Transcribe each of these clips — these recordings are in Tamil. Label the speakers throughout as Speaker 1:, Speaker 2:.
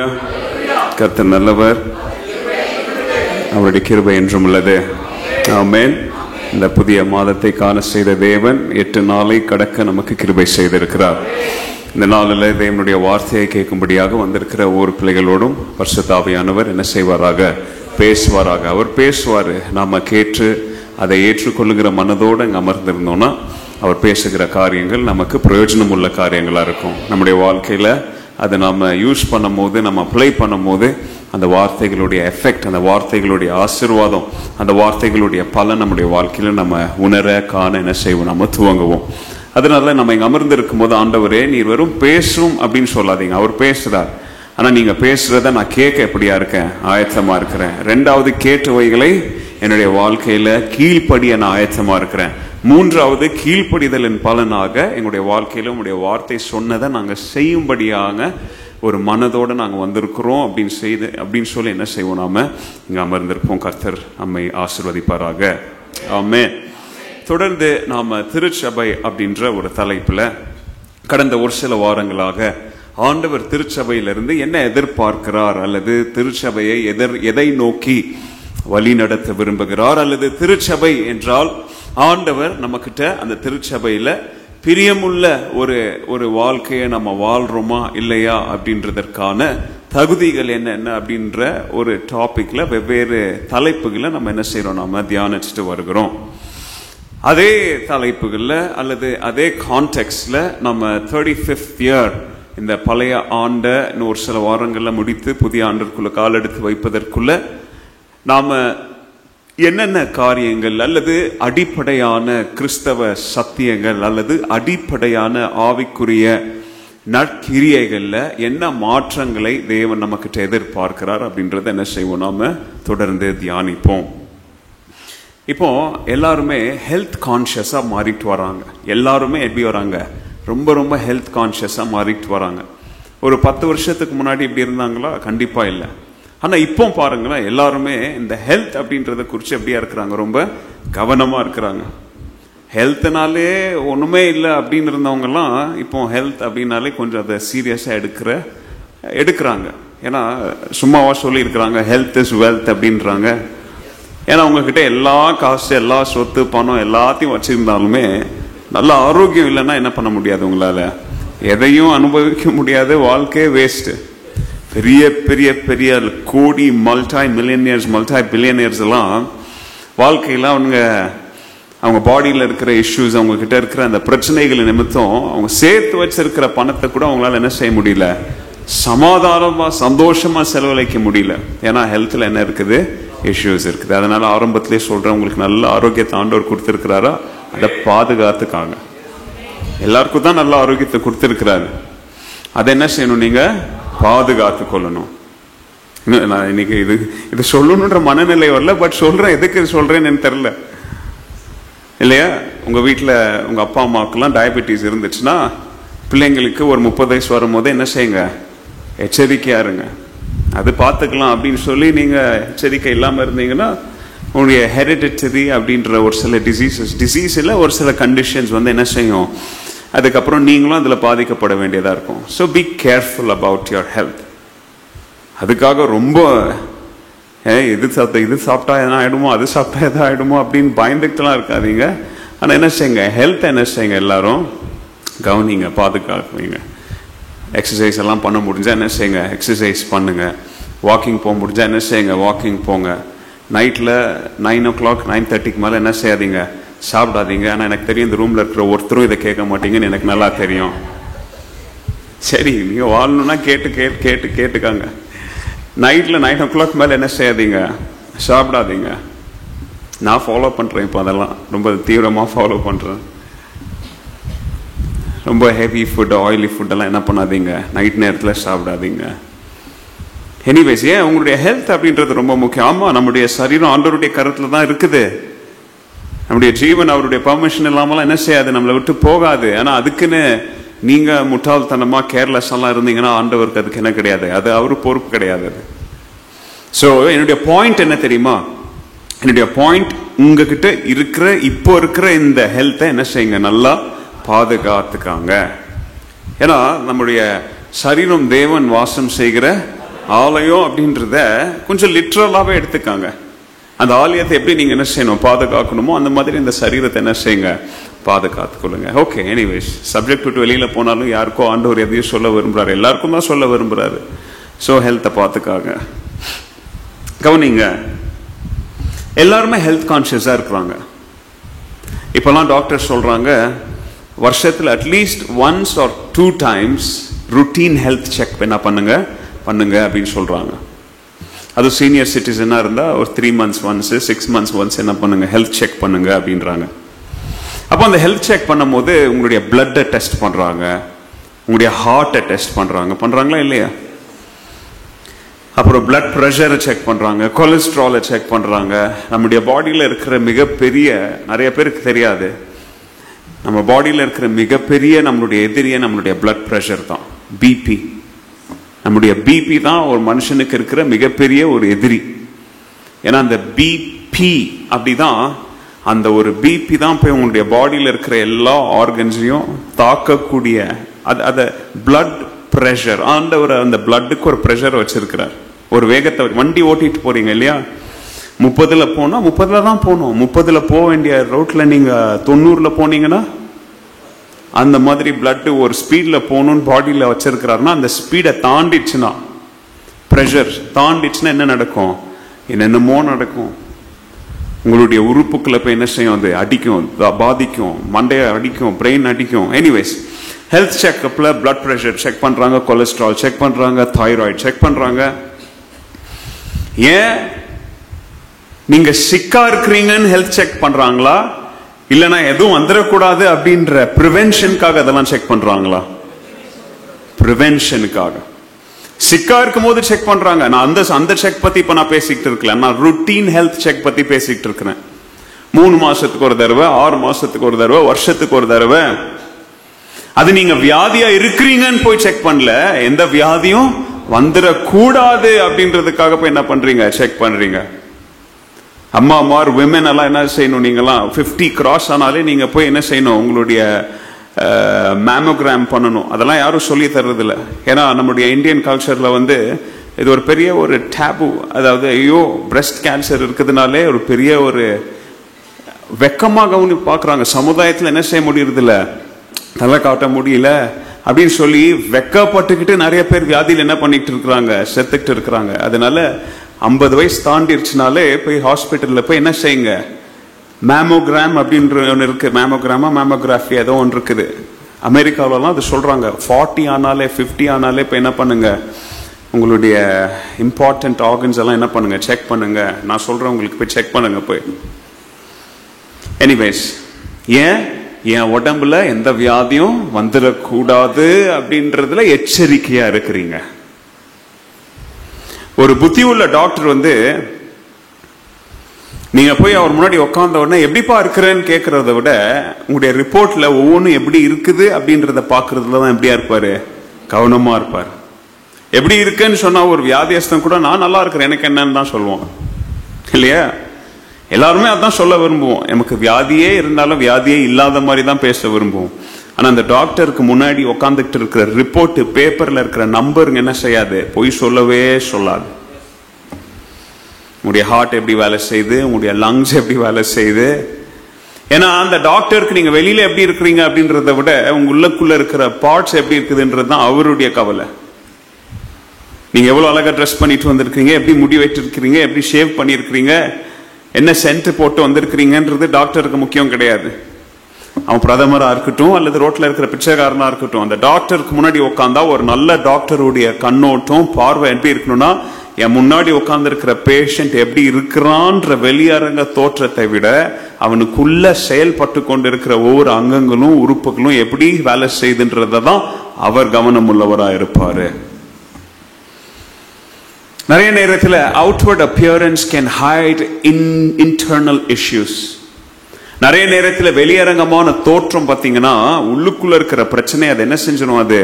Speaker 1: ஹல்லேலூயா. கர்த்தர் நல்லவர், அவருடைய கிருபை என்றும் உள்ளது. ஆமென். இந்த புதிய மாதத்தை காண செய்த தேவன் 8 நாளை கடக்க நமக்கு கிருபை செய்திருக்கிறார். இந்த நாளில் தேவனுடைய வார்த்தையை கேட்கும்படியாக வந்திருக்கிற ஒவ்வொரு பிள்ளைகளோடும் பரிசுத்த ஆவியானவர் என்ன செய்வாராக? பேசுவாராக. அவர் பேசுவார். நாம் கேட்டு அதை ஏற்றுக்கொள்ளுகிற மனதோடு அங்கே அமர்ந்திருந்தோம்னா அவர் பேசுகிற காரியங்கள் நமக்கு பிரயோஜனம் உள்ள காரியங்களாக இருக்கும். நம்முடைய வாழ்க்கையில் அதை நம்ம யூஸ் பண்ணும் போது, நம்ம அப்ளை பண்ணும் போது அந்த வார்த்தைகளுடைய எஃபெக்ட், அந்த வார்த்தைகளுடைய ஆசீர்வாதம், அந்த வார்த்தைகளுடைய பலன் நம்முடைய வாழ்க்கையில் நம்ம உணர காண என்ன செய்வோம்? நம்ம துவங்குவோம். அதனால நம்ம இங்கே அமர்ந்திருக்கும் போது, ஆண்டவரே நீர் வெறும் பேசும் அப்படின்னு சொல்லாதீங்க. அவர் பேசுகிறார், ஆனால் நீங்கள் பேசுகிறத நான் கேட்க எப்படியா இருக்கேன்? ஆயத்தமாக இருக்கிறேன். 2வது, கேட்டவைகளை என்னுடைய வாழ்க்கையில் கீழ்ப்படிய நான் ஆயத்தமாக இருக்கிறேன். 3வது, கீழ்ப்படிதலின் பலனாக எங்களுடைய வாழ்க்கையில் உங்களுடைய வார்த்தை சொன்னதை நாங்கள் செய்யும்படியாக ஒரு மனதோடு நாங்கள் வந்திருக்கிறோம் அப்படின்னு சொல்லி என்ன செய்வோம்? நாம் இங்கே அமர்ந்திருப்போம். கர்த்தர் நம்மை ஆசீர்வதிப்பாராக. ஆமென். தொடர்ந்து நாம் திருச்சபை அப்படின்ற ஒரு தலைப்பில் கடந்த ஒரு சில வாரங்களாக ஆண்டவர் திருச்சபையிலிருந்து என்ன எதிர்பார்க்கிறார், அல்லது திருச்சபையை எதை நோக்கி வழி நடத்த விரும்புகிறார், அல்லது திருச்சபை என்றால் ஆண்டவர் நம்மக்கிட்ட அந்த திருச்சபையில் பிரியமுள்ள ஒரு வாழ்க்கையை நம்ம வாழ்றோமா இல்லையா அப்படின்றதற்கான தகுதிகள் என்னென்ன அப்படின்ற ஒரு டாபிக்ல வெவ்வேறு தலைப்புகளை நம்ம என்ன செய்யறோம்? நம்ம தியானிச்சுட்டு வருகிறோம். அதே தலைப்புகளில் அல்லது அதே கான்டெக்ட்ல நம்ம 35th year, இந்த பழைய ஆண்டை இன்னும் ஒரு சில வாரங்களில் முடித்து புதிய ஆண்டிற்குள்ள கால் எடுத்து வைப்பதற்குள்ள நாம என்னென்ன காரியங்கள் அல்லது அடிப்படையான கிறிஸ்தவ சத்தியங்கள் அல்லது அடிப்படையான ஆவிக்குரிய நற்கிரியைகள்ல என்ன மாற்றங்களை தேவன் நமக்கிட்ட எதிர்பார்க்கிறார் அப்படின்றத என்ன செய்வோம்? நாம தொடர்ந்து தியானிப்போம். இப்போ எல்லாருமே ஹெல்த் கான்ஷியஸா மாறிட்டு வராங்க. எல்லாருமே எப்படி வராங்க? ரொம்ப ரொம்ப ஹெல்த் கான்ஷியஸா மாறிட்டு வராங்க. ஒரு 10 வருஷத்துக்கு முன்னாடி இப்படி இருந்தாங்களா? கண்டிப்பா இல்லை. ஆனா இப்போ பாருங்களேன், எல்லாருமே இந்த ஹெல்த் அப்படின்றத குறித்து எப்படியா இருக்கிறாங்க? ரொம்ப கவனமா இருக்கிறாங்க. ஹெல்த்னாலே ஒண்ணுமே இல்லை அப்படின்னு இருந்தவங்கலாம் இப்போ ஹெல்த் அப்படின்னாலே கொஞ்சம் அதை சீரியஸா எடுக்கிறாங்க. ஏன்னா சும்மாவா சொல்லி இருக்கிறாங்க ஹெல்த் இஸ் வெல்த் அப்படின்றாங்க. ஏன்னா உங்ககிட்ட எல்லா காசு, எல்லா சொத்து, பணம் எல்லாத்தையும் வச்சிருந்தாலுமே நல்ல ஆரோக்கியம் இல்லைன்னா என்ன பண்ண முடியாது? உங்களால எதையும் அனுபவிக்க முடியாது. வாழ்க்கையே வேஸ்ட். பெரிய பெரிய பெரிய கோடி மல்டி பில்லியனியர்ஸ் எல்லாம் வாழ்க்கையில் அவங்க பாடியில் இருக்கிற இஷ்யூஸ், அவங்க கிட்ட இருக்கிற அந்த பிரச்சனைகள் நிமித்தம் அவங்க சேர்த்து வச்சிருக்கிற பணத்தை கூட அவங்களால என்ன செய்ய முடியல? சமாதானமா சந்தோஷமா செலவழிக்க முடியல. ஏன்னா ஹெல்த்ல என்ன இருக்குது? இஷ்யூஸ் இருக்குது. அதனால ஆரம்பத்திலே சொல்றேன், உங்களுக்கு நல்ல ஆரோக்கியத்தை ஆண்டவர் கொடுத்திருக்கிறாரா? அதை பாதுகாத்துக்காங்க. எல்லாருக்கும் தான் நல்ல ஆரோக்கியத்தை கொடுத்திருக்கிறாரு. அதை என்ன செய்யணும்? நீங்க பாதுகாத்து கொள்ளணும். நான் இன்னைக்கு இது சொல்லணுன்ற மனநிலை வரல, பட் சொல்றேன். எதுக்கு சொல்றேன்னு எனக்கு தெரியல இல்லையா? உங்க வீட்டில் உங்க அப்பா அம்மாவுக்குலாம் டயபெட்டிஸ் இருந்துச்சுன்னா பிள்ளைங்களுக்கு ஒரு 30 வயசு வரும்போது என்ன செய்யுங்க? எச்சரிக்கையா இருங்க. அது பார்த்துக்கலாம் அப்படின்னு சொல்லி நீங்க எச்சரிக்கை இல்லாமல் இருந்தீங்கன்னா உங்களுடைய ஹெரிடிட்டரி அப்படின்ற ஒரு சில டிசீஸில் ஒரு சில கண்டிஷன்ஸ் என்ன செய்யும்? அதுக்கப்புறம் நீங்களும் அதில் பாதிக்கப்பட வேண்டியதாக இருக்கும். So be careful about your health. அதுக்காக ரொம்ப இது சாப்பிட்டா எதனா ஆகிடுமோ, அது சாப்பிட்டா எதா ஆகிடுமோ அப்படின்னு பயந்துக்கிட்டுலாம் இருக்காதீங்க. ஆனால் என்ன செய்யுங்க? ஹெல்த்தை என்ன செய்யுங்க? எல்லாரும் கவனிங்க, பாதுகாப்பீங்க. எக்ஸசைஸ் எல்லாம் பண்ண முடிஞ்சால் என்ன செய்யுங்க? எக்ஸசைஸ் பண்ணுங்க. வாக்கிங் போக முடிஞ்சால் என்ன செய்யுங்க? வாக்கிங் போங்க. நைட்டில் 9 o'clock 9:30க்கு மேலே என்ன செய்யாதீங்க? சாப்பிடாதீங்க. ஆனால் எனக்கு தெரியும் இந்த ரூமில் இருக்கிற ஒருத்தரும் இதை கேட்க மாட்டீங்கன்னு எனக்கு நல்லா தெரியும். சரி, நீங்கள் வாழணும்னா கேட்டுக்காங்க. நைட்டில் 9 o'clock மேலே என்ன செய்யாதீங்க? சாப்பிடாதீங்க. நான் ஃபாலோ பண்ணுறேன். இப்போ அதெல்லாம் ரொம்ப தீவிரமாக ஃபாலோ பண்ணுறேன். ரொம்ப ஹெவி ஃபுட், ஆயிலி ஃபுட்டெல்லாம் என்ன பண்ணாதீங்க? நைட் நேரத்தில் சாப்பிடாதீங்க. எனிவேஸ், ஏன் உங்களுடைய ஹெல்த் அப்படின்றது ரொம்ப முக்கியம். ஆமாம், நம்முடைய சரீரம் ஆண்டவருடைய கருத்தில் தான் இருக்குது. நம்முடைய ஜீவன் அவருடைய பர்மிஷன் இல்லாமலாம் என்ன செய்யாது? நம்மளை விட்டு போகாது. ஆனால் அதுக்குன்னு நீங்க முட்டாள்தனமா கேர்லெஸ் எல்லாம் இருந்தீங்கன்னா ஆண்டவருக்கு அதுக்கு என்ன கிடையாது? அது அவரு பொறுப்பு கிடையாது. ஸோ என்னுடைய பாயிண்ட் என்ன தெரியுமா? என்னுடைய பாயிண்ட், உங்ககிட்ட இப்போ இருக்கிற இந்த ஹெல்த்தை என்ன செய்யுங்க? நல்லா பாதுகாத்துக்காங்க. ஏன்னா நம்முடைய சரீரம் தேவன் வாசம் செய்கிற ஆலயம் அப்படின்றத கொஞ்சம் லிட்ரலாவே எடுத்துக்காங்க. அந்த ஆலயத்தை எப்படி நீங்க என்ன செய்யணும், பாதுகாக்கணுமோ அந்த மாதிரி இந்த சரீரத்தை என்ன செய்யுங்க, பாதுகாத்துக்கொள்ளுங்க. ஓகே, எனிவேஸ், சப்ஜெக்ட் விட்டு வெளியில போனாலும் யாருக்கோ ஆண்டவர் எதையும் சொல்ல விரும்புறாரு, எல்லாருக்கும் தான் சொல்ல விரும்புறாரு. ஸோ ஹெல்த்தை பார்த்துக்காங்க. கவனிங்க, எல்லாருமே ஹெல்த் கான்சியஸா இருக்கிறாங்க. இப்பெல்லாம் டாக்டர் சொல்றாங்க, வருஷத்துல at least once or 2 times routine health check என்ன பண்ணுங்க அப்படின்னு சொல்றாங்க. அது சீனியர் சிட்டிசனா இருந்தா ஒரு 3 months once 6 months once என்ன பண்ணுங்க, ஹெல்த் செக் பண்ணுங்க அப்படின்றாங்க. அப்போ அந்த ஹெல்த் செக் பண்ணும் போது உங்களுடைய பிளட்டை டெஸ்ட் பண்றாங்க, உங்களுடைய ஹார்ட்டை டெஸ்ட் பண்றாங்களா இல்லையா? அப்புறம் பிளட் ப்ரெஷரை செக் பண்றாங்க, கொலஸ்ட்ராலை செக் பண்றாங்க. நம்முடைய பாடியில இருக்கிற மிகப்பெரிய, நிறைய பேருக்கு தெரியாது, நம்ம பாடியில இருக்கிற மிகப்பெரிய நம்மளுடைய எதிரியே நம்மளுடைய பிளட் ப்ரெஷர் தான், பிபி. நம்முடைய பிபி தான் ஒரு மனுஷனுக்கு இருக்கிற மிகப்பெரிய ஒரு எதிரி. ஏன்னா அந்த பிபி அப்படிதான், அந்த ஒரு பிபி தான் போய் உங்களுடைய பாடியில இருக்கிற எல்லா ஆர்கன்ஸையும் தாக்கக்கூடிய அத பிளட் பிரஷர். ஆண்டவர் அந்த பிளட்டுக்கு ஒரு பிரஷர் வச்சிருக்கிறார், ஒரு வேகத்தை. வண்டி ஓட்டிட்டு போறீங்க இல்லையா, 30ல போனா 30ல தான் போகணும். 30ல போக வேண்டிய ரோட்ல நீங்க 90ல போனீங்கன்னா அந்த மாதிரி பிளட் ஒரு ஸ்பீட்ல போகணும்னு பாடியில வச்சிருக்கிறாருன்னா, அந்த ஸ்பீடை தாண்டிச்சுன்னா, பிரஷர் தாண்டிச்சுன்னா என்ன நடக்கும், என்னென்னமோ நடக்கும். உங்களுடைய உறுப்புக்களை போய் என்ன செய்யும், அது அடிக்கும், பாதிக்கும், மண்டையை அடிக்கும், பிரெயின் அடிக்கும். எனிவேஸ், ஹெல்த் செக்அப்ல பிளட் பிரஷர் செக் பண்றாங்க, கொலஸ்ட்ரால் செக் பண்றாங்க, தைராய்டு செக் பண்றாங்க. ஏன் நீங்க சிக்கா இருக்கிறீங்கன்னு ஹெல்த் செக் பண்றாங்களா, இல்லனா எதுவும் வந்துடக்கூடாது அப்படின்ற பிரிவென்ஷனுக்காக அதெல்லாம் செக் பண்றாங்களா? பிரிவென்ஷனுக்காக. சிக்கா இருக்கும் போது செக் பண்றாங்க. நான் அந்த செக் பத்தி இப்ப நான் பேசிக்கிட்டு இருக்கல, நான் ருட்டீன் ஹெல்த் செக் பத்தி பேசிக்கிட்டு இருக்கிறேன். 3 மாசத்துக்கு ஒரு தடவை, 6 மாசத்துக்கு ஒரு தடவை, வருஷத்துக்கு ஒரு தடவை. அது நீங்க வியாதியா இருக்கிறீங்கன்னு போய் செக் பண்ணல, எந்த வியாதியும் வந்துடக்கூடாது அப்படின்றதுக்காக போய் என்ன பண்றீங்க, செக் பண்றீங்க. அம்மாமார் விமன் எல்லாம் என்ன செய்யணும், நீங்கெல்லாம் 50 கிராஸ் ஆனாலே நீங்க போய் என்ன செய்யணும், உங்களுடைய மேமோகிராம் பண்ணணும். அதெல்லாம் யாரும் சொல்லி தர்றது இல்லை. ஏன்னா நம்முடைய இந்தியன் கல்ச்சர்ல இது ஒரு பெரிய ஒரு டேபு. அதாவது ஐயோ பிரஸ்ட் கேன்சர் இருக்குதுனாலே ஒரு பெரிய ஒரு வெக்கமாக பாக்குறாங்க. சமுதாயத்தில் என்ன செய்ய முடியறது இல்ல, தலை காட்ட முடியல அப்படின்னு சொல்லி வெக்கப்பட்டுக்கிட்டு நிறைய பேர் வியாதியில் என்ன பண்ணிட்டு இருக்கிறாங்க, செத்துக்கிட்டு இருக்கிறாங்க. அதனால 50 வயசு தாண்டிடுச்சுனாலே போய் ஹாஸ்பிட்டல்ல போய் என்ன செய்யுங்க, மேமோகிராம் அப்படின்ற ஒன்று இருக்கு. மேமோகிராமா மேமோகிராஃபி ஏதோ ஒன்று இருக்குது. அமெரிக்காவிலலாம் அது சொல்றாங்க. 40 ஆனாலே 50 ஆனாலே போய் என்ன பண்ணுங்க, உங்களுடைய இம்பார்ட்டன்ட் ஆர்கன்ஸ் எல்லாம் என்ன பண்ணுங்க, செக் பண்ணுங்க. நான் சொல்றேன் உங்களுக்கு போய் செக் பண்ணுங்க போய். எனிவேஸ், என் உடம்புல எந்த வியாதியும் வந்துடக்கூடாது அப்படின்றதுல எச்சரிக்கையா இருக்கிறீங்க. ஒரு புத்தி உள்ள டாக்டர் நீங்க போய் அவர் முன்னாடி உட்கார்ந்த உடனே எப்படிப்பா இருக்கிறேன்னு கேட்கறத விட உங்களுடைய ரிப்போர்ட்ல ஒவ்வொன்றும் எப்படி இருக்குது அப்படின்றத பாக்குறதுல தான் எப்படியா இருப்பாரு, கவனமா இருப்பார். எப்படி இருக்குன்னு சொன்னா ஒரு வியாதியஸ்தன் கூட நான் நல்லா இருக்கிறேன் எனக்கு என்னன்னு தான் சொல்லுவோம் இல்லையா? எல்லாருமே அதான் சொல்ல விரும்புவோம். நமக்கு வியாதியே இருந்தாலும் வியாதியே இல்லாத மாதிரி தான் பேச விரும்புவோம். ஆனா அந்த டாக்டருக்கு முன்னாடி உட்காந்துட்டு இருக்கிற ரிப்போர்ட், பேப்பர்ல இருக்கிற நம்பருங்க என்ன செய்யாது, பொய் சொல்லவே சொல்லாது. உங்களுடைய ஹார்ட் எப்படி வேலை செய்யுது, உங்களுடைய லங்ஸ் எப்படி வேலை செய்யுது. ஏன்னா அந்த டாக்டருக்கு நீங்க வெளியில எப்படி இருக்கிறீங்க அப்படின்றத விட உங்களுக்குள்ள இருக்கிற பார்ட்ஸ் எப்படி இருக்குதுன்றது தான் அவருடைய கவலை. நீங்க எவ்வளவு அழகா ட்ரெஸ் பண்ணிட்டு வந்திருக்கீங்க, எப்படி முடி வைத்திருக்கிறீங்க, எப்படி ஷேவ் பண்ணிருக்கிறீங்க, என்ன சென்ட் போட்டு வந்திருக்கிறீங்கன்றது டாக்டருக்கு முக்கியம் கிடையாது. அவன் பிரதமரா இருக்கட்டும் அல்லது ரோட்ல இருக்கிற பிச்சைக்காரனா இருக்கட்டும், அந்த டாக்டருக்கு முன்னாடி உட்காந்தா ஒரு நல்ல டாக்டருடைய கண்ணோட்டம் பார்வை எப்படி இருக்கணும்னா, என் முன்னாடி உட்கார்ந்து இருக்கிற பேஷண்ட் எப்படி இருக்கிறான்ற வெளியரங்க தோற்றத்தை விட அவனுக்குள்ள செயல்பட்டு கொண்டிருக்கிற ஒவ்வொரு அங்கங்களும் உறுப்புகளும் எப்படி வேலை செய்துன்றதான் அவர் கவனம் உள்ளவரா இருப்பாரு. நிறைய நேரத்தில் outward appearance can hide internal issues. நிறைய நேரத்தில் வெளியரங்கமான தோற்றம் பார்த்தீங்கன்னா உள்ளுக்குள்ள இருக்கிற பிரச்சனை அதை என்ன செஞ்சிடும், அது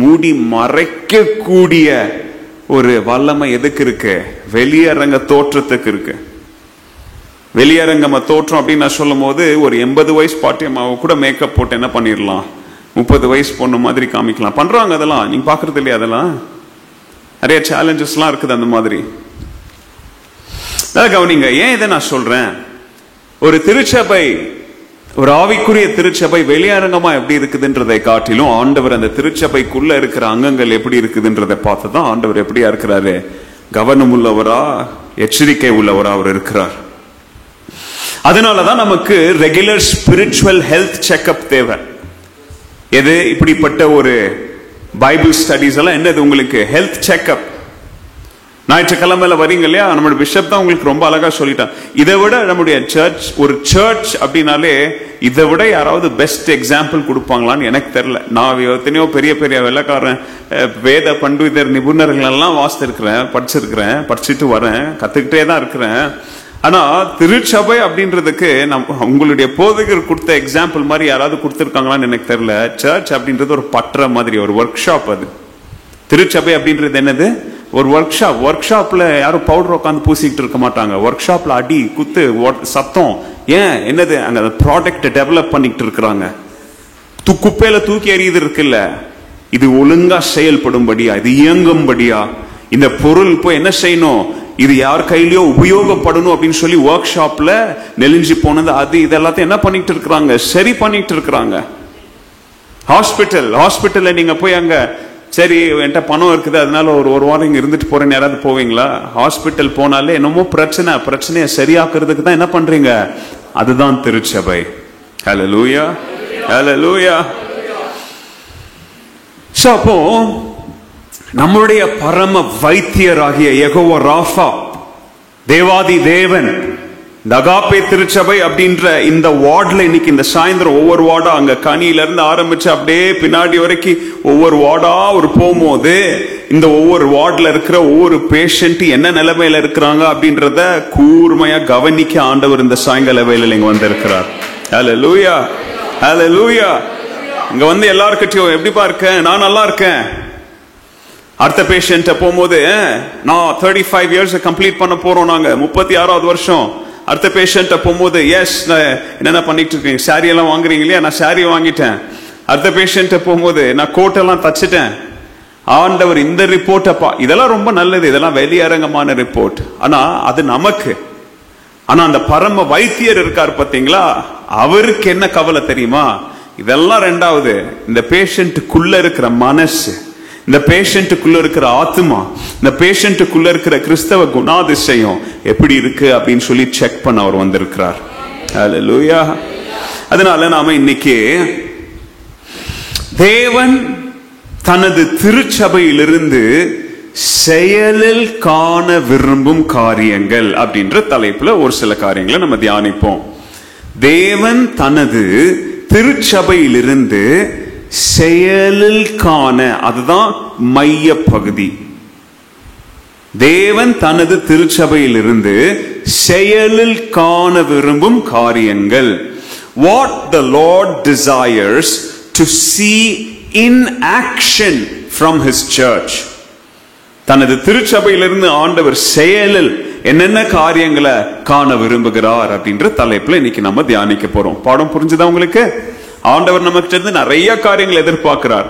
Speaker 1: மூடி மறைக்க கூடிய ஒரு வல்லமை எதுக்கு இருக்கு, வெளியரங்க தோற்றத்துக்கு இருக்கு. வெளியரங்கமா தோற்றம் அப்படின்னு நான் சொல்லும் போது ஒரு 80 வயசு பாட்டியம்மாவை கூட மேக்கப் போட்டு என்ன பண்ணிடலாம், 30 வயசு பொண்ணு மாதிரி காமிக்கலாம். பண்றாங்க, அதெல்லாம் நீங்க பாக்குறது இல்லையா? அதெல்லாம் நிறைய சேலஞ்சஸ்லாம் இருக்குது அந்த மாதிரி. கவனிங்க, ஏன் இதை நான் சொல்றேன்? ஒரு திருச்சபை, ஒரு ஆவிக்குரிய திருச்சபை வெளியரங்கமா எப்படி இருக்குதுன்றதை காட்டிலும் ஆண்டவர் அந்த திருச்சபைக்குள்ள இருக்கிற அங்கங்கள் எப்படி இருக்குதுன்றதை பார்த்துதான் ஆண்டவர் எப்படியா இருக்கிறாரு, கவனம் உள்ளவரா, எச்சரிக்கை உள்ளவரா அவர் இருக்கிறார். அதனாலதான் நமக்கு ரெகுலர் ஸ்பிரிச்சுவல் ஹெல்த் செக்அப் தேவை. எது இப்படிப்பட்ட ஒரு பைபிள் ஸ்டடிஸ் எல்லாம் என்னது உங்களுக்கு ஹெல்த் செக்அப். ஞாயிற்றுக்கிழமையில வரீங்க இல்லையா, நம்மளுடைய பிஷப் தான் உங்களுக்கு ரொம்ப அழகா சொல்லிட்டான். இதை விட நம்முடைய சர்ச், ஒரு சர்ச் அப்படின்னாலே இதை விட யாராவது பெஸ்ட் எக்ஸாம்பிள் கொடுப்பாங்களான்னு எனக்கு தெரியல. நான் எத்தனையோ பெரிய பெரிய வெள்ளக்காரன் வேத பண்டிதர் நிபுணர்கள் எல்லாம் வாசித்திருக்கிறேன், படிச்சுட்டு வரேன், கத்துக்கிட்டே தான் இருக்கிறேன். ஆனா திருச்சபை அப்படின்றதுக்கு உங்களுடைய போதகர் கொடுத்த எக்ஸாம்பிள் மாதிரி யாராவது கொடுத்திருக்காங்களான்னு எனக்கு தெரியல. சர்ச் அப்படின்றது ஒரு பற்ற மாதிரி, ஒரு ஒர்க் ஷாப். அது திருச்சபை அப்படின்றது என்னது, ஒரு ஒர்க் ஷாப். ஒர்க் ஷாப்ல யாரும் பவுடர் உட்காந்து பூசிக்கிட்டு இருக்க மாட்டாங்க. ஒர்க் ஷாப்ல அடி குத்து சத்தம். ஏன் என்னது, அங்க ப்ராடக்ட் டெவலப் பண்ணிட்டு இருக்கிறாங்க. குப்பையில தூக்கி எறியுது இருக்குல்ல, இது ஒழுங்கா செயல்படும்படியா, இது இயங்கும்படியா, இந்த பொருள் இப்போ என்ன செய்யணும், இது யார் கையிலயோ உபயோகப்படணும் அப்படின்னு சொல்லி ஒர்க் ஷாப்ல நெலிஞ்சு போனது அது இதெல்லாத்தையும் என்ன பண்ணிட்டு இருக்கிறாங்க, சரி பண்ணிட்டு இருக்கிறாங்க. ஹாஸ்பிட்டல்ல நீங்க போய் அங்க சரி என்கிட்ட பணம் இருக்குது அதனால ஒரு வாரம் இங்க இருந்துட்டு போறேன்னு யாராவது போவீங்களா? ஹாஸ்பிட்டல் போனாலே என்னமோ பிரச்சனையை சரியாக்குறதுக்கு தான் என்ன பண்றீங்க, அதுதான் திருச்சபை. ஹல்லேலூயா, ஹல்லேலூயா. சோ அப்போ நம்முடைய பரம வைத்தியராகிய யெகோவா ராஃபா, தேவாதி தேவன், அகாப்பே திருச்சபை அப்படின்ற இந்த வார்டுல இன்னைக்கு இந்த சாயந்தரம் ஒவ்வொரு வார்டா, அங்க கனியில இருந்து ஆரம்பிச்சு அப்படியே பின்னாடி வரைக்கும் ஒவ்வொரு வார்டா ஒரு போகும்போது இந்த ஒவ்வொரு வார்டுல இருக்கிற ஒவ்வொரு பேஷண்ட் என்ன நிலைமையில இருக்கிறாங்க அப்படின்றத கூர்மையா கவனிக்க ஆண்டவர் இந்த சாயங்கால வேளையில இங்க வந்திருக்கிறார். ஹல்லேலூயா, ஹல்லேலூயா. இங்க வந்து எல்லார்கிட்டயும் எப்படிப்பா இருக்கேன், நான் நல்லா இருக்கேன். அடுத்த பேஷண்ட் போகும்போது நான் 35 இயர்ஸ் கம்ப்ளீட் பண்ண போறோம், நாங்க 36வது வருஷம். அடுத்த பேஷண்ட் போகும்போது எஸ் என்னென்ன பண்ணிட்டு இருக்கீங்க, சாரி எல்லாம் வாங்குறீங்க இல்லையா, நான் சாரி வாங்கிட்டேன். அடுத்த பேஷண்ட் போகும்போது நான் கோட் எல்லாம் தச்சுட்டேன். ஆண்டவர் இந்த ரிப்போர்ட்டப்பா, இதெல்லாம் ரொம்ப நல்லது, இதெல்லாம் வெளியரங்கமான ரிப்போர்ட். ஆனா அது நமக்கு. ஆனா அந்த பரம வைத்தியர் இருக்கார் பாத்தீங்களா, அவருக்கு என்ன கவலை தெரியுமா? இதெல்லாம் ரெண்டாவது, இந்த பேஷண்ட்டுக்குள்ள இருக்கிற மனசு, இந்த பேஷண்ட்டுக்குள்ள இருக்கிற ஆத்மா, இந்த பேஷண்ட்டுக்குள்ள இருக்கிற கிறிஸ்தவ குணாதிசயம் எப்படி இருக்கு அப்படின்னு சொல்லி செக் பண்ண அவர் வந்திருக்கிறார். ஹல்லேலூயா. அதனால நாம இன்னைக்கு தேவன் தனது திருச்சபையிலிருந்து செயலில் காண விரும்பும் காரியங்கள் அப்படின்ற தலைப்புல ஒரு சில காரியங்களை நம்ம தியானிப்போம். தேவன் தனது திருச்சபையிலிருந்து செயலில் காண, அதுதான் மைய பகுதி. தேவன் தனது திருச்சபையிலிருந்து செயலில் காண விரும்பும் காரியங்கள். What the Lord desires to see in action from his church. தனது திருச்சபையிலிருந்து ஆண்டவர் செயலில் என்னென்ன காரியங்களை காண விரும்புகிறார் அப்படின்ற தலைப்புல இன்னைக்கு நம்ம தியானிக்க போறோம். பாடம் புரிஞ்சுதா உங்களுக்கு? ஆண்டவர் நமக்கு இருந்து நிறைய காரியங்கள் எதிர்பார்க்கிறார்.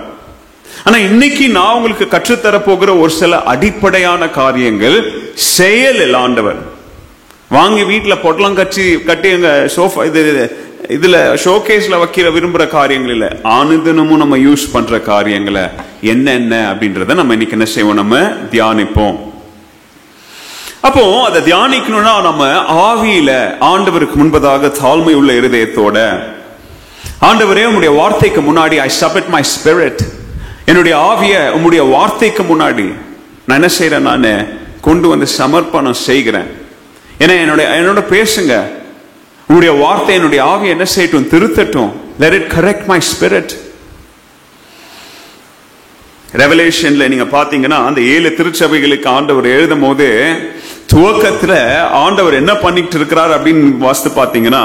Speaker 1: ஆனா இன்னைக்கு நான் உங்களுக்கு கற்றுத்தர போகிற ஒரு சில அடிப்படையான காரியங்கள் செயலில் ஆண்டவர் வாங்கி வீட்டுல பொட்டலம் கட்டி எங்க சோஃபா இதுல ஷோகேஸ்ல வைக்கிற விரும்புற காரியங்கள் இல்ல, ஆனுதினமும் நம்ம யூஸ் பண்ற காரியங்களை என்னென்ன அப்படின்றத நம்ம இன்னைக்கு என்ன செய்வோம், நம்ம தியானிப்போம். அப்போ அதை தியானிக்கணும்னா நம்ம ஆவியில ஆண்டவருக்கு முன்பதாக தாழ்மை உள்ள இருதயத்தோட, ஆண்டவரே உம்முடைய வார்த்தைக்கு முன்னாடி I submit my spirit, என்னுடைய ஆவிய உம்முடைய வார்த்தைக்கு முன்னாடி நான் என்ன செய்யறேன், நான் கொண்டு வந்து சமர்ப்பணம் செய்கிறேன். ஏன்னா என்னோட பேசுங்க, உங்களுடைய வார்த்தை என்னுடைய ஆவியை என்ன செய்யட்டும், திருத்தட்டும். let it correct my spirit. ரெவலேஷன்ல நீங்க பாத்தீங்கன்னா அந்த 7 திருச்சபைகளுக்கு ஆண்டவர் எழுதும் போது துவக்கத்துல ஆண்டவர் என்ன பண்ணிட்டு இருக்கிறார் அப்படின்னு வாசித்து பாத்தீங்கன்னா,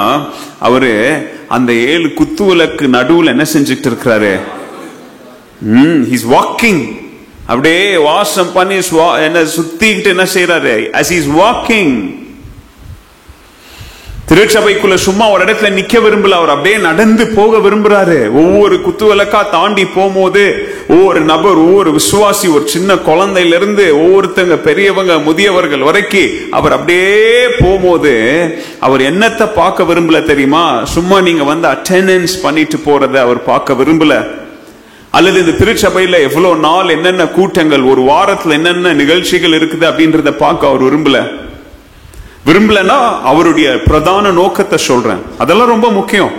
Speaker 1: அவரு அந்த 7 குத்துவிளக்கு நடுவுல என்ன செஞ்சுட்டு இருக்கிறாரு, he's walking, அப்படியே வாசம் பண்ணி என்ன சுத்திக்கிட்டு என்ன செய்யறாரு, as he's walking. திருச்சபைக்குள்ள சும்மா ஒரு இடத்துல நிக்க விரும்பல, அவர் அப்படியே நடந்து போக விரும்புறாரு. ஒவ்வொரு குத்துவிளக்கா தாண்டி போகும்போது ஒவ்வொரு நபர், ஒவ்வொரு விசுவாசி, ஒரு சின்ன குழந்தையில இருந்து ஒவ்வொருத்தங்க பெரியவங்க முதியவர்கள் வரைக்கும் அவர் அப்படியே போகும்போது அவர் என்னத்தை பார்க்க விரும்பல தெரியுமா? சும்மா நீங்க வந்து அட்டெண்டன்ஸ் பண்ணிட்டு போறத அவர் பார்க்க விரும்பல. அல்லது இந்த திருச்சபையில எவ்வளவு நாள் என்னென்ன கூட்டங்கள், ஒரு வாரத்துல என்னென்ன நிகழ்ச்சிகள் இருக்குது அப்படின்றத பார்க்க அவர் விரும்பலன்னா அவருடைய பிரதான நோக்கத்தை சொல்றேன், அதெல்லாம் ரொம்ப முக்கியம்.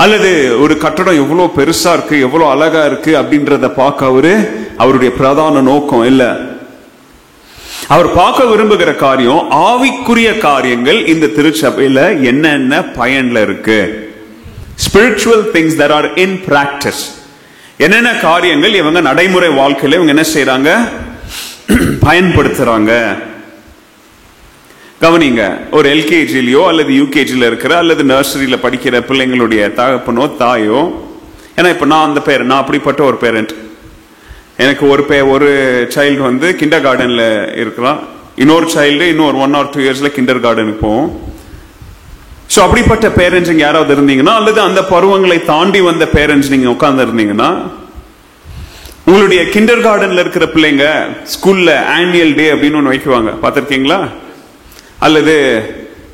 Speaker 1: அல்லது ஒரு கட்டடம் எவ்வளவு பெருசா இருக்கு, எவ்வளவு அழகா இருக்கு அப்படின்றத பார்க்க அவருடைய பிரதான நோக்கம் இல்ல. அவர் பார்க்க விரும்புகிற காரியம் ஆவிக்குரிய காரியங்கள் இந்த திருச்சபையில என்னென்ன பயன்ல இருக்கு, spiritual things that are in practice. என்னென்ன காரியங்கள் இவங்க நடைமுறை வாழ்க்கையில இவங்க என்ன செய்யறாங்க, பயன்படுத்துறாங்க. கவனிங்க, ஒரு எல்கேஜிலயோ அல்லது யூகேஜில இருக்கிற அல்லது நர்சரியில படிக்கிற பிள்ளைங்களுடைய தகப்பனோ தாயோ, ஏன்னா இப்ப நான் அந்த பேரண்ட், நான் அப்படிப்பட்ட ஒரு பேரண்ட். எனக்கு ஒரு சைல்டு வந்து கிண்டர் கார்டன்ல இருக்கலாம், இன்னொரு சைல்டு இன்னொரு 1 or 2 yearsல கிண்டர் கார்டனுக்கு போவோம். சோ அப்படிப்பட்ட பேரண்ட்ஸ் இங்க யாராவது இருந்தீங்கன்னா, அல்லது அந்த பருவங்களை தாண்டி வந்த பேரண்ட்ஸ் நீங்க உட்கார்ந்து இருந்தீங்கன்னா, உங்களுடைய கிண்டர் கார்டன்ல இருக்கிற பிள்ளைங்க ஸ்கூல்ல ஆனுவல் டே அப்படின்னு ஒன்று வைக்குவாங்க, பார்த்திருக்கீங்களா? அல்லது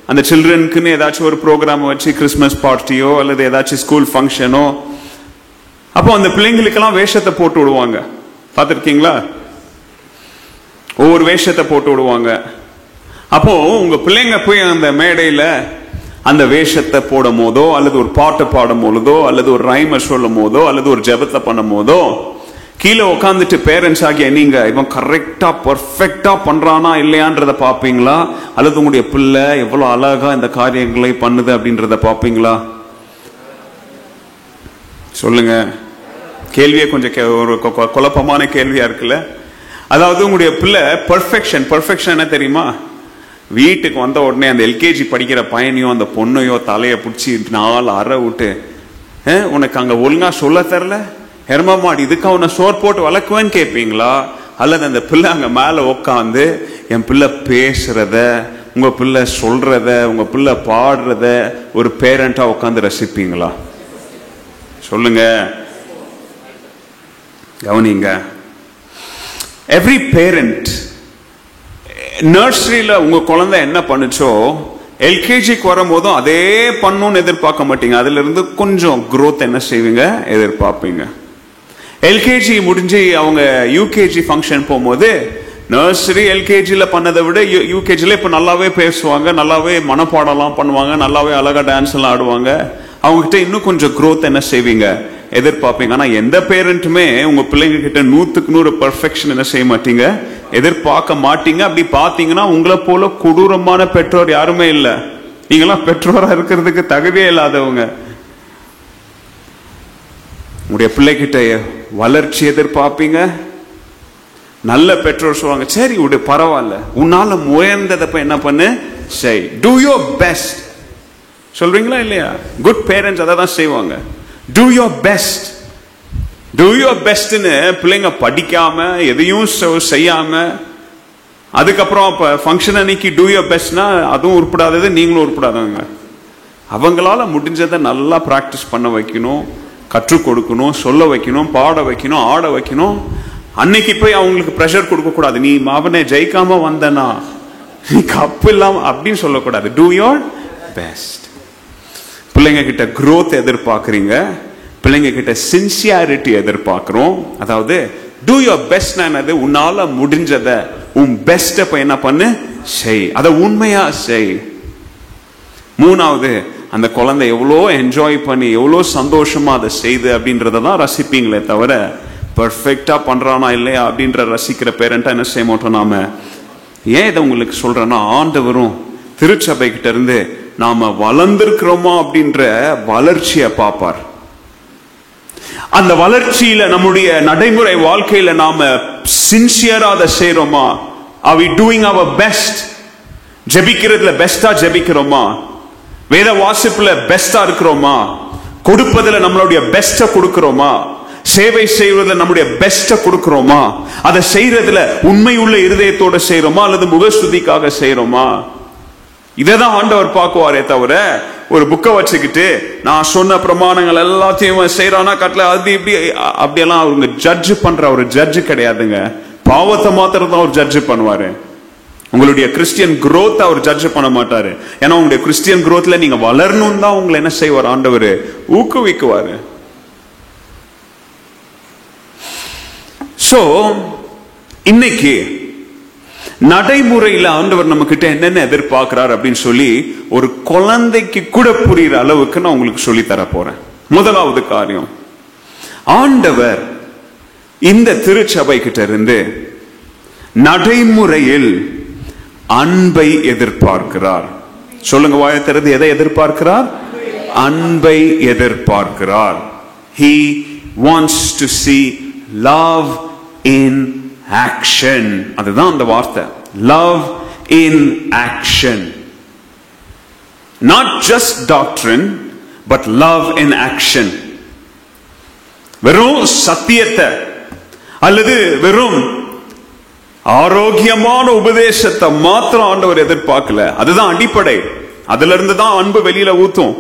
Speaker 1: அந்த சில்ட்ரனுக்குன்னு ஏதாச்சும் ஒரு ப்ரோக்ராம் வச்சு கிறிஸ்மஸ் பார்ட்டியோ அல்லது ஏதாச்சும் ஸ்கூல் ஃபங்க்ஷனோ, அப்போ அந்த பிள்ளைங்களுக்கெல்லாம் வேஷத்தை போட்டு விடுவாங்க, பார்த்திருக்கீங்களா? ஒவ்வொரு வேஷத்தை போட்டு விடுவாங்க. அப்போ உங்க பிள்ளைங்க போய் அந்த மேடையில அந்த வேஷத்தை போடும் போதோ அல்லது ஒரு பாட்டை பாடும் போதோ அல்லது ஒரு ரைமை சொல்லும் போதோ அல்லது ஒரு ஜெபத்தை பண்ணும் போதோ கீழே உட்காந்துட்டு பேரண்ட்ஸ் ஆகிய நீங்க இவன் கரெக்டா பர்ஃபெக்டா பண்றானா இல்லையான்றத பாப்பீங்களா? அல்லது உங்களுடைய பிள்ளை எவ்வளவு அழகா இந்த காரியங்களை பண்ணுது அப்படின்றத பாப்பீங்களா? சொல்லுங்க. கேள்வியே கொஞ்சம் ஒரு குழப்பமான கேள்வியா இருக்குல்ல? அதாவது உங்களுடைய பிள்ளை பர்ஃபெக்ஷன் என்ன தெரியுமா? வீட்டுக்கு வந்த உடனே அந்த எல்கேஜி படிக்கிற பையனையோ அந்த பொண்ணையோ தலையை பிடிச்சி 4 அறை விட்டு, உனக்கு அங்க ஒழுங்கா சொல்ல தரல, ஹெர்மமாடி இதுக்கு அவனை சோர் போட்டு வளர்க்குவேன்னு கேட்பீங்களா? அல்லது அந்த பிள்ளை அங்க மேல உட்காந்து என் பிள்ளை பேசுறத, உங்க பிள்ளை சொல்றத, உங்க பிள்ளை பாடுறத ஒரு பேரண்டா உட்காந்து ரசிப்பீங்களா? சொல்லுங்க, கவனிங்க. எவ்ரி பேரண்ட் நர்சரியில உங்க குழந்தை என்ன பண்ணுச்சோ எல்கேஜிக்கு வரும் போதும் அதே பண்ணுன்னு எதிர்பார்க்க மாட்டீங்க, அதுல இருந்து கொஞ்சம் growth என்ன செய்வீங்க, எதிர்பார்ப்பீங்க. எல்கேஜி முடிஞ்சு அவங்க யூகேஜி ஃபங்க்ஷன் போகும்போது நர்சரி எல்கேஜில பண்ணதை விட யூகேஜில இப்ப நல்லாவே பேசுவாங்க, நல்லாவே மனப்பாடலாம் பண்ணுவாங்க, நல்லாவே அழகா டான்ஸ் எல்லாம் ஆடுவாங்க. அவங்க கிட்ட இன்னும் கொஞ்சம் growth என்ன செய்வீங்க, எதிர்பார்ப்பீங்க. ஆனா எந்த பேரண்ட்டுமே உங்க பிள்ளைங்க கிட்ட 100க்கு 100 பெர்ஃபெக்ஷன் என்ன செய்ய மாட்டீங்க, எதிர்பார்க்க மாட்டீங்க. அப்படி பாத்தீங்கன்னா உங்களை போல கொடூரமான பெற்றோர் யாருமே இல்ல. நீங்களாம் பெற்றோரா இருக்கிறதுக்கு தகுதியே இல்லாதவங்க. உங்களுடைய பிள்ளைகிட்ட வளர்ச்சி எதிர்பார்ப்பீங்க. நல்ல பெற்றோர் சொல்லுவாங்க, சரி விடு பரவாயில்ல, உன்னால முயன்றதை என்ன பண்ணு, செய், டூ யோர் பெஸ்ட். சொல்றீங்களா இல்லையா? குட் பேரண்ட்ஸ் அதை தான் செய்வாங்க. Do your best, do your பெஸ்ட்னு பிள்ளைங்க படிக்காம எதையும் செய்யாம அதுக்கப்புறம் ஃபங்க்ஷன் அன்னைக்கு டூ யோர் பெஸ்ட்னா அதுவும் உருப்படாதது, நீங்களும் உருப்படாதவங்க. அவங்களால முடிஞ்சதை நல்லா பிராக்டிஸ் பண்ண வைக்கணும், கற்றுக் கொடுக்கணும், சொல்ல வைக்கணும், பாட வைக்கணும், ஆட வைக்கணும். அன்னைக்கு போய் அவங்களுக்கு ப்ரெஷர் கொடுக்க கூடாது. நீ அவனை ஜெயிக்காம வந்தனா நீ கப்பு இல்லாம அப்படின்னு சொல்லக்கூடாது. Two your best. பிள்ளைங்க கிட்ட growth எதிர்பார்க்கறீங்க, பிள்ளைங்க கிட்ட சின்சியாரிட்டி எதிர்பார்க்கிறோம். அதாவது டூ யோர் பெஸ்ட், உன்னால முடிஞ்சத உன் பெஸ்ட் என்ன பண்ணு, செய், அத உண்மையா செய். மூணாவது, அந்த குழந்தை எவ்வளோ என்ஜாய் பண்ணி எவ்வளோ சந்தோஷமா அதை செய்து அப்படின்றதான் ரசிப்பீங்களே தவிர பர்ஃபெக்டா பண்றானா இல்லையா அப்படின்ற ரசிக்கிற பேரண்டா என்ன செய்ய மாட்டோம் நாம. ஏன் இதை உங்களுக்கு சொல்றேன்னா, ஆண்டவரும் திருச்சபை கிட்ட இருந்து நாம வளர்ந்திருக்கிறோமா அப்படின்ற வளர்ச்சியை பார்ப்பார். அந்த வளர்ச்சியில நம்முடைய நடைமுறை வாழ்க்கையில நாம சின்சியரா அதை செய்யறோமா? Are we doing our best? ஜெபிக்கிறதுல பெஸ்டா ஜெபிக்கிறோமா? வேத வாசிப்புல பெஸ்டா இருக்கிறோமா? கொடுப்பதுல நம்மளுடைய பெஸ்ட கொடுக்கிறோமா? சேவை செய்வதில் நம்முடைய பெஸ்ட கொடுக்கிறோமா? அதை செய்யறதுல உண்மை உள்ள இருதயத்தோட செய்யறோமா அல்லது முகஸ்துதிக்காக செய்யறோமா? இதைதான் ஆண்டவர் பார்க்குவாரே தவிர ஒரு புக்கை வச்சுக்கிட்டு நான் சொன்ன பிரமாணங்கள் எல்லாத்தையும் செய்யறானா கட்டல அது இப்படி அப்படியெல்லாம் அவங்க ஜட்ஜ் பண்ற ஒரு ஜட்ஜ் கிடையாதுங்க. பாவத்தை மாத்திரம் தான் அவர் ஜட்ஜ் பண்ணுவாரு. உங்களுடைய கிறிஸ்டியன் growth அவர் ஜட்ஜ் பண்ண மாட்டாரு. ஏன்னா உங்களுடைய கிறிஸ்டியன் growthல நீங்க வளரணும் தான் உங்களை என்ன செய்வார் ஆண்டவர் ஊக்குவிக்குவாரு. சோ இன்னைக்கு நடைமுறையில ஆண்டவர் நம்ம கிட்ட என்னென்ன எதிர்பார்க்கிறார் அப்படின்னு சொல்லி ஒரு குழந்தைக்கு கூட புரியுற அளவுக்கு நான் உங்களுக்கு சொல்லி தர போறேன். முதலாவது காரியம், ஆண்டவர் இந்த திருச்சபை கிட்ட இருந்து நடைமுறையில் அன்பை எதிர்பார்க்கிறார். சொல்லுங்க வாயை திறந்து, எதை எதிர்பார்க்கிறார்? அன்பை எதிர்பார்க்கிறார். He wants to see love in action. அதுதான் அந்த வார்த்தை, love in action. Not just doctrine, but love in action. வெறும் சத்தியத்தை அல்லது வெறும் ஆரோக்கியமான உபதேசத்தை மாத்திரம் ஆண்டவர் எதிர்பார்க்கல. அதுதான் அடிப்படை. அதுல இருந்து தான் அன்பு வெளியில ஊத்தும்.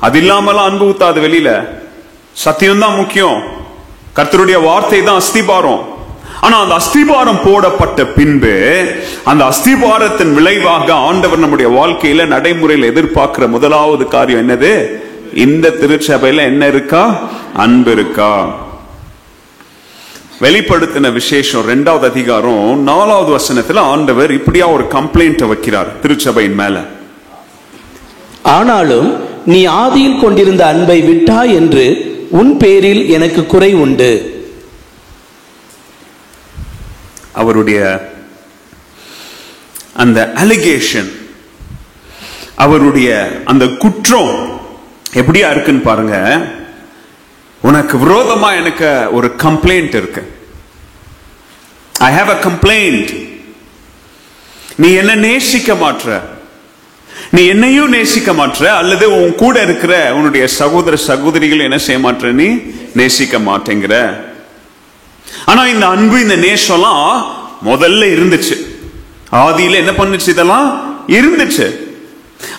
Speaker 1: அது இல்லாமலாம் அன்பு ஊத்தாது வெளியில. சத்தியம் தான் முக்கியம். கர்த்தருடைய வார்த்தை தான் அஸ்திபாரம். ஆனா அந்த அஸ்திபாரம் போடப்பட்ட பின்பு அந்த அஸ்திபாரத்தின் விளைவாக ஆண்டவர் நம்முடைய வாழ்க்கையில நடைமுறையில் எதிர்பார்க்கிற முதலாவது காரியம் என்னது? இந்த திருச்சபையில என்ன இருக்கா? அன்பு இருக்கா? வெளிப்படுத்தின விசேஷம் 2வது அதிகாரம் 4வது வசனத்துல ஆண்டவர் இப்படியா ஒரு கம்ப்ளைண்ட் வைக்கிறார் திருச்சபையின் மேல.
Speaker 2: ஆனாலும் நீ ஆதியில் கொண்டிருந்த அன்பை விட்டாய் என்று உன் பேரில் எனக்கு குறை உண்டு.
Speaker 1: அவருடைய அந்த அலிகேஷன், அவருடைய அந்த குற்றம் எப்படியா இருக்குன்னு பாருங்க. உனக்கு விரோதமா எனக்கு ஒரு கம்ப்ளைண்ட் இருக்கு. I have a complaint. நீ என்ன நேசிக்க மாட்ற, நீ என்னையும் நேசிக்க மாட்ற, அல்லது உன் கூட இருக்கிற உன்னுடைய சகோதர சகோதரிகள் என்ன செய்ய மாட்ற, நீ நேசிக்க மாட்டேங்கிற. ஆனா இந்த அன்பு இந்த நேசம்லாம் முதல்ல இருந்துச்சு. ஆதியில என்ன பண்ணுச்சு? இதெல்லாம் இருந்துச்சு.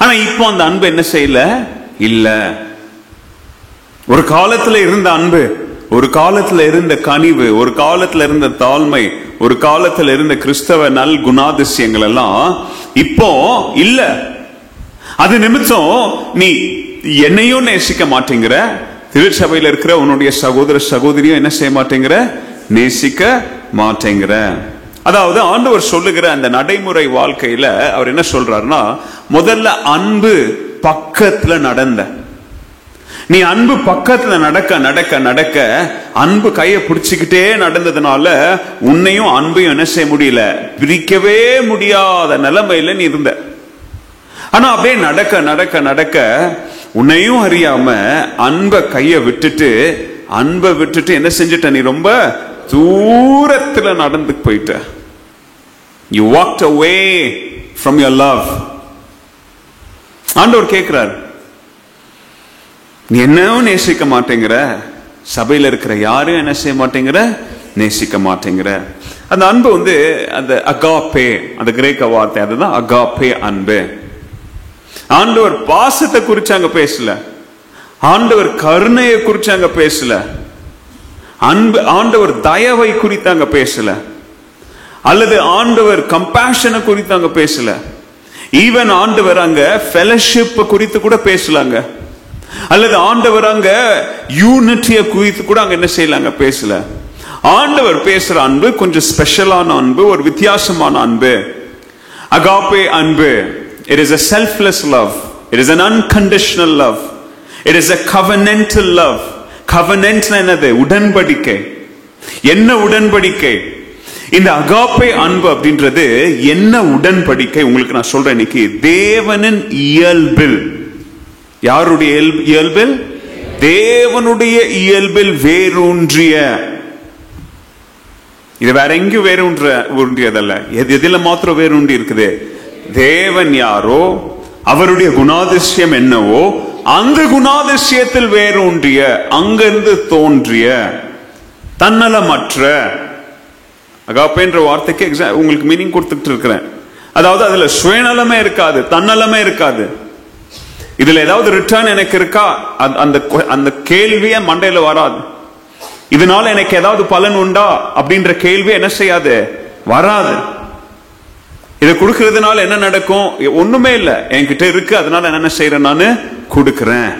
Speaker 1: ஆனா இப்போ அந்த அன்பு என்ன செய்யல? இல்ல. ஒரு காலத்துல இருந்த அன்பு, ஒரு காலத்துல இருந்த கனிவு, ஒரு காலத்துல இருந்த தாழ்மை, ஒரு காலத்துல இருந்த கிறிஸ்தவ நல் குணாதிசயங்கள் எல்லாம் இப்போ இல்ல. அது நிமித்தம் நீ என்னையும் நேசிக்க மாட்டேங்கிற, திருச்சபையில இருக்கிற உன்னுடைய சகோதர சகோதரியும் என்ன செய்ய மாட்டேங்கிற, நேசிக்க மாட்டேங்கிற. அதாவது ஆண்டவர் சொல்லுகிற அந்த நடைமுறை வாழ்க்கையில அவர் என்ன சொல்றாருன்னா, முதல்ல அன்பு பக்கத்துல நடந்த, நீ அன்பு பக்கத்துல நடக்க நடக்க நடக்க அன்பு கையை பிடிச்சுக்கிட்டே நடந்ததுனால உன்னையும் அன்பையும் என்ன செய்ய முடியல, பிரிக்கவே முடியாத நிலைமையில நீ இருந்த. ஆனா அப்படியே நடக்க நடக்க நடக்க உன்னையும் அறியாம அன்பை கைய விட்டுட்டு, அன்பை விட்டுட்டு என்ன செஞ்சிட்ட, நீ ரொம்ப தூரத்துல நடந்து போயிட்ட. You walked away from your love. ஆண்டவர் கேட்கிறார், நீ என்னவும் நேசிக்க மாட்டேங்கிற, சபையில இருக்கிற யாரும் என்ன செய்ய மாட்டேங்கிற, நேசிக்க மாட்டேங்கிற. அந்த அன்பு வந்து அந்த அகாப்பே, அந்த கிரேக்க வார்த்தை, அதுதான் அகாப்பே அன்பு. ஆண்டவர் பாசத்தை குறிச்சு அங்க பேசல, ஆண்டவர் கருணையை குறிச்சு அங்க பேசல, அன்பு ஆண்டவர் தயவை குறித்து அங்க பேசல, அல்லது ஆண்டவர் கம்பேஷனை குறித்து அங்க பேசல. ஈவன் ஆண்டவர் அங்க ஃபெலோஷிப் குறித்து கூட பேசலாங்க, அல்லது ஆண்டவர் அங்க யூனிட்டிய குறித்து கூட அங்க என்ன செய்யலாங்க, பேசல. ஆண்டவர் பேசுற அன்பு கொஞ்சம் ஸ்பெஷலான அன்பு, ஒரு வித்தியாசமான அன்பு, அகாப்பே அன்பு. It is a selfless love. It is an unconditional love. It is a covenantal love. Covenant என்னது? உடன்படிக்கை. என்ன உடன்படிக்கை? இந்த அகாப்பே அன்பு அப்படின்றது என்ன உடன்படிக்கை? உங்களுக்கு நான் சொல்றேன் இன்னைக்கு. தேவனின் இயல்பில், யாருடைய இயல்பில்? தேவனுடைய இயல்பில் வேரூன்றிய. இது வேற எங்கேயும் வேரூன்றியதல்ல. எதுல மாத்திரம் வேரூன்றி இருக்குது? தேவன் யாரோ, அவருடைய குணாதிசயம் என்னவோ, அந்த குணாதிசயத்தில் வேரூன்றிய, அங்கிருந்து தோன்றிய, தன்னலமற்ற. அகாப்பேன்ற வார்த்தைக்கு உங்களுக்கு மீனிங் கொடுத்துட்டு இருக்கிறேன். அதாவது அதுல சுயநலமே இருக்காது, தன்னலமே இருக்காது. இதுல ஏதாவது ரிட்டர்ன் எனக்கு இருக்கா? அந்த கேள்வியே மண்டையில வராது. இதனால எனக்கு ஏதாவது பலன் உண்டா அப்படின்ற கேள்வி என்ன செய்யாது, வராது. இதை கொடுக்கறதுனால என்ன நடக்கும்? ஒண்ணுமே இல்ல, என்கிட்ட இருக்கு, அதனால என்ன செய்யறேன், நானு கொடுக்கிறேன்.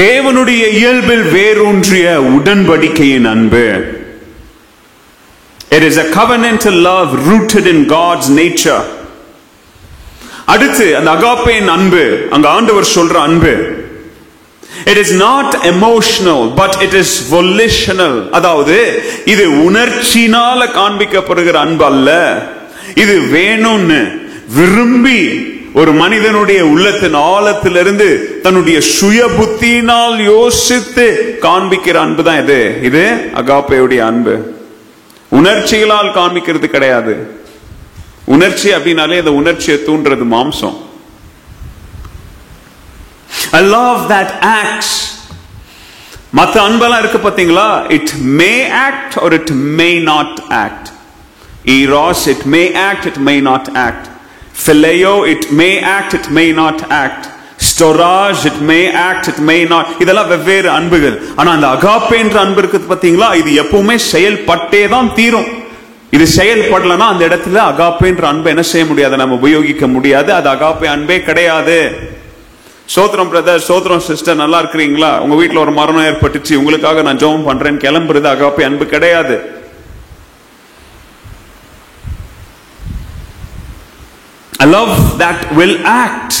Speaker 1: தேவனுடைய இயல்பில் வேரூன்றிய உடன்படிக்கையின் அன்பு. It is a covenantal love rooted in God's nature. அடுத்து அந்த அகாப்பேயின் அன்பு, அங்க ஆண்டவர் சொல்ற அன்பு, it is not emotional but it is volitional. அதாவது இது உணர்ச்சினால காண்பிக்கப்படுகிற அன்பு அல்ல, இது வேணும்னு விரும்பி ஒரு மனிதனுடைய உள்ளத்தின் ஆழத்திலிருந்து தன்னுடைய சுய புத்தியினால் யோசித்து காண்பிக்கிற அன்பு தான் இது. இது அகாப்பேயுடைய அன்பு. உணர்ச்சிகளால் காண்பிக்கிறது கிடையாது. உணர்ச்சி அப்படின்னாலே அந்த உணர்ச்சியை தூண்டுறது மாம்சம். A love that acts. மற்ற அன்பெல்லாம் இருக்கு பாத்தீங்களா? It may act or it may not act. Eros, it may act, it may not act. Phileo, it may act, it may not act. Storage, it may act, it may not. இதெல்லாம் வெவ்வேறு அன்புகள். ஆனா அந்த அகாப்பேன்ற அன்பு இருக்குது பாத்தீங்களா, இது எப்பவுமே செயல்பட்டே தான் தீரும். இது செயல்படலன்னா அந்த இடத்துல அகாப்பேன்ற அன்பை என்ன செய்ய முடியாது, நம்ம உபயோகிக்க முடியாது. அது அகாப்பே அன்பே கிடையாது. சோத்ரம் பிரதர், சோத்ரம் சிஸ்டர், நல்லா இருக்கிறீங்களா? உங்க வீட்டுல ஒரு மரணம் ஏற்பட்டுச்சு, உங்களுக்காக நான் ஜெபம் பண்றேன் கிளம்புறது அகாப்பே அன்பு கிடையாது. A love that will act.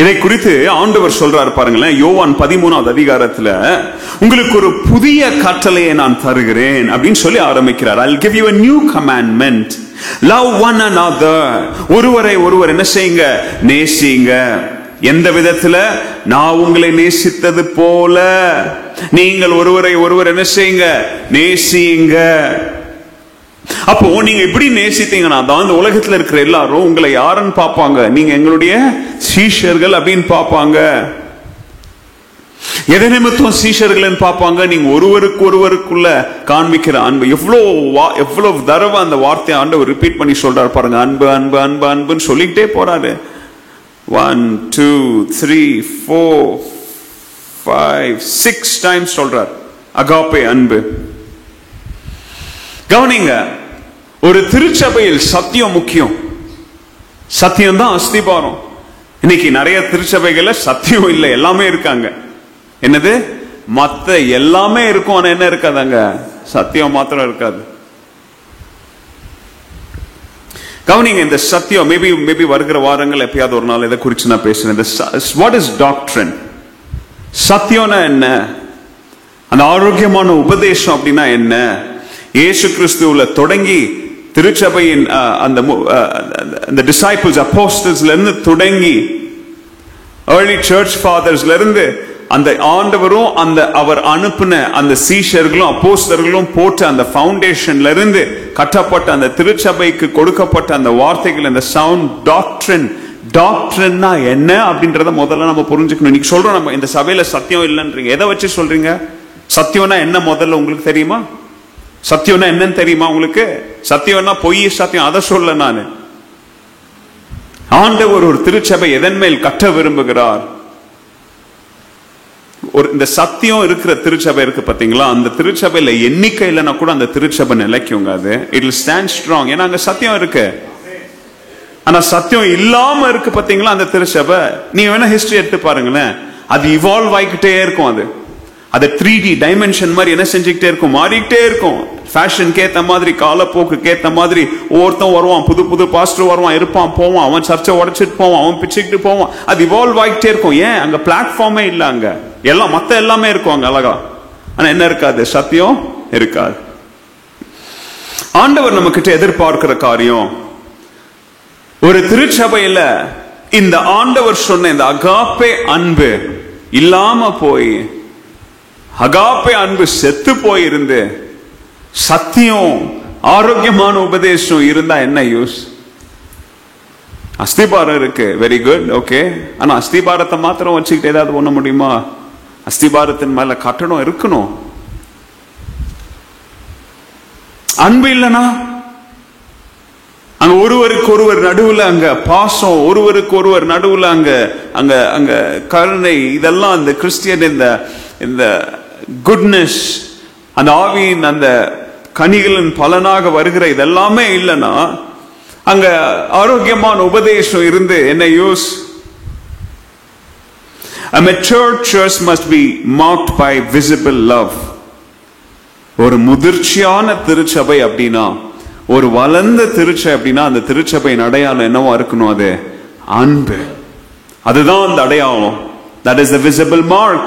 Speaker 1: இதை குறித்து ஆண்டவர் சொல்றார் பாருங்களேன், யோவான் 13வது அதிகாரத்துல, உங்களுக்கு ஒரு புதிய கட்டளையை நான் தருகிறேன் அப்படின்னு சொல்லி ஆரம்பிக்கிறார். I'll give you a new commandment. Love one another. ஒருவரை ஒருவர் என்ன செய்யுங்க, நேசிங்க. எந்த விதத்துல? நான் உங்களை நேசித்தது போல நீங்கள் ஒருவரை ஒருவர் என்ன செய்யுங்க, நேசிங்க. அப்போ நீங்க எப்படி நேசித்தீங்கன்னா தான் இந்த உலகத்துல இருக்கிற எல்லாரும் உங்களை யாருன்னு பார்ப்பாங்க, நீங்க எங்களுடைய சீஷர்கள் அப்படின்னு பார்ப்பாங்க. எதை நிமித்தம் சீஷர்கள் பார்ப்பாங்க? நீங்க ஒருவருக்கு ஒருவருக்குள்ள காண்பிக்கிற அன்பு. எவ்வளவு தடவை அந்த வார்த்தையை ஆண்டவர் ரிப்பீட் பண்ணி சொல்றாரு பாருங்க, அன்பு அன்பு அன்பு அன்புன்னு சொல்லிக்கிட்டே போறாரு. 1 2 3 4 5 6 டைம்ஸ் சொல்றார் அகாப்பே அன்பு. கவனிங்க, ஒரு திருச்சபையில் சத்தியம் முக்கியம். சத்தியம் தான் அஸ்திபாரம். இன்னைக்கு நிறைய திருச்சபைகள்ல சத்தியம் இல்லை, எல்லாமே இருக்காங்க. என்னது? மத்த எல்லாமே இருக்கும், ஆனா என்ன இருக்காதாங்க, சத்தியம் மாத்திரம் இருக்காது. கவனிங்க, இந்த சத்தியம் மேபி வருகிற வாரங்கள் எப்பயாவது ஒரு நாள் இதை குறித்து நான் பேசுறேன். What is doctrine? சத்தியம்னா என்ன? அந்த ஆரோக்கியமான உபதேசம் அப்படின்னா என்ன? இயேசு கிறிஸ்துவுல தொடங்கி திருச்சபையின் அந்த டிசைபிள்ஸ் அப்போஸ்டல்ஸ்ல இருந்து தொடங்கி early church fathersல இருந்து அந்த ஆண்டவரும் அந்த அவர் அனுப்பின அந்த சீஷர்களும் அப்போஸ்தலர்களும் போட்ட அந்த ஃபவுண்டேஷன்ல இருந்து கட்டப்பட்ட அந்த திருச்சபைக்கு கொடுக்கப்பட்ட அந்த வார்த்தைகள், அந்த சவுண்ட் டாக்ட்ரின். டாக்ட்ரின்னா என்ன அப்படின்றத முதல்ல நம்ம புரிஞ்சுக்கணும். இன்னைக்கு சொல்றோம் நம்ம இந்த சபையில சத்தியம் இல்லைன்றீங்க. எதை வச்சு சொல்றீங்க? சத்தியம்னா என்ன முதல்ல உங்களுக்கு தெரியுமா? சத்தியம்னா என்னன்னு தெரியுமா உங்களுக்கு? சத்தியம்னா பொய் சத்தியம், அதை சொல்ல நான். ஆண்டவர் ஒரு திருச்சபை எதன் மேல் கட்ட விரும்புகிறார்? ஒரு இந்த சத்தியம் இருக்கிற திருச்சபை இருக்கு பாத்தீங்களா, அந்த திருச்சபையில எண்ணிக்கை இல்லைன்னா கூட அந்த திருச்சபை நிலைக்குங்க. அது இட் வில் ஸ்டாண்ட் ஸ்ட்ராங். ஏன்னா அங்க சத்தியம் இருக்கு. ஆனா சத்தியம் இல்லாம இருக்கு பாத்தீங்களா அந்த திருச்சபை, நீங்க வேணா ஹிஸ்டரி எடுத்து பாருங்களேன், அது இவால்வ் ஆகிக்கிட்டே இருக்கும். அது 3D டைமென்ஷன் மாதிரி என்ன செஞ்சுக்கிட்டே இருக்கும், மாறிக்கிட்டே இருக்கும். ஃபேஷன் கேத்த மாதிரி, காலப்போக்கு கேத்த மாதிரி ஒவ்வொருத்தன் வருவான், புது புது பாஸ்டர் வருவான், இருப்பான், போவான், அவன் சர்ச்சை உடைச்சிட்டு போவான், அவன் பிச்சுக்கிட்டு போவான். அது இவால்வ் ஆகிட்டே இருக்கும். ஏன்? அங்க பிளாட்ஃபார்மே இல்ல, அங்க எல்லாம் மத்த எல்லாமே இருக்கும் அங்க அழகா. ஆனா என்ன இருக்காது? சத்தியம் இருக்காது. ஆண்டவர் நம்ம கிட்ட எதிர்பார்க்கிற காரியம், ஒரு திருச்சபையில இந்த ஆண்டவர் சொன்ன இந்த அகாப்பே அன்பு இல்லாம போய், அகாப்பே அன்பு செத்து போயிருந்து சத்தியம் ஆரோக்கியமான உபதேசம் இருந்தா என்ன யூஸ்? அஸ்திபாரம் இருக்கு, வெரி குட், ஓகே. ஆனா அஸ்திபாரத்தை மாத்திரம் வச்சுக்கிட்டு ஏதாவது பண்ண முடியுமா? அஸ்திபாரத்தின் மேல கட்டணம் இருக்கணும். அன்பு இல்லனா, அங்க ஒருவருக்கு ஒருவர் நடுவுல அங்க பாசம், ஒருவருக்கு ஒருவர் நடுவுல அங்க அங்க அங்க கருணை, இதெல்லாம் அந்த கிறிஸ்டியன் இந்த குட்னஸ், அந்த ஆவியின் அந்த கனிகளின் பலனாக வருகிற இதெல்லாமே இல்லைன்னா அங்க ஆரோக்கியமான உபதேசம் இருந்து என்ன use? A mature church must be marked by visible love. ஒரு முதிர்ச்சியான திருச்சபை அப்படின்னா, ஒரு வளர்ந்த திருச்சபை அப்படின்னா, அந்த திருச்சபையின் அடையாளம் என்னவா இருக்கணும்? அது அன்பு. அதுதான் அந்த அடையாளம். That is the visible mark.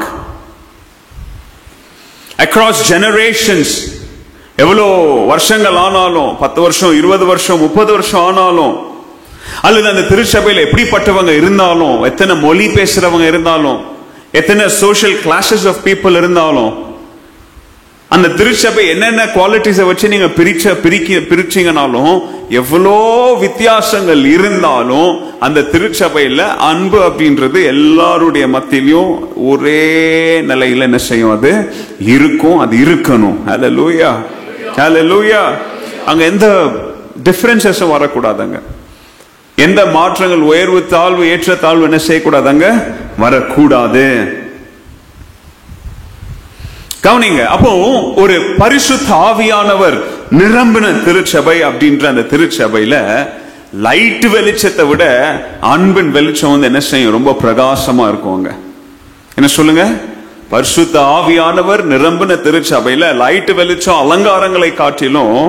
Speaker 1: Across generations, எவ்வளோ வருஷங்கள் ஆனாலும், 10 வருஷம் 20 வருஷம் 30 வருஷம் ஆனாலும், அல்லது அந்த திருச்சபையில் எப்படிப்பட்டவங்க இருந்தாலும், எத்தனை மொழி பேசுறவங்க இருந்தாலும், எத்தனை சோஷியல் கிளாஸஸ் ஆஃப் பீப்புள் இருந்தாலும், அந்த திருச்சபை என்னென்ன குவாலிட்டிஸை வச்சு நீங்க பிரிச்சீங்கனாலும், எவ்வளோ வித்தியாசங்கள் இருந்தாலும், அந்த திருச்சபையில அன்பு அப்படின்றது எல்லாருடைய மத்தியிலும் ஒரே நிலையில என்ன செய்யும்? அது இருக்கும், அது இருக்கணும். ஹல்லேலூயா, ஹல்லேலூயா. அங்க எந்த டிஃபரன்சஸும் வரக்கூடாதுங்க. எந்த மாற்றங்கள், உயர்வு தாழ்வு ஏற்ற தாழ்வு என்ன செய்யக்கூடாதுங்க? வரக்கூடாது. கவனிங்க. அப்போ ஒரு பரிசுத்த ஆவியானவர் நிரம்பின திருச்சபை அப்படின்ற அந்த திருச்சபையில லைட் வெளிச்சத்தை விட அன்பின் வெளிச்சம் வந்து என்ன செய்யும்? ரொம்ப பிரகாசமா இருக்குங்க. என்ன சொல்லுங்க? பரிசுத்த ஆவியானவர் நிரம்பின திருச்சபையில லைட் வெளிச்சம் அலங்காரங்களை காட்டிலும்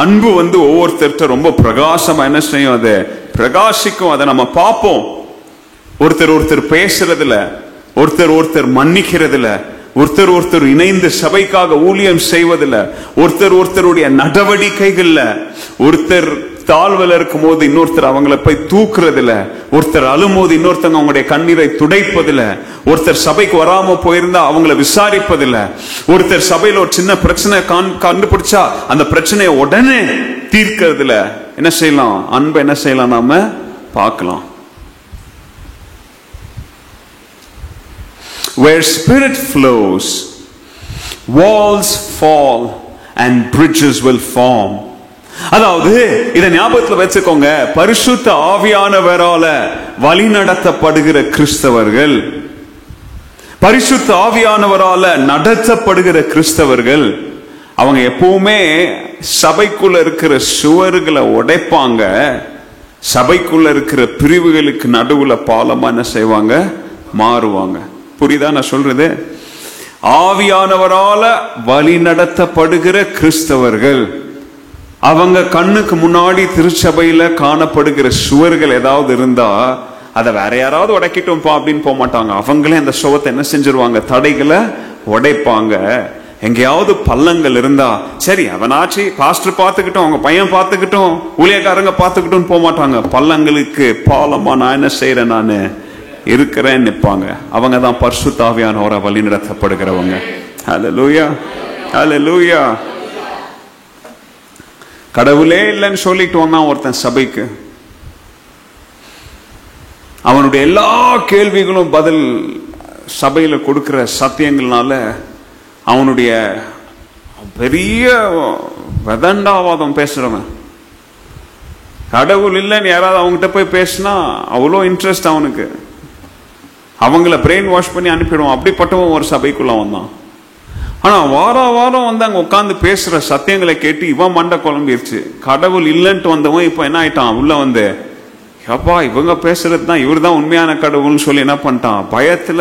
Speaker 1: அன்பு வந்து ஒவ்வொருத்தர்கிட்ட ரொம்ப பிரகாசமா என்ன செய்யும்? அது பிரகாசிக்கும். அதை நம்ம பார்ப்போம். ஒருத்தர் பேசுறதுல, ஒருத்தர் மன்னிக்கிறதுல, ஒருத்தர் இணைந்து சபைக்காக ஊழியம் செய்வதில்ல, ஒருத்தருடைய நடவடிக்கைகள்ல, ஒருத்தர் தாழ்வில் இருக்கும் போது இன்னொருத்தர் அவங்கள போய் தூக்குறதுல, ஒருத்தர் அழும்போது இன்னொருத்தங்க அவங்களுடைய கண்ணீரை துடைப்பதில்ல, ஒருத்தர் சபைக்கு வராம போயிருந்தா அவங்கள விசாரிப்பதில்ல, ஒருத்தர் சபையில ஒரு சின்ன பிரச்சனை கண்டுபிடிச்சா அந்த பிரச்சனையை உடனே தீர்க்கிறதுல என்ன செய்யலாம்? அன்பை என்ன செய்யலாம்? நாம பார்க்கலாம். Where spirit flows, walls fall and bridges will form. அதாவது இதை ஞாபகத்தில் வச்சுக்கோங்க. பரிசுத்த ஆவியானவரால வழி நடத்தப்படுகிற கிறிஸ்தவர்கள், பரிசுத்த ஆவியானவரால நடத்தப்படுகிற கிறிஸ்தவர்கள், அவங்க எப்பவுமே சபைக்குள்ள இருக்கிற சுவர்களை உடைப்பாங்க. சபைக்குள்ள இருக்கிற பிரிவுகளுக்கு நடுவுல பாலமா என்ன செய்வாங்க? மாறுவாங்க. புரியுதா நான் சொல்றது? ஆவியானவரால வழி நடத்தப்படுகிற கிறிஸ்தவர்கள், அவங்க கண்ணுக்கு முன்னாடி திருச்சபையில காணப்படுகிற சுவர்கள் ஏதாவது இருந்தா அதை வேற யாராவது உடைக்கிட்டோம்ப்பா அப்படின்னு போக மாட்டாங்க. அவங்களே அந்த சுவத்தை என்ன செஞ்சிருவாங்க? தடைகளை உடைப்பாங்க. எங்கேயாவது பள்ளங்கள் இருந்தா சரி அவனாச்சு பாஸ்டர் பார்த்துக்கிட்டோம், அவங்க பையன் பார்த்துக்கிட்டோம், ஊழியக்காரங்க பார்த்துக்கிட்டோம் போக மாட்டாங்க. பள்ளங்களுக்கு பாலமா நான் என்ன செய்யறேன்? நான் இருக்கிறேன் நிற்பாங்க. அவங்க தான் பரிசுத்த ஆவியானவரால வழி நடத்தப்படுகிறவங்க. ஹல்லேலூயா, ஹல்லேலூயா. கடவுளே இல்லைன்னு சொல்லிட்டு வந்தான் ஒருத்தன் சபைக்கு. அவனுடைய எல்லா கேள்விகளும் பதில் சபையில கொடுக்கிற சத்தியங்கள்னால அவனுடைய பெரிய வெதண்டாவாதம் பேசுறவன். கடவுள் இல்லைன்னு யாராவது அவங்ககிட்ட போய் பேசினா அவ்வளோ இன்ட்ரெஸ்ட் அவனுக்கு. அவங்கள பிரெயின் வாஷ் பண்ணி அனுப்பிடுவான். அப்படிப்பட்டவன் ஒரு சபைக்குள்ள வந்தான். ஆனா வாரம் வந்து அங்க உட்காந்து பேசுற சத்தியங்களை கேட்டு இவன் மண்டை குழம்பிருச்சு. கடவுள் இல்லைன்ட்டு வந்தவன் இப்ப என்ன ஆயிட்டான்? உள்ள வந்து அப்பா இவங்க பேசுறது தான், இவர் தான் உண்மையான கடவுள்னு சொல்லி என்ன பண்ணிட்டான்? பயத்துல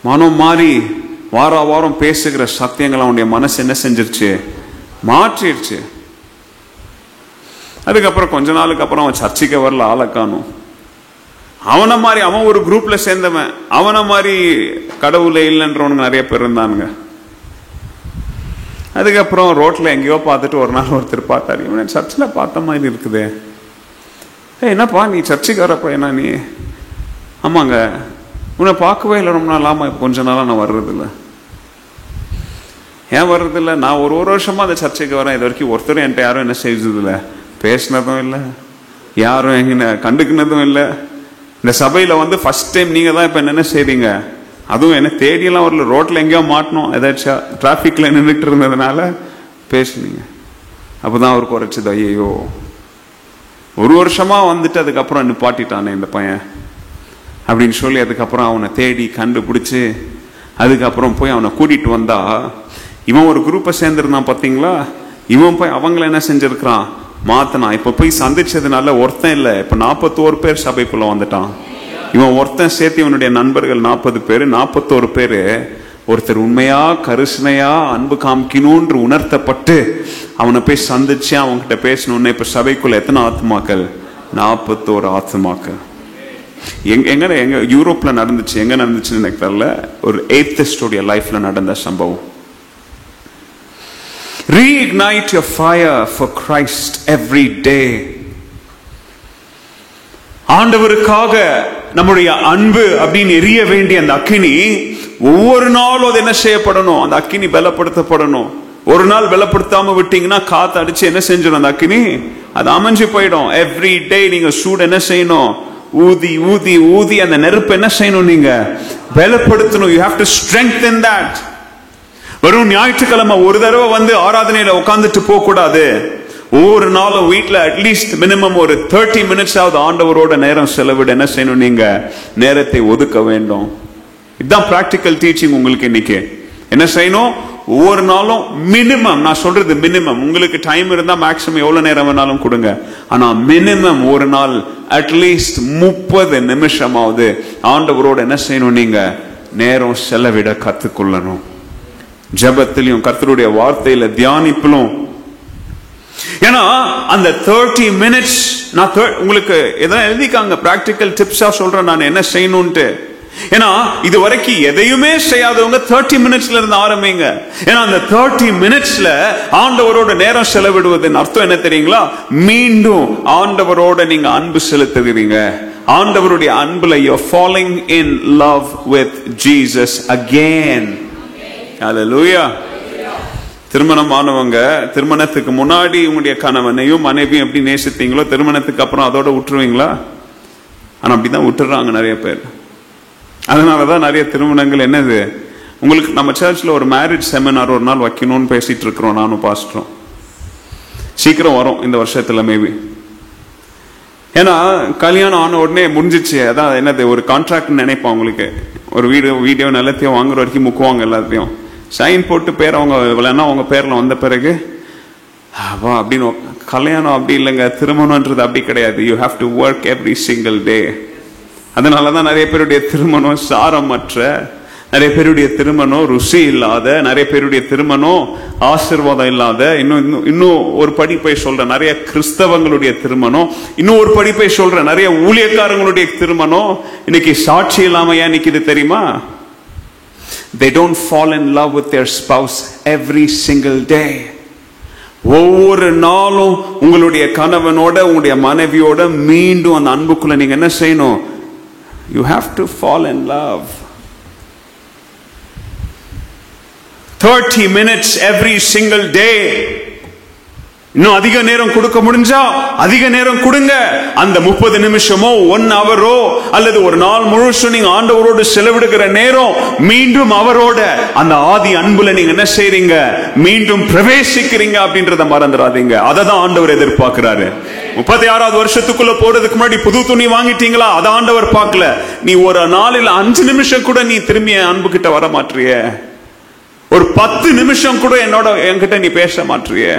Speaker 1: மனம் மாறி வாரம் பேசுகிற சத்தியங்கள் அவனுடைய மனசு என்ன செஞ்சிருச்சு? மாற்றிருச்சு. அதுக்கப்புறம் கொஞ்ச நாளுக்கு அப்புறம் அவன் சர்ச்சைக்கு வரல, ஆளை காணும். அவனை மாதிரி அவன் ஒரு குரூப்ல சேர்ந்தவன், அவனை மாதிரி கடவுளே இல்லைன்றவனுங்க நிறைய பேர் இருந்தானுங்க. அதுக்கப்புறம் ரோட்ல எங்கேயோ பார்த்துட்டு ஒரு நாள் ஒருத்தர் பார்த்தாரு, இவன் சர்ச்சில் பார்த்த மாதிரி இருக்குது. என்னப்பா நீ சர்ச்சுக்கு வரப்ப என்ன நீ? ஆமாங்க, உன்னை பார்க்கவே இல்லை ரொம்ப நாள். ஆமா, கொஞ்ச நாளாக நான் வர்றதில்லை. ஏன் வர்றதில்லை? நான் ஒரு வருஷமா அந்த சர்ச்சைக்கு வரேன். இது வரைக்கும் ஒருத்தரும் என்கிட்ட யாரும் என்ன செய்ததில்லை, பேசினதும் இல்லை, யாரும் எங்க கண்டுக்கினதும் இல்லை. இந்த சபையில வந்து ஃபர்ஸ்ட் டைம் நீங்க தான் இப்ப என்ன செய்றீங்க? அதுவும் என்ன தேடியெல்லாம் வரல, ரோட்ல எங்கேயோ மாட்டணும், ஏதாச்சும் டிராபிக்ல நின்றுட்டு இருந்ததுனால பேசுனீங்க. அப்பதான் அவருக்கு குறைச்சது, ஐயோ 1 வருஷமா வந்துட்டு அதுக்கப்புறம் நிப்பாட்டிட்டானே இந்த பையன் அப்படின்னு சொல்லி அதுக்கப்புறம் அவனை தேடி கண்டுபிடிச்சு அதுக்கப்புறம் போய் அவனை கூட்டிட்டு வந்தா, இவன் ஒரு குரூப்பை சேர்ந்திருந்தான் பாத்தீங்களா, இவன் போய் அவங்கள என்ன செஞ்சிருக்கிறான், மாத்தனா. இப்ப போய் சந்திச்சதுனால ஒருத்தன் இல்ல, இப்ப 41 பேர் சபைக்குள்ள வந்துட்டான். இவன் ஒருத்தன் சேர்த்து இவனுடைய நண்பர்கள் 40 பேரு, 41 பேரு ஒருத்தர் உண்மையா கருசனையா அன்பு காமிக்கணும்னு உணர்த்தப்பட்டு அவனை போய் சந்திச்சு அவன்கிட்ட பேசணும்னு இப்ப சபைக்குள்ள எத்தனை ஆத்மாக்கள், 41 ஆத்மாக்கள். எங்க யூரோப்ல நடந்துச்சு, எங்க நடந்துச்சுன்னு எனக்கு தெரியல, ஒரு ஏத்திஸ்டோட லைஃப்ல நடந்த சம்பவம். Reignite your fire for Christ every day. ஆண்டவருக்காக நம்முடைய அன்பு அப்படின்னு எரிய வேண்டிய அந்த அக்கினி ஒவ்வொரு நாளும் அது என்ன செய்யப்படணும், அந்த அக்கினி பலப்படுத்தப்படணும். ஒரு நாள் பலப்படுத்தாம விட்டீங்கன்னா காத்து அடிச்சு என்ன செஞ்சிடும், அந்த அக்கினி அது அமைஞ்சு போயிடும். எவ்ரி டே நீங்க சூடு என்ன செய்யணும், ஊதி ஊதி ஊதி அந்த நெருப்பு என்ன செய்யணும், நீங்க பலப்படுத்தணும். You have to strengthen that. வரும் ஞாயிற்றுக்கிழமை ஒரு தடவை வந்து ஆராதனையில உட்கார்ந்துட்டு போக கூடாது. ஒவ்வொரு நாளும் வீட்டுல அட்லீஸ்ட் மினிமம் ஒரு 30 மினிட்ஸ் ஆவது ஆண்டவரோட நேரம் செலவிட என்ன செய்யணும், நீங்க நேரத்தை ஒதுக்க வேண்டும். இதுதான் பிராக்டிக்கல் டீச்சிங் உங்களுக்கு இன்னைக்கு. என்ன செய்யணும், ஒவ்வொரு நாளும் மினிமம், நான் சொல்றது மினிமம், உங்களுக்கு டைம் இருந்தா மேக்ஸிமம் எவ்வளவு நேரம் வேணாலும் கொடுங்க, ஆனா மினிமம் ஒரு நாள் அட்லீஸ்ட் 30 நிமிஷமாவது ஆண்டவரோட என்ன செய்யணும், நீங்க நேரம் செலவிட கத்துக்கொள்ளணும். ஜெபத்திலும் கர்த்தருடைய வார்த்தையில தியானிப்பிலும். ஏன்னா அந்த 30 மினிட்ஸ் நான் உங்களுக்கு எதாவது எழுதிக்காங்க, பிராக்டிக்கல் டிப்ஸா சொல்றேன் நான் என்ன செய்யணும்ட்டு. ஏன்னா இது வரைக்கும் எதையுமே செய்யாதவங்க 30 மினிட்ஸ்ல இருந்து ஆரம்பிங்க. ஏன்னா அந்த 30 மினிட்ஸ்ல ஆண்டவரோட நேரம் செலவிடுவதன் அர்த்தம் என்ன தெரியுங்களா, மீண்டும் ஆண்டவரோட நீங்க அன்பு செலுத்துகிறீங்க. ஆண்டவருடைய அன்புல you're falling in love with Jesus again. Hallelujah. திருமணமானவங்க திருமணத்துக்கு முன்னாடி உங்களுடைய கணவனையும் மனைவியும் எப்படி நேசித்தீங்களோ திருமணத்துக்கு அப்புறம் அதோட விட்டுருவீங்களா? ஆனா அப்படிதான் விட்டுறாங்க நிறைய பேர். அதனாலதான் நிறைய திருமணங்கள் என்னது, உங்களுக்கு நம்ம சர்ச்ல ஒரு மேரேஜ் செமினார் ஒரு நாள் வைக்கணும்னு பேசிட்டு இருக்கிறோம், நானும் பாஸ்டரும். சீக்கிரம் வரும் இந்த வருஷத்துல மேபி. ஏன்னா கல்யாணம் ஆன உடனே முடிஞ்சிச்சு, அதான் என்னது ஒரு கான்ட்ராக்ட் நினைப்போம். உங்களுக்கு ஒரு வீடியோ நிலத்தையும் வாங்குற வரைக்கும் முக்குவாங்க, எல்லாத்தையும் சைன் போட்டு பேர் அவங்க இல்லைன்னா அவங்க பேர்ல வந்த பிறகு அப்படின்னு. கல்யாணம் அப்படி இல்லைங்க, திருமணம்ன்றது அப்படி கிடையாது. You have to work every single டே. அதனாலதான் நிறைய பேருடைய திருமணம் சாரமற்ற, நிறைய பேருடைய திருமணம் ருசி இல்லாத, நிறைய பேருடைய திருமணம் ஆசீர்வாதம் இல்லாத. இன்னும் ஒரு படிப்பை சொல்ற நிறைய கிறிஸ்தவங்களுடைய திருமணம், இன்னும் ஒரு படிப்பை சொல்ற நிறைய ஊழியக்காரங்களுடைய திருமணம் இன்னைக்கு சாட்சி இல்லாம ஏன் நிக்குது தெரியுமா? They don't fall in love with their spouse every single day. ஒவ்வொரு நாளும் உங்களுடைய கணவனோட உங்களுடைய மனைவியோட மீண்டும் அந்த அன்புக்குள்ள நீங்க என்ன செய்யணும், you have to fall in love. 30 minutes every single day. இன்னும் அதிக நேரம் கொடுக்க முடிஞ்சா அதிக நேரம் கொடுங்க. அந்த 30 நிமிஷமோ 1 ஹவரோ அல்லது ஒரு நாள் முழுசும் நீங்க ஆண்டவரோடு செலவிடுகிற நேரம் மீண்டும் அவரோட அந்த ஆதி அன்புல நீங்க என்ன செய்றீங்க, மீண்டும் பிரவேசிக்கிறீங்க அப்படின்றத மறந்துடாதீங்க. அததான் ஆண்டவர் எதிர்பார்க்கிறாரு. 36வது வருஷத்துக்குள்ள போறதுக்கு முன்னாடி புது துணி வாங்கிட்டீங்களா, அத ஆண்டவர் பார்க்கல. நீ ஒரு நாளில் 5 நிமிஷம் கூட நீ திரும்பி அன்பு கிட்ட வர மாட்டிய, ஒரு 10 நிமிஷம் கூட என்கிட்ட நீ பேச மாட்டிய.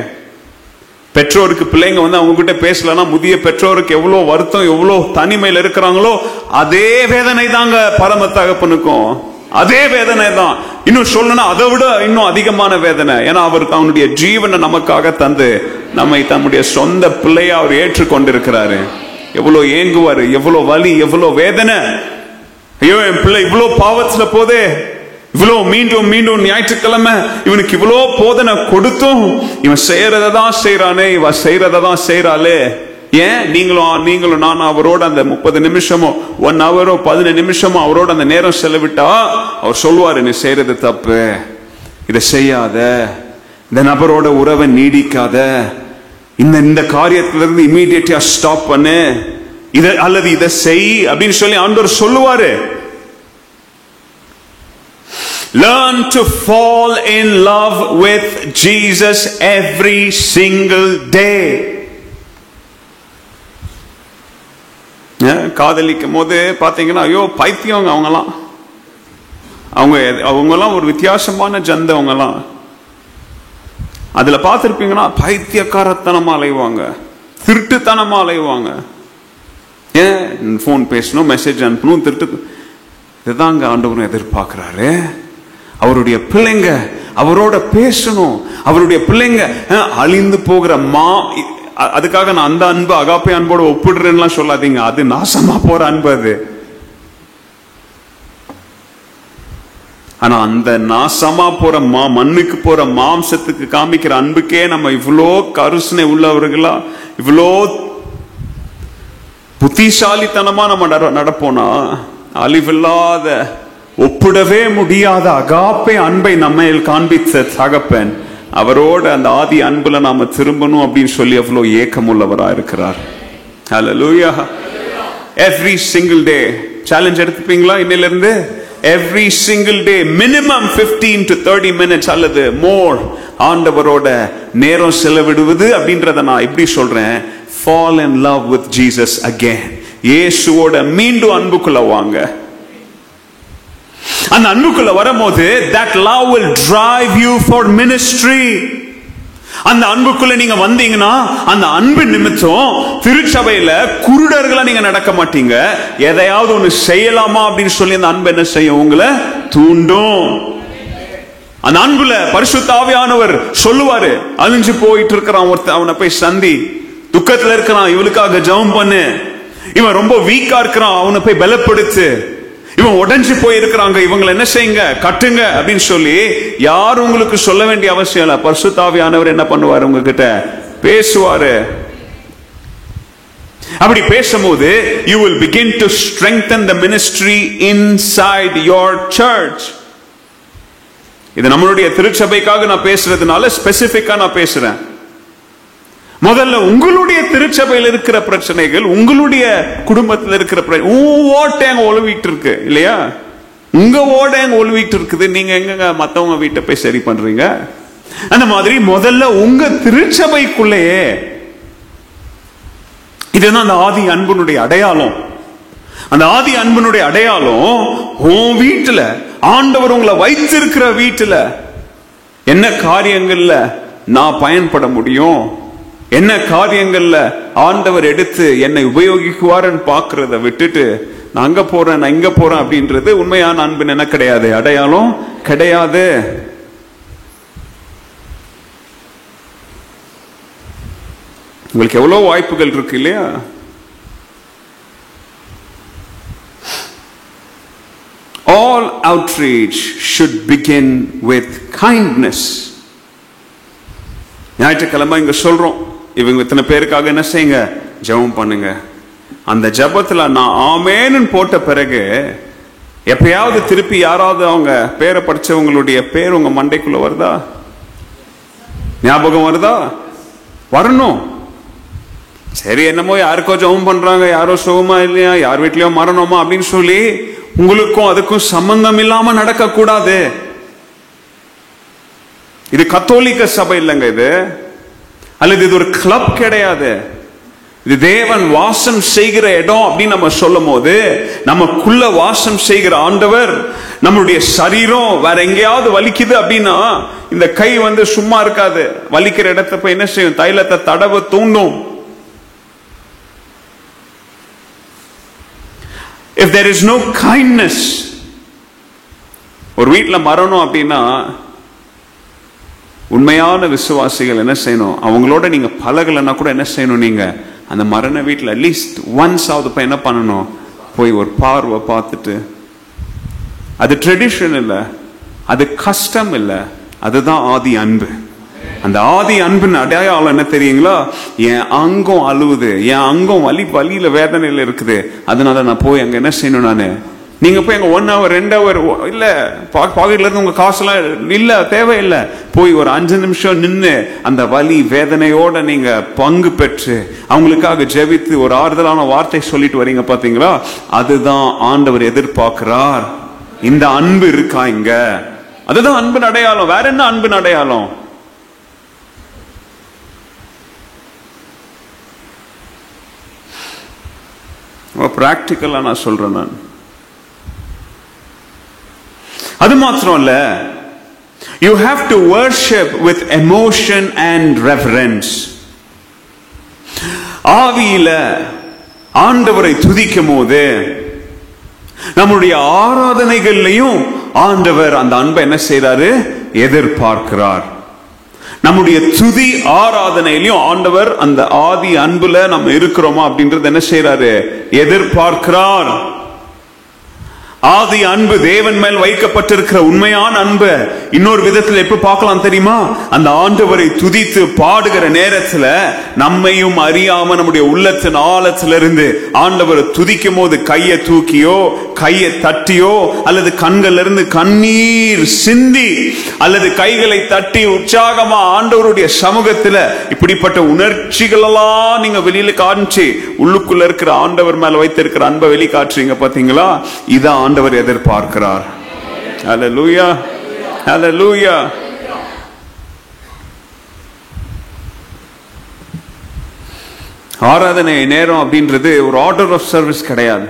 Speaker 1: பெற்றோருக்கு பிள்ளைங்க வந்து அவங்க கிட்ட பேசலன்னா முதிய பெற்றோருக்கு எவ்வளவு வருத்தம், எவ்வளவு தனிமையில் இருக்கிறாங்களோ அதே வேதனை தாங்க பரம தகப்பனுக்கும், அதே வேதனை தான். இன்னும் சொல்லணும்னா அதை விட இன்னும் அதிகமான வேதனை. ஏன்னா அவருக்கு அவனுடைய ஜீவனை நமக்காக தந்து நம்மை தம்முடைய சொந்த பிள்ளையா அவர் ஏற்றுக்கொண்டிருக்கிறாரு. எவ்வளவு ஏங்குவாரு, எவ்வளவு வலி, எவ்வளவு வேதனை. ஐயோ என் பிள்ளை இவ்வளவு பாவத்துல போதே, இவ்வளோ மீண்டும் மீண்டும் ஞாயிற்றுக்கிழமை இவனுக்கு இவ்வளோ போதனை கொடுத்தும் இவன் செய்யறதான் செய்யறானே, இவ செய்யறதான் செய்யறாளே. ஏன் நீங்களும் நானும் அவரோட அந்த 30 நிமிஷமோ 1 ஹவரோ 15 நிமிஷமோ அவரோட அந்த நேரம் செலவிட்டா அவர் சொல்லுவாரு, நீ செய்யறது தப்பு, இதை செய்யாத, இந்த நபரோட உறவை நீடிக்காத, இந்த காரியத்திலிருந்து இமீடியட்டா ஸ்டாப் பண்ணு, இதை அல்லது இதை செய் அப்படின்னு சொல்லி ஆண்டவர் சொல்லுவாரு. Learn to fall in love with Jesus every single day. காதலிக்கும் போது பாத்தீங்கன்னா ஐயோ பைத்தியம் அவங்கலாம், அவங்கெல்லாம் ஒரு வித்தியாசமான ஜந்த. அவங்கெல்லாம் அதுல பார்த்திருப்பீங்கன்னா பைத்தியக்காரத்தனமா அலைவாங்க, திருட்டுத்தனமா அலைவாங்க. ஏன் போன் பேசணும், மெசேஜ் அனுப்பணும், திருட்டு. இதுதாங்க ஆண்டவரும் எதிர்பார்க்கிறாரு. அவருடைய பிள்ளைங்க அவரோட பேசணும். அவருடைய பிள்ளைங்க அழிந்து போகிற அதுக்காக நான் அந்த அன்பு அகாப்பே அன்போட ஒப்பிடுறேன்னு சொல்லாதீங்க. அது நாசமா போற அன்பு அது. ஆனா அந்த நாசமா போற மண்ணுக்கு போற மாம்சத்துக்கு காமிக்கிற அன்புக்கே நம்ம இவ்வளோ கருசனை உள்ளவர்களா, இவ்வளோ புத்திசாலித்தனமா நம்ம நடப்போனா, அழிவில்லாத ஒப்பிடவே முடியாத அகாப்பே அன்பை நம்ம காண்பித்த தகப்பன், அவரோட அந்த ஆதி அன்புல நாம திரும்பணும் அப்படின்னு சொல்லி அவ்வளவு ஏக்கம் உள்ளவரா இருக்கிறார். Hallelujah. Every single day challenge எடுத்துப்பீங்களா? இன்னையில இருந்து every single day minimum 15 to 30 minutes அல்லது more ஆண்டவரோட நேரம் செலவிடுவது அப்படின்றத நான் எப்படி சொல்றேன், fall in love with Jesus again. இயேசுவோட மீண்டும் அன்புக்குள்ள வாங்க. அந்த அன்புக்குள்ள வரும்போது that love will drive you for ministry. அந்த அன்புக்குள்ள நீங்க வந்தீங்கன்னா அந்த அன்பு நிமித்தம் திருச்சபையில குருடர்களா நீங்க நடக்க மாட்டீங்க. எதையாவது ஒண்ணு செய்யலாமா அப்படின்னு சொல்லி அந்த அன்பு என்ன செய்யும், உங்களை தூண்டும். அந்த அன்புல பரிசுத்த ஆவியானவர் சொல்லுவாரு, அழிஞ்சு போயிட்டு இருக்கிறான் ஒருத்தன், அவனை போய் சந்தி. துக்கத்துல இருக்கிறான், இவளுக்காக ஜெபம் பண்ணு. இவன் ரொம்ப வீக்கா இருக்கிறான், அவனை போய் பலப்படுத்து. இவன் உடைஞ்சு போயிருக்கிறாங்க, இவங்களை என்ன செய்யுங்க, கட்டுங்க அப்படின்னு சொல்லி யாரும் உங்களுக்கு சொல்ல வேண்டிய அவசியம் இல்ல. பரிசுத்த ஆவியானவர் என்ன பண்ணுவாரு, உங்ககிட்ட பேசுவாரு. அப்படி பேசும்போது you will begin to strengthen the ministry inside your church. இது நம்மளுடைய திருச்சபைக்காக நான் பேசுறதுனால ஸ்பெசிபிக்கா நான் பேசுறேன். முதல்ல உங்களுடைய திருச்சபையில் இருக்கிற பிரச்சனைகள், உங்களுடைய குடும்பத்தில் இருக்கிற ஓட்டங்க ஒழுவிட்டு இருக்கு இல்லையா, உங்க ஓடங்க ஒழுவிட்டு இருக்குது. நீங்க எங்க மத்தவங்க வீட்டை போய் சரி பண்றீங்க? அந்த மாதிரி முதல்ல உங்க திருச்சபைக்குள்ளேயே. இதுதான் அந்த ஆதி அன்புனுடைய அடையாளம். அந்த ஆதி அன்புனுடைய அடையாளம் உன் வீட்டுல, ஆண்டவர் உங்களை வைத்திருக்கிற வீட்டுல என்ன காரியங்கள்ல நான் பயன்பட முடியும், என்ன காரியங்கள்ல ஆண்டவர் எடுத்து என்னை உபயோகிக்குவார்னு பாக்குறத விட்டுட்டு நான் அங்க போறேன் நான் இங்க போறேன் அப்படின்றது உண்மையான அன்பு என்ன கிடையாது, அடையாளம் கிடையாது. உங்களுக்கு எவ்வளவு வாய்ப்புகள் இருக்கு இல்லையா? All outreach should begin with kindness. ஞாயிற்றுக்கிழமை இங்க சொல்றோம், இவங்க இத்தனை பேருக்காக என்ன செய்யுங்க, ஜெபம் பண்ணுங்க. அந்த ஜெபத்துல நான் ஆமேன்னு போட்ட பிறகு எப்பயாவது திருப்பி யாராவது அவங்க பேரை படிச்சவங்களுடைய பேர் உங்க மண்டைக்குள்ள வருதா, ஞாபகம் வருதா? வரணும். சரி என்னமோ யாருக்கோ ஜெபம் பண்றாங்க, யாரோ சுகமா இல்லையா, யார் வீட்லயோ மரணமா அப்படின்னு சொல்லி உங்களுக்கும் அதுக்கும் சம்பந்தம் இல்லாம நடக்க கூடாது. இது கத்தோலிக்க சபை இல்லைங்க இது, அல்லது இது ஒரு கிளப் கிடையாது. இது தேவன் வாசம் செய்கிற இடம் அப்படின்னு நம்ம சொல்லும் போது, நமக்குள்ள வாசம் செய்கிற ஆண்டவர். நம்மளுடைய சரீரம் வேற எங்கேயாவது வலிக்குது அப்படின்னா இந்த கை சும்மா இருக்காது, வலிக்கிற இடத்தை போய் என்ன செய்யும், தைலத்தை தடவ தூண்டும். If there is no kindness, ஒரு வீட்டுல மரணம் அப்படின்னா உண்மையான விசுவாசிகள் என்ன செய்யணும், அவங்களோட நீங்க பழகலன்னா கூட என்ன செய்யணும், நீங்க அந்த மரண வீட்டுல அட்லீஸ்ட் ஒன்ஸ் ஆவது போய் என்ன பண்ணணும், போய் ஒரு பார்வை பார்த்துட்டு. அது ட்ரெடிஷன் இல்ல, அது கஷ்டம் இல்ல, அதுதான் ஆதி அன்பு. அந்த ஆதி அன்பின் அடையாளம் என்ன தெரியுங்களா, என் அங்கம் அழுவுது, என் அங்கம் வலியில வேதனையில இருக்குது, அதனால நான் போய் அங்க என்ன செய்யணும், நானு நீங்க போய் அங்க 1 hour 2 hour இல்ல பாக்கெட்ல இருந்து உங்க காசெல்லாம் இல்ல தேவையில்லை, போய் ஒரு 5 நிமிஷம் நின்று அந்த வலி வேதனையோட நீங்க பங்கு பெற்று அவங்களுக்காக ஜெபித்து ஒரு ஆறுதலான வார்த்தை சொல்லிட்டு வரீங்க பாத்தீங்களா, அதுதான் ஆண்டவர் எதிர்பார்க்கிறார். இந்த அன்பு இருக்கா இங்க, அதுதான் அன்பின் அடையாளம். வேற என்ன அன்பின் அடையாளம்? பிராக்டிக்கலா நான் சொல்றேன். நான் அது மாத்திரம் இல்ல, you have to worship with emotion and reverence. ஆவியில ஆண்டவரை துதிக்கும் போது நம்முடைய ஆராதனைகள்லையும் ஆண்டவர் அந்த அன்பை என்ன செய்றாரு? எதிர்பார்க்கிறார். நம்முடைய துதி ஆராதனையிலையும் ஆண்டவர் அந்த ஆதி அன்புல நம்ம இருக்கிறோமா அப்படின்றது என்ன செய்றாரு? எதிர்பார்க்கிறார். ஆதி அன்பு, தேவன் மேல் வைக்கப்பட்டிருக்கிற உண்மையான அன்பு இன்னொரு விதத்தில் எப்ப பார்க்கலாம் தெரியுமா? அந்த ஆண்டவரை துதித்து பாடுகிற நேரத்துல நம்மையும் அறியாம நம்முடைய உள்ளத்தின் ஆழத்திலிருந்து ஆண்டவரை துதிக்கும் போது கையை தூக்கியோ கையை தட்டியோ அல்லது கண்கள் இருந்து கண்ணீர் சிந்தி அல்லது கைகளை தட்டி உற்சாகமா ஆண்டவருடைய சமூகத்துல இப்படிப்பட்ட உணர்ச்சிகள் எல்லாம் நீங்க வெளியில காமிச்சு உள்ளுக்குள்ள இருக்கிற ஆண்டவர் மேல வைத்திருக்கிற அன்பை வெளி காட்டுறீங்க பாத்தீங்களா? இதான் ஆண்டவர் எதிர்பார்க்கிறார். ஹல்லேலூயா, ஹல்லேலூயா. ஆராதனை நேரம் அப்படின்றது ஒரு ஆர்டர் ஆஃப் சர்வீஸ் கிடையாது.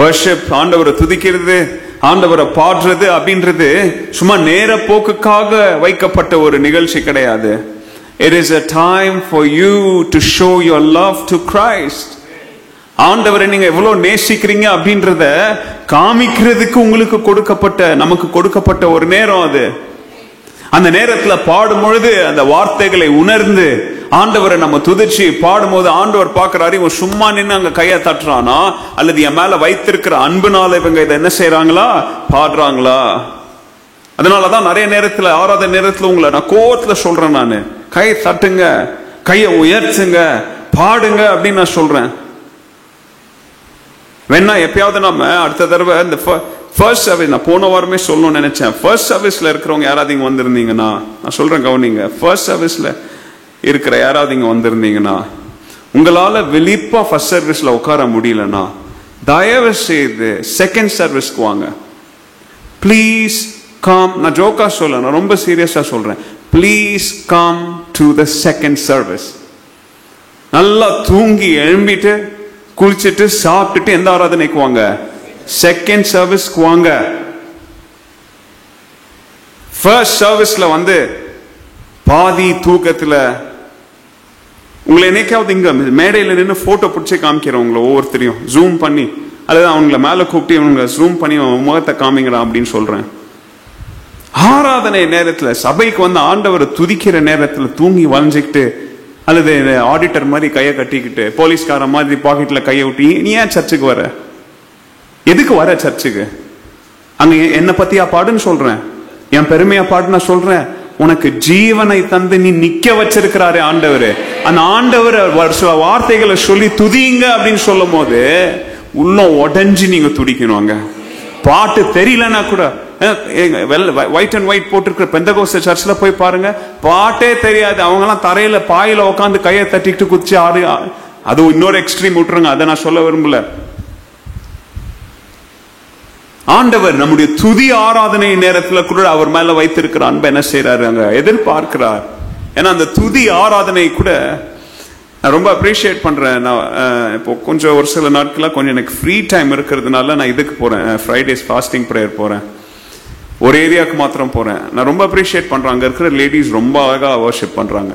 Speaker 1: வர்ஷிப், ஆண்டவரை துதிக்கிறது, ஆண்டவரை பாடுறது அப்படின்றது சும்மா நேர போக்குக்காக வைக்கப்பட்ட ஒரு நிகழ்ச்சி கிடையாது. It is a time for you to show your love to Christ. ஆண்டவரை நீங்க எவ்வளவு நேசிக்கிறீங்க அப்படின்றத காமிக்கிறதுக்கு உங்களுக்கு கொடுக்கப்பட்ட, நமக்கு கொடுக்கப்பட்ட ஒரு நேரம் அது. அந்த நேரத்துல பாடும் பொழுது அந்த வார்த்தைகளை உணர்ந்து ஆண்டவரை நம்ம துதிச்சு பாடும்போது ஆண்டவர் பார்க்கிறாரு, இவன் சும்மா நின்று அங்க கையை தட்டுறானா அல்லது என் மேல வைத்திருக்கிற அன்புனால இவங்க இதை என்ன செய்யறாங்களா? பாடுறாங்களா? அதனாலதான் நிறைய நேரத்துல ஆராத நேரத்துல உங்களை நான் கோவத்துல சொல்றேன், நானு கையை தட்டுங்க, கையை உயர்த்துங்க, பாடுங்க அப்படின்னு நான் சொல்றேன். வேணா எப்பயாவது நம்ம அடுத்த தடவை இந்த ஃபர்ஸ்ட் சர்வீஸ், நான் போன வாரமே சொல்லணும்னு நினைச்சேன், ஃபர்ஸ்ட் சர்வீஸ்ல இருக்கிறவங்க யாராவது இங்க வந்திருந்தீங்கன்னா, நான் சொல்றேன் கவனிங்க, ஃபர்ஸ்ட் சர்வீஸ்ல இருக்கிற யாராவது இங்க வந்திருந்தீங்கன்னா, உங்களால வெளிப்பா ஃபர்ஸ்ட் சர்வீஸ்ல உட்கார முடியலன்னா தயவு செய்து செகண்ட் சர்வீஸ்க்கு வாங்க. Please come. நான் ஜோக்கா சொல்ல, நான் ரொம்ப சீரியஸா சொல்றேன். Please come to the second service. நல்லா தூங்கி எழும்பிட்டு குளிச்சுட்டு சாப்பிட்டுட்டு எந்த ஆராதனைக்கு வாங்க? செகண்ட் சர்வீஸ்க்கு வாங்க. ஃபர்ஸ்ட் சர்வீஸ்ல வந்து பாதி தூக்கத்துல உங்களை என்னைக்காவது இங்க மேடையில நின்று போட்டோ பிடிச்சி காமிக்கிறவங்கள ஒவ்வொருத்தரையும் ஜூம் பண்ணி அல்லது அவங்களை மேல கூப்பிட்டு இவங்க ஜூம் பண்ணி முகத்தை காமிங்கடா அப்படின்னு சொல்றேன். ஆராதனை நேரத்துல சபைக்கு வந்து ஆண்டவரை துதிக்கிற நேரத்துல தூங்கி வளைஞ்சுக்கிட்டு அல்லது ஆடிட்டர் மாதிரி கையை கட்டிக்கிட்டு போலீஸ்கார மாதிரி பாக்கெட்ல கையை விட்டு நீ ஏன் சர்ச்சுக்கு வர? எதுக்கு வர சர்ச்சுக்கு? அங்க என்ன பத்தியா பாடுன்னு சொல்றேன், என் பெருமையா பாடுன்னு நான் சொல்றேன். உனக்கு ஜீவனை தந்து நீ நிக்க வச்சிருக்கிறாரு ஆண்டவர். அந்த ஆண்டவர் வார்த்தைகளை சொல்லி துதிங்க அப்படின்னு சொல்லும் போது உள்ள உடஞ்சி நீங்க துடிக்கணும். பாட்டு தெரியலன்னா கூட ஒயிட் அண்ட் ஒயிட் போட்டிருக்கிற பெந்தகோஸ்தே சர்ச்ல போய் பாருங்க, பாட்டே தெரியாது, அவங்க எல்லாம் தரையில பாயில உட்காந்து கையை தட்டிட்டு குதிச்சு ஆடு. அது இன்னொரு எக்ஸ்ட்ரீம் விட்டுருங்க, அதை நான் சொல்ல விரும்பல. ஆண்டவர் நம்முடைய துதி ஆராதனை நேரத்துல கூட அவர் மேல வைத்திருக்கிற அன்பை என்ன செய்யறாரு? அங்க எதிர்பார்க்கிறார். ஏன்னா அந்த துதி ஆராதனை கூட நான் ரொம்ப அப்ரிஷியேட் பண்றேன். நான் இப்போ கொஞ்சம் ஒரு சில நாட்களா கொஞ்சம் எனக்கு ஃப்ரீ டைம் இருக்கிறதுனால நான் இதுக்கு போறேன், ஃப்ரைடேஸ் ஃபாஸ்டிங் ப்ரேயர் போறேன். ஒரு ஏரியாவுக்கு மாத்திரம் போறேன். நான் ரொம்ப அப்ரிஷியேட் பண்றேன், அங்க இருக்கிற லேடிஸ் ரொம்ப அழகா வர்ஷிப் பண்றாங்க.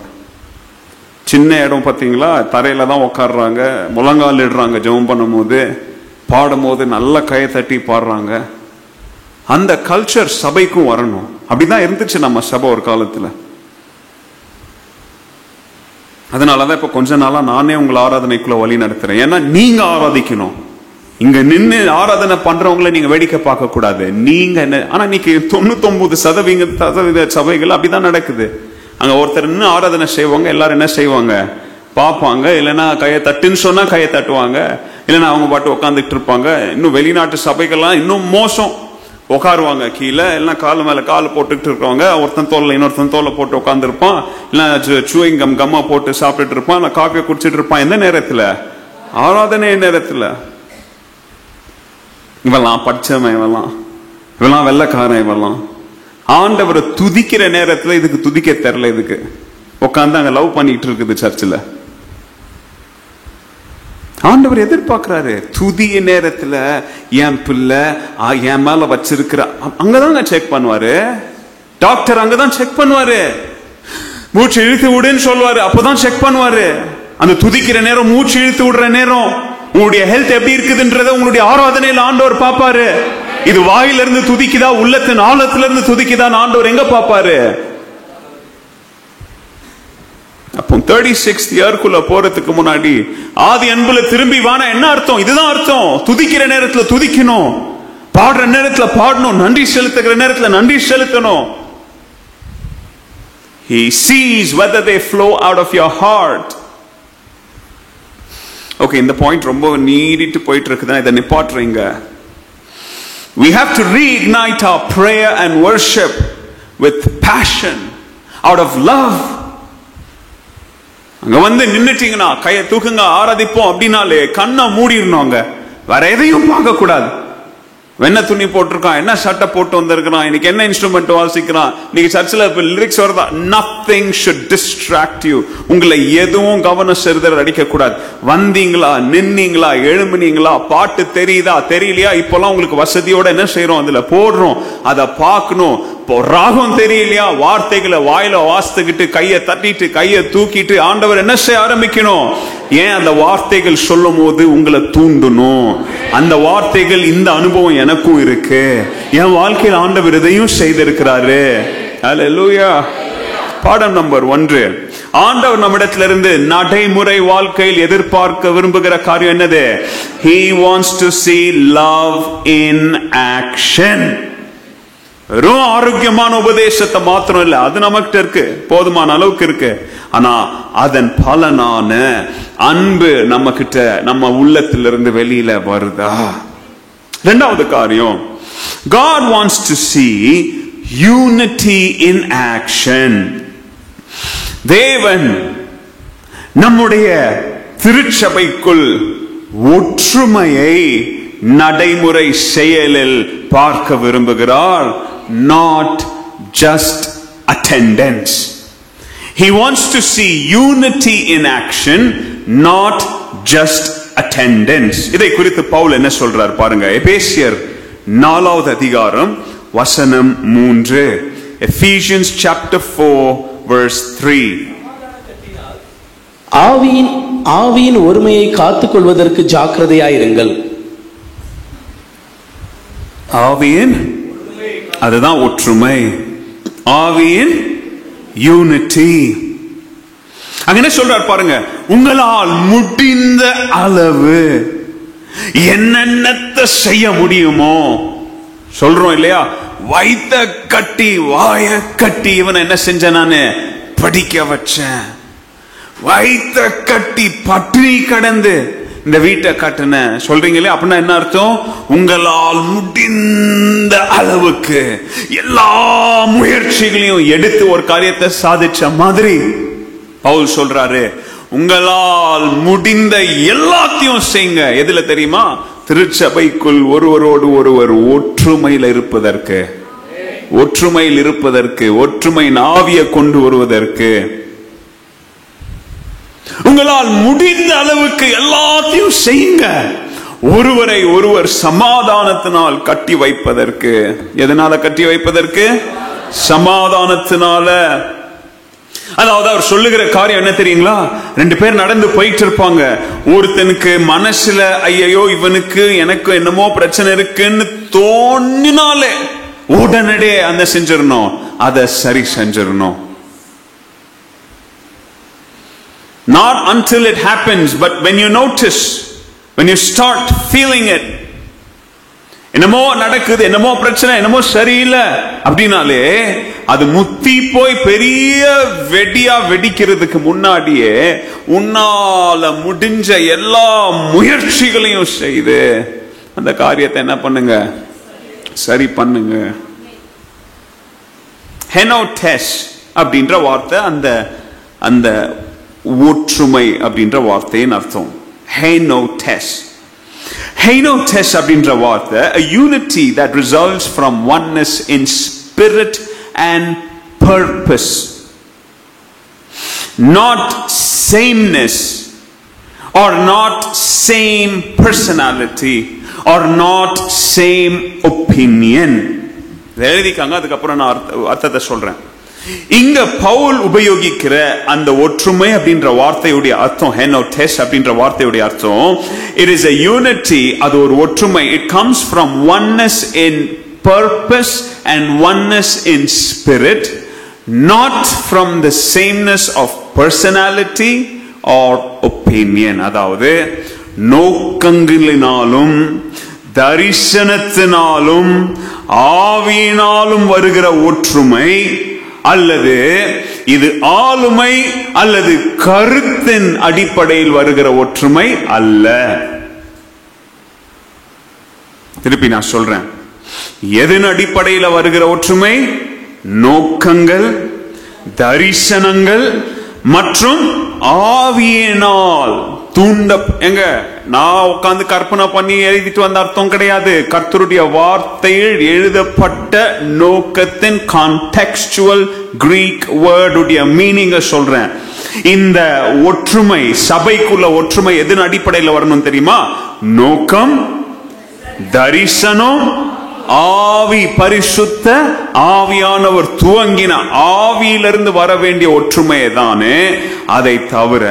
Speaker 1: சின்ன இடம் பார்த்தீங்களா, தரையில தான் உட்காடுறாங்க, முழங்கால் இடுறாங்க, ஜெபம் பண்ணும் போது பாடும் போது நல்ல கையை தட்டி பாடுறாங்க. அந்த கல்ச்சர் சபைக்கும் வரணும். அப்படிதான் இருந்துச்சு நம்ம சபை ஒரு காலத்துல. அதனாலதான் இப்ப கொஞ்ச நாளா நானே உங்களை ஆராதனைக்குள்ள வழி நடத்துறேன். ஏன்னா நீங்க ஆராதிக்கணும். இங்க நின்று ஆராதனை பண்றவங்களை நீங்க வேடிக்கை பார்க்க கூடாது. நீங்க என்ன, ஆனா இன்னைக்கு 99% சபைகள் அப்படிதான் நடக்குது. அங்க ஒருத்தர் நின்று ஆராதனை செய்வாங்க, எல்லாரும் என்ன செய்வாங்க? பார்ப்பாங்க. இல்லைன்னா கையை தட்டுன்னு சொன்னா கையை தட்டுவாங்க, இல்லைன்னா அவங்க பாட்டு உட்காந்துட்டு இருப்பாங்க. இன்னும் வெளிநாட்டு சபைகள்லாம் இன்னும் மோசம், உட்காருவாங்க கீழே, இல்லைன்னா கால் மேல கால் போட்டுக்கிட்டு இருக்கவங்க, ஒருத்தன் தோல்ல இன்னொருத்தன் தோல்ல போட்டு உட்காந்து இருப்பான், இல்லைன்னா சூயிங் கம்மா போட்டு சாப்பிட்டுட்டு இருப்பான், இல்லை காப்பியை குடிச்சிட்டு இருப்பான். எந்த நேரத்துல? ஆராதனை நேரத்துல. இவெல்லாம் படிச்சவன், இவெல்லாம் வெள்ளக்காரன், இவெல்லாம் ஆண்டவரை துதிக்கிற நேரத்துல இதுக்கு துதிக்க தெரியல. இதுக்கு உட்காந்து அங்க லவ் பண்ணிட்டு இருக்குது சர்ச்சில். ஆண்டவர் எதிர்பார்க்கிறாரு. துதிய நேரத்துல என் பிள்ளை என் மேல வச்சிருக்கிற அங்கதான் செக் பண்ணுவாரு. டாக்டர் அங்கதான் செக் பண்ணுவாரு. மூச்சு இழுத்து விடுன்னு சொல்லுவாரு, அப்பதான் செக் பண்ணுவாரு. அந்த துதிக்கிற நேரம், மூச்சு இழுத்து விடுற நேரம், உங்களுடைய ஹெல்த் எப்படி இருக்குதுன்றத உங்களுடைய ஆராதனையில் ஆண்டவர் பாப்பாரு. இது வாயிலிருந்து துதிக்குதா, உள்ளத்தின் ஆழத்திலிருந்து துதிக்குதான் ஆண்டவர் எங்க பாப்பாரு? அப்போ 36th இயர்க்குள்ள போறதுக்கு முன்னாடி ஆதி அன்புல திரும்பி வானா என்ன அர்த்தம்? இதுதான் அர்த்தம். துதிக்கிற நேரத்துல துதிக்கணும், பாடுற நேரத்துல பாடணும், நன்றி செலுத்துகிற நேரத்துல நன்றி செலுத்தணும். He sees whether they flow out of your heart. Okay, இந்த பாயிண்ட் ரொம்ப நீடிட்டு போயிட்டு இருக்குதான், இதை நிப்பாட்டுறீங்க. We have to reignite our prayer and worship with passion, out of love. அங்க வந்து நின்னுட்டீங்கன்னா கையை தூக்குங்க ஆராதிப்போம் அப்படின்னாலே கண்ணை மூடிடணும். அங்க வேற எதையும் பார்க்க கூடாது. என்ன துணி போட்டிருக்கான், என்ன சட்டை போட்டு வந்திருக்கிறான், இன்னைக்கு என்ன இன்ஸ்ட்ருமெண்ட் வாசிக்கிறான், இன்னைக்கு சர்ச்சில் லிரிக்ஸ் வருதா, nothing should distract you. உங்களை எதுவும் கவனம் செலுத்தல் அடிக்க கூடாது. வந்தீங்களா, நின்னீங்களா, எழும்பினீங்களா, பாட்டு தெரியுதா தெரியலையா, இப்பெல்லாம் உங்களுக்கு வசதியோட என்ன செய்யறோம், அதுல போடுறோம், அதை பார்க்கணும். ராகம் தெரியலையா, வார்த்தைகளை வாயில வாசித்துக்கிட்டு கையை தட்டிட்டு கையை தூக்கிட்டு ஆண்டவர் என்ன செய்ய ஆரம்பிக்கணும். ஏன் அந்த வார்த்தைகள் சொல்லும் போது உங்களை தூண்டணும். அந்த வார்த்தைகள், இந்த அனுபவம் எனக்கும் இருக்கு, என் வாழ்க்கையில் ஆண்டவர் இதையும் செய்திருக்கிறாரு. ஹல்லேலூயா. பாடம் நம்பர் 1, ஆண்டவர் நம்மிடத்திலிருந்து நடைமுறை வாழ்க்கையில் எதிர்பார்க்க விரும்புகிற காரியம் என்னது? He wants to see love in action. வெறும் ஆரோக்கியமான உபதேசத்தை மாத்திரம் இல்ல, அது நமக்கு இருக்கு, போதுமான அளவுக்கு இருக்கு. ஆனா அதன் பலனான அன்பு நம்ம கிட்ட, நம்ம உள்ளத்திலிருந்து வெளியில வருதா? இரண்டாவது காரியம், God wants to see unity in action. தேவன் நம்முடைய திருச்சபைக்குள் ஒற்றுமையை நடைமுறை செயலில் பார்க்க விரும்புகிறார். Not just attendance. He wants to see unity in action, not just attendance. இதை குறித்து பவுல் என்ன சொல்றார் பாருங்க. எபேசியர் 4வது அதிகாரம் வசனம் 3. Ephesians chapter 4 verse 3.
Speaker 2: ஆவியின் ஒருமையை காத்துக் கொள்வதற்கு ஜாக்கிரதையாயிருங்கள்.
Speaker 1: ஆவியின், அதுதான் ஒற்றுமை. ஆவியின் யூனிட்டி. அங்க என்ன சொல்றார் பாருங்க, உங்களால் முடிந்த அளவு என்னென்னத்தை செய்ய முடியுமோ சொல்றோம் இல்லையா, வைத்த கட்டி வாய கட்டி இவனை என்ன செஞ்ச, நானு படிக்க வச்சேன், வைத்த கட்டி பட்டினி கடந்து இந்த வீட்டை கட்டுன சொல்றீங்களே, அப்படின்னா என்ன அர்த்தம்? உங்களால் முடிந்த அளவுக்கு எல்லா முயற்சிகளையும் எடுத்து ஒரு காரியத்தை சாதிச்ச மாதிரி பவுல் சொல்றாரு, உங்களால் முடிந்த எல்லாத்தையும் செய்யுங்க. எதுல தெரியுமா? திருச்சபைக்குள் ஒருவரோடு ஒருவர் ஒற்றுமையில் இருப்பதற்கு, ஒற்றுமையில் இருப்பதற்கு, ஒற்றுமையின் ஆவியை கொண்டு வருவதற்கு. உங்களால் முடிந்த அளவுக்கு எல்லாத்தையும் செய்யுங்க. ஒருவரை ஒருவர் சமாதானத்தினால் கட்டி வைப்பதற்கு. எதனால கட்டி வைப்பதற்கு? சமாதானத்தினால. அதாவது அவர் சொல்லுகிற காரியம் என்ன தெரியுங்களா? 2 பேர் நடந்து போயிட்டு இருப்பாங்க. ஒருத்தனுக்கு மனசுல ஐயோ இவனுக்கு எனக்கு என்னமோ பிரச்சனை இருக்குன்னு தோணினாலே உடனடியே அந்த செஞ்சிடணும், அதை சரி செஞ்சிடணும். Not until it happens, but when you notice, when you start feeling it, என்னமோ நடக்குது, என்னமோ பிரச்சனை, என்னமோ சரியில்லை அப்படின்னாலே அது முத்தி போய் பெரிய வெடியா வெடிக்கிறதுக்கு முன்னாடியே உன்னால முடிஞ்ச எல்லா முயற்சிகளையும் செய்து அந்த காரியத்தை என்ன பண்ணுங்க, சரி பண்ணுங்க. ஹெனோடெஸ் அப்படின்ற வார்த்தை அந்த அந்த ஒற்றுமை அப்படின்ற வார்த்தையின் அர்த்தம். ஹெனோடெஸ். ஹெனோடெஸ் அப்படின்ற வார்த்தை a unity that results from oneness in spirit and purpose, not sameness or not same personality or not same opinion. எழுதிக்காங்க, அதுக்கப்புறம் நான் அர்த்தத்தை சொல்றேன். இங்க பவுல் உபயோகிக்கிற அந்த ஒற்றுமை அப்படின்ற வார்த்தையுடைய அர்த்தம், ஹெனோடெஸ் அப்படின்ற வார்த்தையுடைய அர்த்தம், it is a unity, அது ஒரு ஒற்றுமை. It comes from oneness in purpose and oneness in spirit, not from the sameness of personality or opinion. அதாவது நோக்கங்களினாலும் தரிசனத்தினாலும் ஆவியினாலும் வருகிற ஒற்றுமை அல்லது இது ஆளுமை அல்லது கருத்தின் அடிப்படையில் வருகிற ஒற்றுமை அல்ல. திருப்பி நான் சொல்றேன், எதன் அடிப்படையில் வருகிற ஒற்றுமை? நோக்கங்கள், தரிசனங்கள் மற்றும் ஆவியினால் தூண்ட. எங்க நான் உட்கார்ந்து கற்பனை பண்ணி எழுதிட்டு வந்த அர்த்தம் கிடையாது. கர்த்தருடைய வார்த்தையில் எழுதப்பட்ட நோக்கத்தின் கான்டெக்ஸ்டுவல் கிரீக் வேர்டுடைய மீனிங்க சொல்றேன். இந்த ஒற்றுமை, சபைக்குள்ள ஒற்றுமை எதன் அடிப்படையில் வரணும் தெரியுமா? நோக்கம், தரிசனம், ஆவி, பரிசுத்த ஆவியானவர் துவங்கின ஆவியிலிருந்து வர வேண்டிய ஒற்றுமையை தானே. அதை தவிர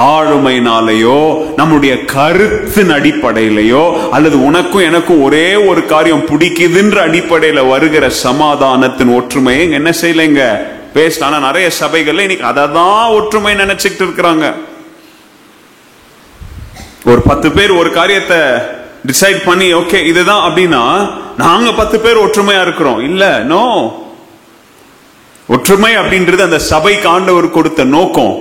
Speaker 1: ஆளுமையினாலேயோ நம்முடைய கருத்தின் அடிப்படையிலையோ அல்லது உனக்கும் எனக்கும் ஒரே ஒரு காரியம் பிடிக்குதுன்ற அடிப்படையில வருகிற சமாதானத்தின் ஒற்றுமையை என்ன செய்யலைங்க பேச. ஆனா நிறைய சபைகள்ல இன்னைக்கு அததான் ஒற்றுமை நினைச்சுட்டு இருக்கிறாங்க. ஒரு 10 பேர் ஒரு காரியத்தை டிசைட் பண்ணி ஓகே இதுதான் அப்படின்னா நாங்க 10 பேர் ஒற்றுமையா இருக்கிறோம். இல்ல, நோ. ஒற்றுமை அப்படின்றது அந்த சபைக்கு ஆண்டவர் கொடுத்த நோக்கம்,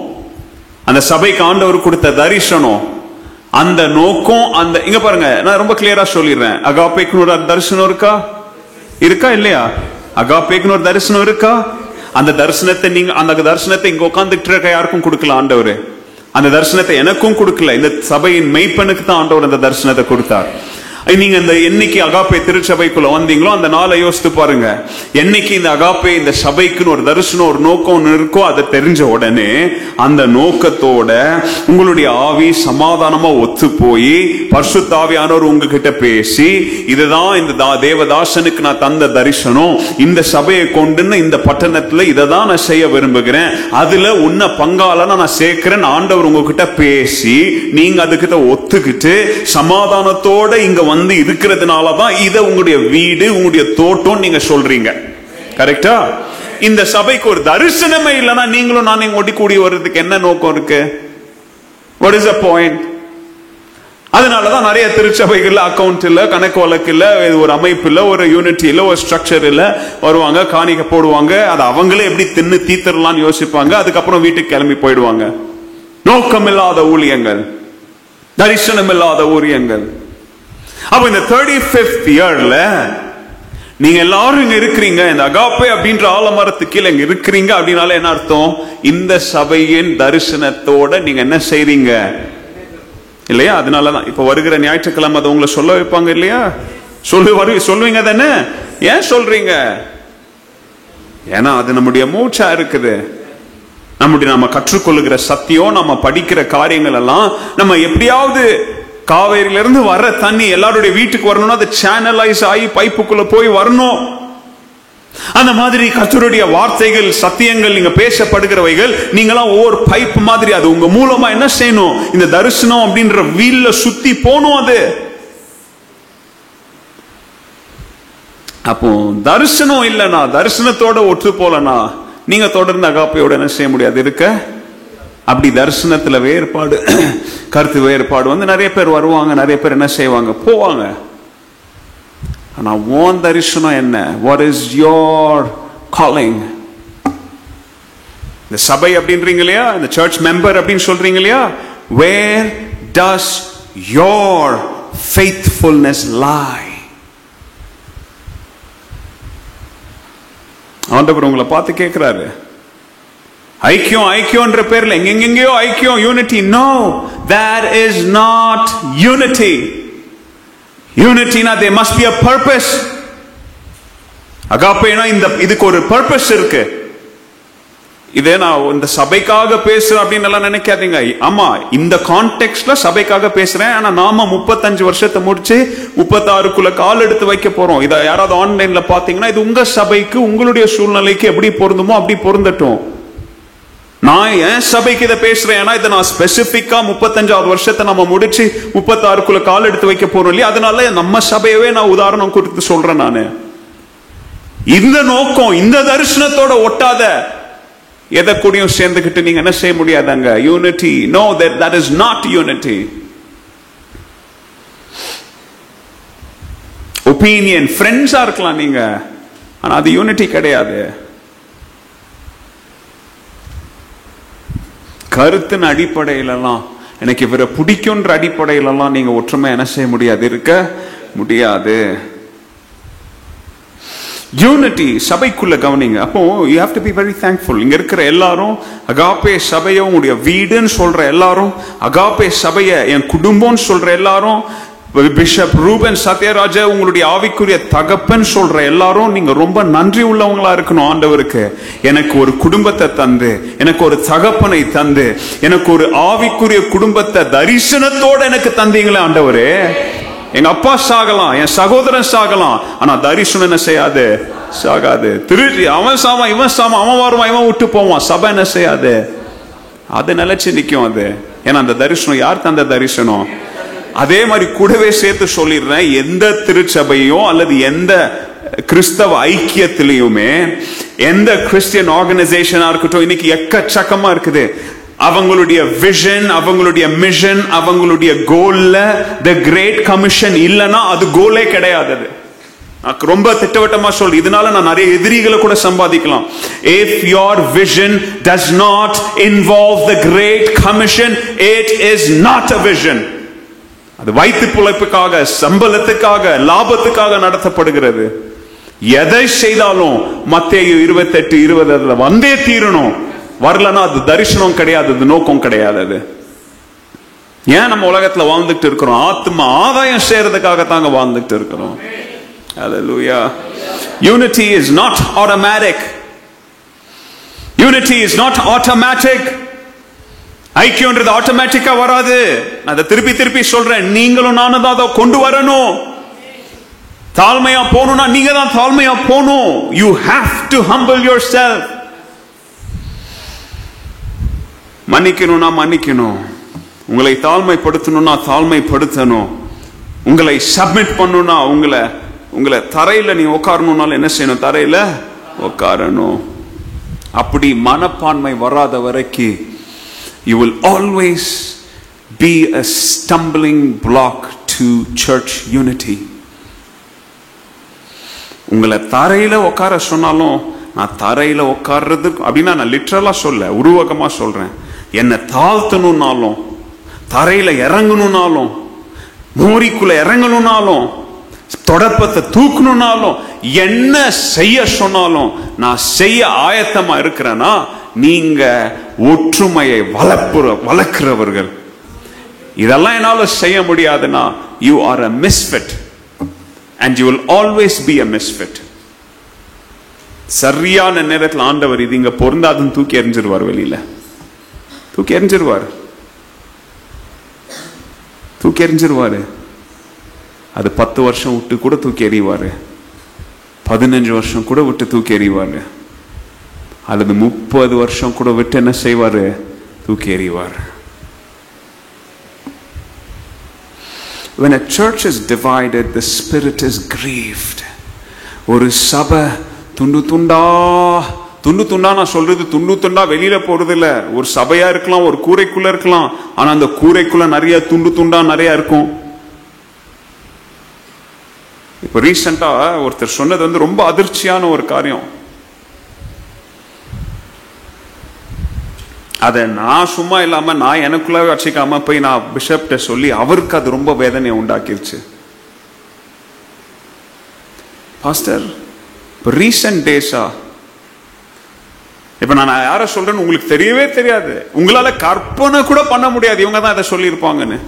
Speaker 1: அந்த சபைக்கு ஆண்டவர் கொடுத்த தரிசனம், அந்த நோக்கம். அந்த இங்க பாருங்க, நான் ரொம்ப கிளியரா சொல்லிடுறேன். அகாப்பேக்கு ஒரு தரிசனம் இருக்கா இல்லையா? அகாப்பேக்கு ஒரு தரிசனம் இருக்கா? அந்த தரிசனத்தை நீங்க, அந்த தரிசனத்தை இங்க உட்கார்ந்துட்டு இருக்க யாருக்கும் கொடுக்கல ஆண்டவர். அந்த தரிசனத்தை எனக்கும் கொடுக்கல, இந்த சபையின் மெய்ப்பனுக்கு தான் ஆண்டவர் அந்த தரிசனத்தை கொடுத்தார். நீங்க இந்த என்னைக்கு அகாப்பே திருச்சபைக்குள்ள வந்தீங்களோ அந்த நாளை யோசித்து பாருங்க. என்னைக்கு இந்த அகாப்பே இந்த சபைக்குன்னு ஒரு தரிசனம், ஒரு நோக்கம் இருக்கோ, அதை தெரிஞ்ச உடனே அந்த நோக்கத்தோட உங்களுடைய ஆவி சமாதானமா ஒத்து போய் பரிசுத்த ஆவியானவர் உங்ககிட்ட பேசி, இதுதான் இந்த தேவதாசனுக்கு நான் தந்த தரிசனம், இந்த சபையை கொண்டுன்னு இந்த பட்டணத்துல இதை தான் நான் செய்ய விரும்புகிறேன், அதுல உன்ன பங்காளனா நான் சேர்க்கிறேன் ஆண்டவர் உங்ககிட்ட பேசி, நீங்க அதுக்கிட்ட ஒத்துக்கிட்டு சமாதானத்தோட இங்க வந்து இருக்கிறதுனாலதான் இத உங்களுடைய வீடு, உங்களுடைய தோட்டம் நீங்க சொல்றீங்க. கரெக்டா? இந்த சபைக்கு ஒரு தரிசனமே இல்லைன்னா நீங்களும் நானும் ஒட்டி கூடி வர்றதுக்கு என்ன நோக்கம் இருக்கு? What is the point? அதனாலதான் நிறைய திருச்சபைகள்ல அக்கௌண்ட் இல்ல, கணக்கு வழக்கு இல்ல, ஒரு அமைப்பு இல்ல, ஒரு யூனிட்டி இல்ல, ஒரு ஸ்ட்ரக்சர் இல்ல. வருவாங்க, காணிக்க போடுவாங்க, அது அவங்களே எப்படி தின்னு தீத்தரலாம்னு யோசிப்பாங்க, அதுக்கப்புறம் வீட்டுக்கு கிளம்பி போயிடுவாங்க. நோக்கம் இல்லாத ஊழியங்கள், தரிசனம் இல்லாத ஊழியங்கள். அப்ப இந்த 35th இயர்ல நீங்க எல்லாரும் இங்க இருக்கிறீங்க, இந்த அகாப்பே அப்படின்ற ஆலமரத்துக்கு கீழே இங்க இருக்கிறீங்க அப்படின்னால என்ன அர்த்தம்? இந்த சபையின் தரிசனத்தோட நீங்க என்ன செய்றீங்க இல்லையா? அதனாலதான் இப்ப வருகிற ஞாயிற்றுக்கிழமை அதை உங்களை சொல்ல வைப்பாங்க இல்லையா? சொல்லுவீங்க தானே? ஏன் சொல்றீங்க? ஏன்னா அது நம்முடைய மூச்சா இருக்குது. நம்ம கற்றுக்கொள்ளுகிற சத்தியம், நம்ம படிக்கிற காரியங்கள் எல்லாம் நம்ம எப்படியாவது காவேரியில இருந்து வர்ற தண்ணி எல்லாருடைய வீட்டுக்கு வரணும்னா அது சேனலைஸ் ஆகி பைப்புக்குள்ள போய் வரணும். அந்த மாதிரி கர்த்தருடைய வார்த்தைகள், சத்தியங்கள், நீங்க பேசப்படுகிறவைகள், நீங்களாம் ஒவ்வொரு பைப் மாதிரி அது உங்க மூலமா என்ன செய்யணும்? இந்த தரிசனம் அப்படின்ற வீல்ல சுத்தி போகணும். அது அப்போ தரிசனம் இல்லைனா, தரிசனத்தோட ஒற்று போலனா நீங்க தொடர்ந்து அகாப்பையோட என்ன செய்ய முடியாது இருக்க. அப்படி தரிசனத்துல வேறுபாடு, கருத்து வேறுபாடு வந்து நிறைய பேர் வருவாங்க, நிறைய பேர் என்ன செய்வாங்க, போவாங்க. ஆனா உன் தரிசனம் என்ன? What is your calling? இந்த சபை அப்படின்றீங்க இல்லையா, இந்த சர்ச் மெம்பர் அப்படின்னு சொல்றீங்க இல்லையா, where does your faithfulness lie? ஆண்டவர் உங்களை பார்த்து கேட்கிறாரு. ஐக்கியம் ஐக்கியம்ன்ற பேர்ல எங்கெங்கயோ ஐக்கியம், unity. No, that is not unity. Unity na there must be a purpose. அகாப்பேனா இந்த இதுக்கு ஒரு பர்பஸ் இருக்கு. இதே நான் இந்த சபைக்காக பேசுறேன் அப்படின்னு எல்லாம் நினைக்காதீங்க. ஆமா, இந்த கான்டெக்ட்ல சபைக்காக பேசுறேன். ஆனா நாம 35 வருஷத்தை முடிச்சு 36க்குள்ள கால் எடுத்து வைக்க போறோம். இதை யாராவது ஆன்லைன்ல பாத்தீங்கன்னா இது உங்க சபைக்கு உங்களுடைய சூழ்நிலைக்கு எப்படி பொருந்துமோ அப்படி பொருந்தட்டும். நான் என் சபைக்கு இதை பேசுறேன். ஏன்னா இதை நான் ஸ்பெசிபிக்கா 35வது வருஷத்தை நம்ம முடிச்சு 36க்குள்ள கால் எடுத்து வைக்க போறோம் இல்லையா, அதனால நம்ம சபையவே நான் உதாரணம் கொடுத்து சொல்றேன். நானு இந்த நோக்கம், இந்த தரிசனத்தோட ஒட்டாத எதை கூடயும் சேர்ந்துக்கிட்டு நீங்க என்ன செய்ய முடியாதாங்க. Unity, no, that is not unity. Opinion, ஃப்ரெண்ட்ஸா இருக்கலாம் நீங்க, ஆனா அது யூனிட்டி கிடையாது. கருத்தின் அடிப்படையிலலாம் எனக்கு இவரை பிடிக்கும்ன்ற அடிப்படையிலலாம் நீங்க ஒற்றுமை என்ன செய்ய முடியாது, இருக்க முடியாது. யூனிட்டி சபைக்குள்ள கவனிங்க. அப்போ you have to be very thankful. இங்க இருக்கிற எல்லாரும் அகாப்பே சபையை உங்களுடைய வீடுன்னு சொல்ற எல்லாரும், அகாப்பே சபையை என் குடும்பம்னு சொல்ற எல்லாரும், பிஷப் ரூபன் சத்யராஜ உங்களுடைய ஆவிக்குரிய தகப்பன் சொல்ற எல்லாரும் நீங்க ரொம்ப நன்றி உள்ளவங்களா இருக்கணும் ஆண்டவருக்கு. எனக்கு ஒரு குடும்பத்தை தந்து, எனக்கு ஒரு தகப்பனை தந்து, எனக்கு ஒரு ஆவிக்குரிய குடும்பத்தை தரிசனத்தோட எனக்கு தந்தீங்களே ஆண்டவரே. எங்க அப்பா சாகலாம், என் சகோதரன் சாகலாம், ஆனா தரிசனம் என்ன செய்யாது, சாகாது. திருச்சி அவன் சாமா இவன் சாமா, அவன் வருவான் இவன் விட்டு போவான், சபை என்ன செய்யாது, அது நிலைச்சு நிக்கும். அது ஏன்னா அந்த தரிசனம் யார் தந்த தரிசனம். அதே மாதிரி கூடவே சேர்த்து சொல்லிடுறேன், எந்த திருச்சபையோ அல்லது எந்த கிறிஸ்தவ ஐக்கியத்திலையுமே, எந்த கிறிஸ்டியன் ஆர்கனைசேஷனா இருக்கட்டும், இன்னைக்கு எக்கச்சக்கமா இருக்குது. அவங்களுடைய விஷன், அவங்களுடைய மிஷன், அவங்களுடைய கோல்ல தி கிரேட் கமிஷன் இல்லனா அது கோலே கிடையாது. ரொம்ப திட்டவட்டமா சொல், இதனால நான் நிறைய எதிரிகளை கூட சம்பாதிக்கலாம். If your vision does not involve the great commission, it is not a vision. அது வயிற்று பிழைப்புக்காக, சம்பளத்துக்காக, லாபத்துக்காக நடத்தப்படுகிறது. எதை செய்தாலும் மத்தேயு 28:20 வந்தே தீரணும், வரலன்னா அது தரிசனம் கிடையாது, அது நோக்கம் கிடையாது. அது ஏன் நம்ம உலகத்துல வாழ்ந்துட்டு இருக்கிறோம், ஆத்மா ஆதாயம் செய்யறதுக்காக தாங்க வாழ்ந்துட்டு இருக்கிறோம். Hallelujah. Unity is not automatic. Unity is not automatic. ஐக்கியம்ன்றது ஆட்டோமேட்டிக்கா வராது. நான் அதை திருப்பி திருப்பி சொல்றேன், நீங்களும் நானும் தான் அதை கொண்டு வரணும். தாழ்மையா போகணும்னா நீங்க தான் தாழ்மையா போகணும். You have to humble yourself. மன்னிக்கணும்னா மன்னிக்கணும், உங்களை தாழ்மைப்படுத்தணும்னா தாழ்மைப்படுத்தணும், உங்களை சப்மிட் பண்ணணும்னா உங்களை தரையில நீ உட்காரணும்னாலும் என்ன செய்யணும், தரையில உட்காரணும். அப்படி மனப்பான்மை வராத வரைக்கும் you will always be a stumbling block to church unity. உங்களை தரையில உட்கார சொன்னாலும், நான் தரையில உட்கார்றது அப்படின்னா நான் லிட்டரலா சொல்ல, உருவகமா சொல்றேன். என்னை தாழ்த்தணும்னாலும், தரையில இறங்கணும்னாலும், மோரிக்குள்ள இறங்கணும்னாலும், தொடப்பத்தை தூக்கணும்னாலும், என்ன செய்ய சொன்னாலும் நான் செய்ய ஆயத்தமா இருக்கிறேன்னா நீங்க ஒற்றுமையை வளர்க்கிறவர்கள். இதெல்லாம் என்னால செய்ய முடியாதுன்னா you are a misfit and you will always be a misfit. சரியான நேரத்தில் ஆண்டவர் இது இங்க பொருந்தாதுன்னு தூக்கி எறிஞ்சிருவார், வெளியில தூக்கி எறிஞ்சிருவாரு. அது 10 வருஷம் விட்டு கூட தூக்கி எறிவாரு, 15 வருஷம் கூட விட்டு தூக்கி எறிவாரு, அல்லது 30 வருஷம் கூட விட்டு என்ன செய்வாரு, தூக்கி எறிவார். When a church is divided, the spirit is grieved. ஒரு சபை துண்டு துண்டா நான் சொல்றது துண்டு துண்டா வெளியில போறது இல்ல. ஒரு சபையா இருக்கலாம், ஒரு கூரைக்குள்ள இருக்கலாம், ஆனா அந்த கூரைக்குள்ள நிறைய துண்டு துண்டா நிறைய இருக்கும். இப்ப ரீசெண்டா ஒருத்தர் சொன்னது ரொம்ப அதிர்ச்சியான ஒரு காரியம். அதை நான் சும்மா இல்லாம நான் எனக்குள்ள வச்சுக்காம போய் நான் பிஷப்ட சொல்லி அவருக்கு அது ரொம்ப வேதனையை உண்டாக்கிருச்சு. பாஸ்டர், ரீசன்ட் டேஸா, இப்ப நான் யார சொல்றேன்னு உங்களுக்கு தெரியவே தெரியாது, உங்களால கற்பனை கூட பண்ண முடியாது இவங்க தான் இதை சொல்லி இருப்பாங்கன்னு.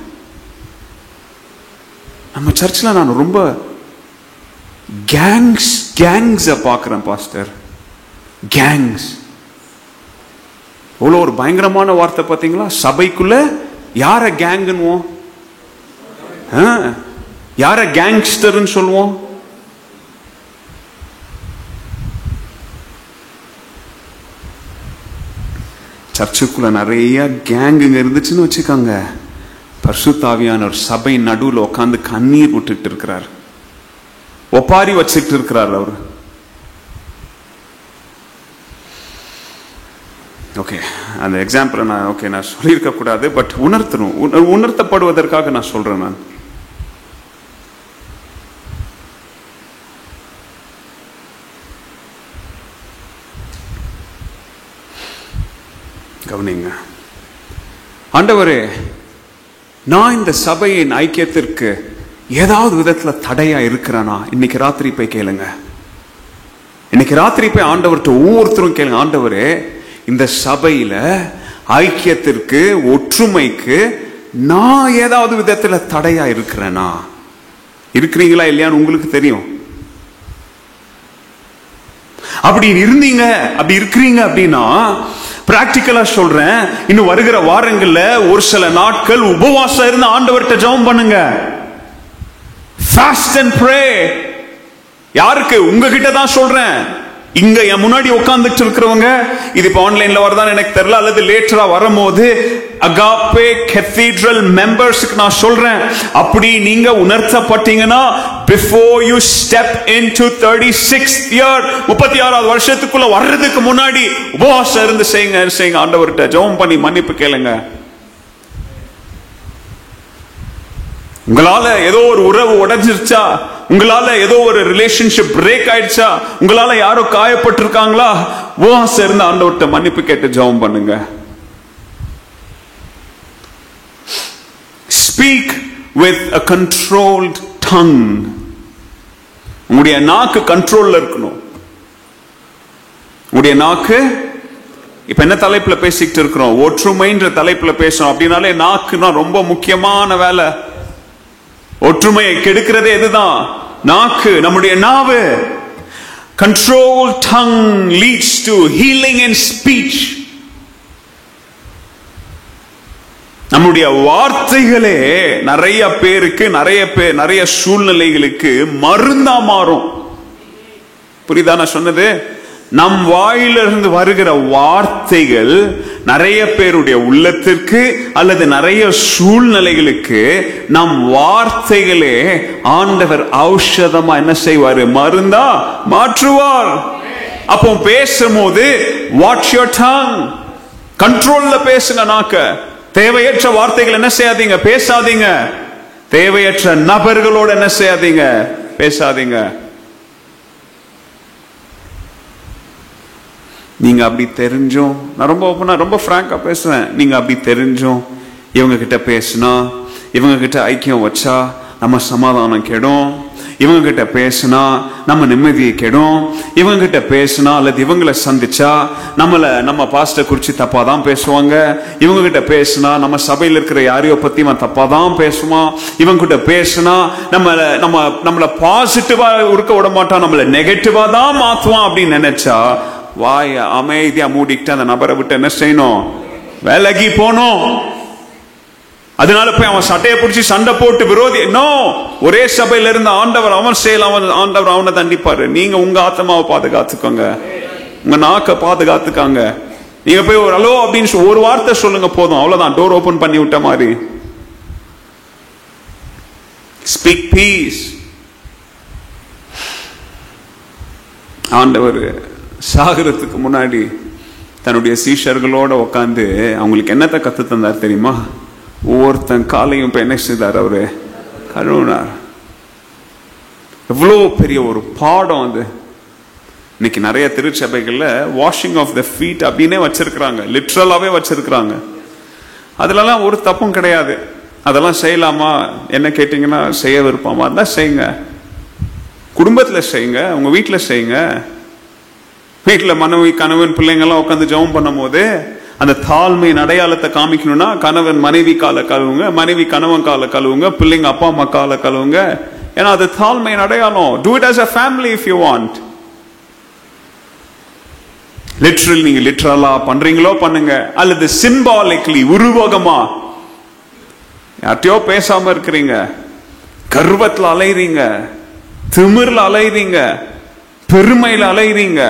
Speaker 1: நம்ம சர்ச்சில் நான் ரொம்ப கேங்ஸ் பாக்குறேன் பாஸ்டர். கேங்ஸ் அவ்வளோ ஒரு பயங்கரமான வார்த்தை பார்த்தீங்களா? சபைக்குள்ள யார கேங்குன்னுவோம், யார கேங்ஸ்டர்ன்னு சொல்லுவோம்? சர்ச்சுக்குள்ள நிறைய கேங்குங்க இருந்துச்சுன்னு வச்சுக்கோங்க. பரிசுத்த ஆவியானவர் சபை நடுவில் உட்காந்து கண்ணீர் விட்டுட்டு இருக்கிறார், ஒப்பாரி வச்சுட்டு இருக்கிறார் அவர். ஓகே, அந்த எக்ஸாம்பிளை நான் சொல்லியிருக்க கூடாது, பட் உணர்த்தப்படுவதற்காக நான் சொல்றேன். நான் கவனிங்க. ஆண்டவரே, நான் இந்த சபையின் ஐக்கியத்திற்கு ஏதாவது விதத்துல தடையா இருக்கிறானா? இன்னைக்கு ராத்திரி போய் கேளுங்க. இன்னைக்கு ராத்திரி போய் ஆண்டவர்கிட்ட ஒவ்வொருத்தரும் கேளுங்க, ஆண்டவரே இந்த சபையில ஐக்கியத்திற்கு ஒற்றுமைக்கு நான் ஏதாவது விதத்துல தடையா இருக்கிறேனா? இருக்கிறீங்களா இல்லையான்னு உங்களுக்கு தெரியும். அப்படி இருந்தீங்க, அப்படி இருக்கிறீங்க அப்படின்னா பிராக்டிக்கலா சொல்றேன், இன்னும் வருகிற வாரங்கள்ல ஒரு சில நாட்கள் உபவாசம் இருந்து ஆண்டவர்கிட்ட ஜெபம் பண்ணுங்க. Fast and pray. யாருக்கு? உங்ககிட்ட தான் சொல்றேன். இங்க என் முன்னாடி உட்கார்ந்துட்டு இருக்கிறவங்க, இது இப்ப ஆன்லைன்ல வரதான் எனக்கு தெரியல, அல்லது லேட்டரா வரும்போது அகாப்பே கத்தீட்ரல் மெம்பர்ஸ்க்கு நான் சொல்றேன், அப்படி நீங்க உணர்த்தப்பட்டீங்கன்னா before you step into 36th year, 36வது வருஷத்துக்குள்ள வர்றதுக்கு முன்னாடி உபவாசம் இருந்து செய்யுங்க. ஆண்டவர்கிட்ட ஜெபம் பண்ணி மன்னிப்பு கேளுங்க. உங்களால ஏதோ ஒரு உறவு உடைஞ்சிருச்சா, உங்களால ஏதோ ஒரு ரிலேஷன்ஷிப் பிரேக் ஆயிடுச்சா, உங்களால யாரோ காயப்பட்டிருக்காங்களா, உபவாசம் இருந்து ஆண்டவர்கிட்ட மன்னிப்பு கேட்டு ஜெபம் பண்ணுங்க. Speak with a controlled tongue. உங்களுடைய நாக்கு கண்ட்ரோல்ல இருக்கணும். உங்களுடைய நாக்கு, இப்ப என்ன தலைப்புல பேசிக்கிட்டு இருக்கிறோம்? ஒற்றுமைன்ற தலைப்புல பேசணும். அப்படின்னாலே நாக்குனா ரொம்ப முக்கியமான வேலை. ஒற்றுமையை கெடுக்கிறதே எதுதான்? நாக்கு, நம்முடைய நாவு. Controlled tongue leads to healing in speech. நம்முடைய வார்த்தைகளே நிறைய பேருக்கு, நிறைய சூழ்நிலைகளுக்கு மருந்தா மாறும். புரியுதா நான் சொன்னது? நம் வாயிலிருந்து வருகிற வார்த்தைகள் நிறைய பேருடைய உள்ளத்திற்கு அல்லது நிறைய சூழ்நிலைகளுக்கு நம் வார்த்தைகளே ஆண்டவர் ஔஷதமா என்ன செய்வாரு? மருந்தா மாற்றுவார். அப்போ பேசும்போது வாட்ச் யுவர் டங், கண்ட்ரோல்ல பேசுங்க. நாக்க தேவையற்ற வார்த்தைகள் என்ன செய்யாதீங்க, பேசாதீங்க. தேவையற்ற நபர்களோடு என்ன செய்யாதீங்க, பேசாதீங்க. நீங்க அப்படி தெரிஞ்சும், நான் ரொம்ப ஓப்பனா ரொம்ப பிராங்கா பேசுறேன், நீங்க அப்படி தெரிஞ்சும் இவங்க கிட்ட பேசினா, இவங்க கிட்ட ஐக்கியம் வச்சா நம்ம சமாதானம் கெடும், இவங்க கிட்ட பேசினா நம்ம நிம்மதியை கெடும், இவங்க கிட்ட பேசினா அல்லது இவங்களை சந்திச்சா நம்ம பாஸ்டர் குறிச்சு தப்பா தான் பேசுவாங்க, இவங்க கிட்ட பேசினா நம்ம சபையில் இருக்கிற யாரையோ பத்தி தப்பா தான் பேசுவான், இவங்க கிட்ட பேசினா நம்மள பாசிட்டிவா இருக்க விட மாட்டான், நம்மள நெகட்டிவா தான் மாத்துவான் அப்படின்னு நினைச்சா வாய அமைதியா மூடிக்கிட்டு அந்த நபரை விட்டு என்ன செய்யணும்? விலகி போனோம். அதனால போய் அவன் சட்டையை பிடிச்சி சண்டை போட்டு விரோதி ஒரே சபையில இருந்த ஆண்டவர் அவன் செய்யலாம், ஆண்டவர் அவனை தண்டிப்பாரு. நீங்க உங்க ஆத்மாவை பாதுகாத்துக்கோங்க, உங்க நாக்க பாதுகாத்துக்காங்க. நீங்க போய் ஒரு ஹலோ அப்படின்னு ஒரு வார்த்தை சொல்லுங்க போதும், அவ்வளவுதான், டோர் ஓபன் பண்ணி விட்ட மாதிரி. Speak peace. ஆண்டவர் சாகரத்துக்கு முன்னாடி தன்னுடைய சீஷர்களோட உட்காந்து அவங்களுக்கு என்னத்தை கத்து தந்தார் தெரியுமா? ஒவ்வொருத்தன் காலையும் இப்ப என்ன செய்தார்? அவரு கழுவினார். எவ்வளவு பெரிய ஒரு பாடம் அது. இன்னைக்கு நிறைய திருச்சபைகள்ல வாஷிங் ஆஃப் த ஃபீட் அப்படின்னே வச்சிருக்கிறாங்க, லிட்ரலாவே வச்சிருக்கிறாங்க. அதுலலாம் ஒரு தப்பும் கிடையாது. அதெல்லாம் செய்யலாமா என்ன கேட்டீங்கன்னா, செய்ய விருப்பமா இருந்தா செய்யுங்க. குடும்பத்துல செய்யுங்க, உங்க வீட்டுல செய்யுங்க. வீட்டுல மனைவி கணவன் பிள்ளைங்கெல்லாம் உட்காந்து ஜெபம் பண்ணும் போது அந்த தாழ்மையின் அடையாளத்தை காமிக்கணும்னா, கணவன் மனைவி காலை கழுவுங்க, மனைவி கணவன் காலை கழுவுங்க, பிள்ளைங்க அப்பா அம்மா காலை கழுவுங்க. ஏன்னா அது தாழ்மையின் அடையாளம். Do it as a family if you want. Literal நீங்க லிட்ரலா பண்றீங்களோ பண்ணுங்க, அல்லது சிம்பாலிக்லி உருவகமா யார்ட்டையோ பேசாம இருக்கிறீங்க, கர்வத்துல அலைறீங்க, திமிர்ல அலைறீங்க, பெருமையில அலைறீங்க,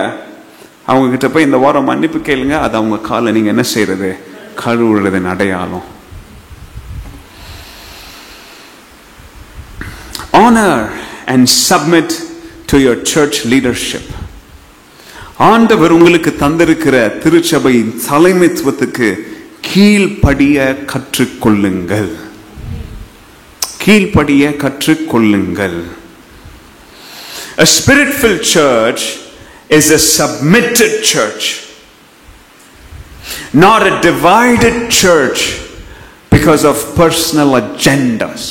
Speaker 1: அவங்க கிட்ட போய் இந்த வாரம் மன்னிப்பு கேளுங்க. அது அவங்க காலை நீங்க என்ன செய்யறது? கழுவுறதன் அடையாளம். Honor and submit to your church leadership. ஆண்டவர் உங்களுக்கு தந்திருக்கிற திருச்சபையின் தலைமைத்துவத்துக்கு கீழ்ப்படிய கற்றுக்கொள்ளுங்கள். கீழ்ப்படிய கற்றுக்கொள்ளுங்கள். A spirit-filled church is a submitted church, not a divided church because of personal agendas.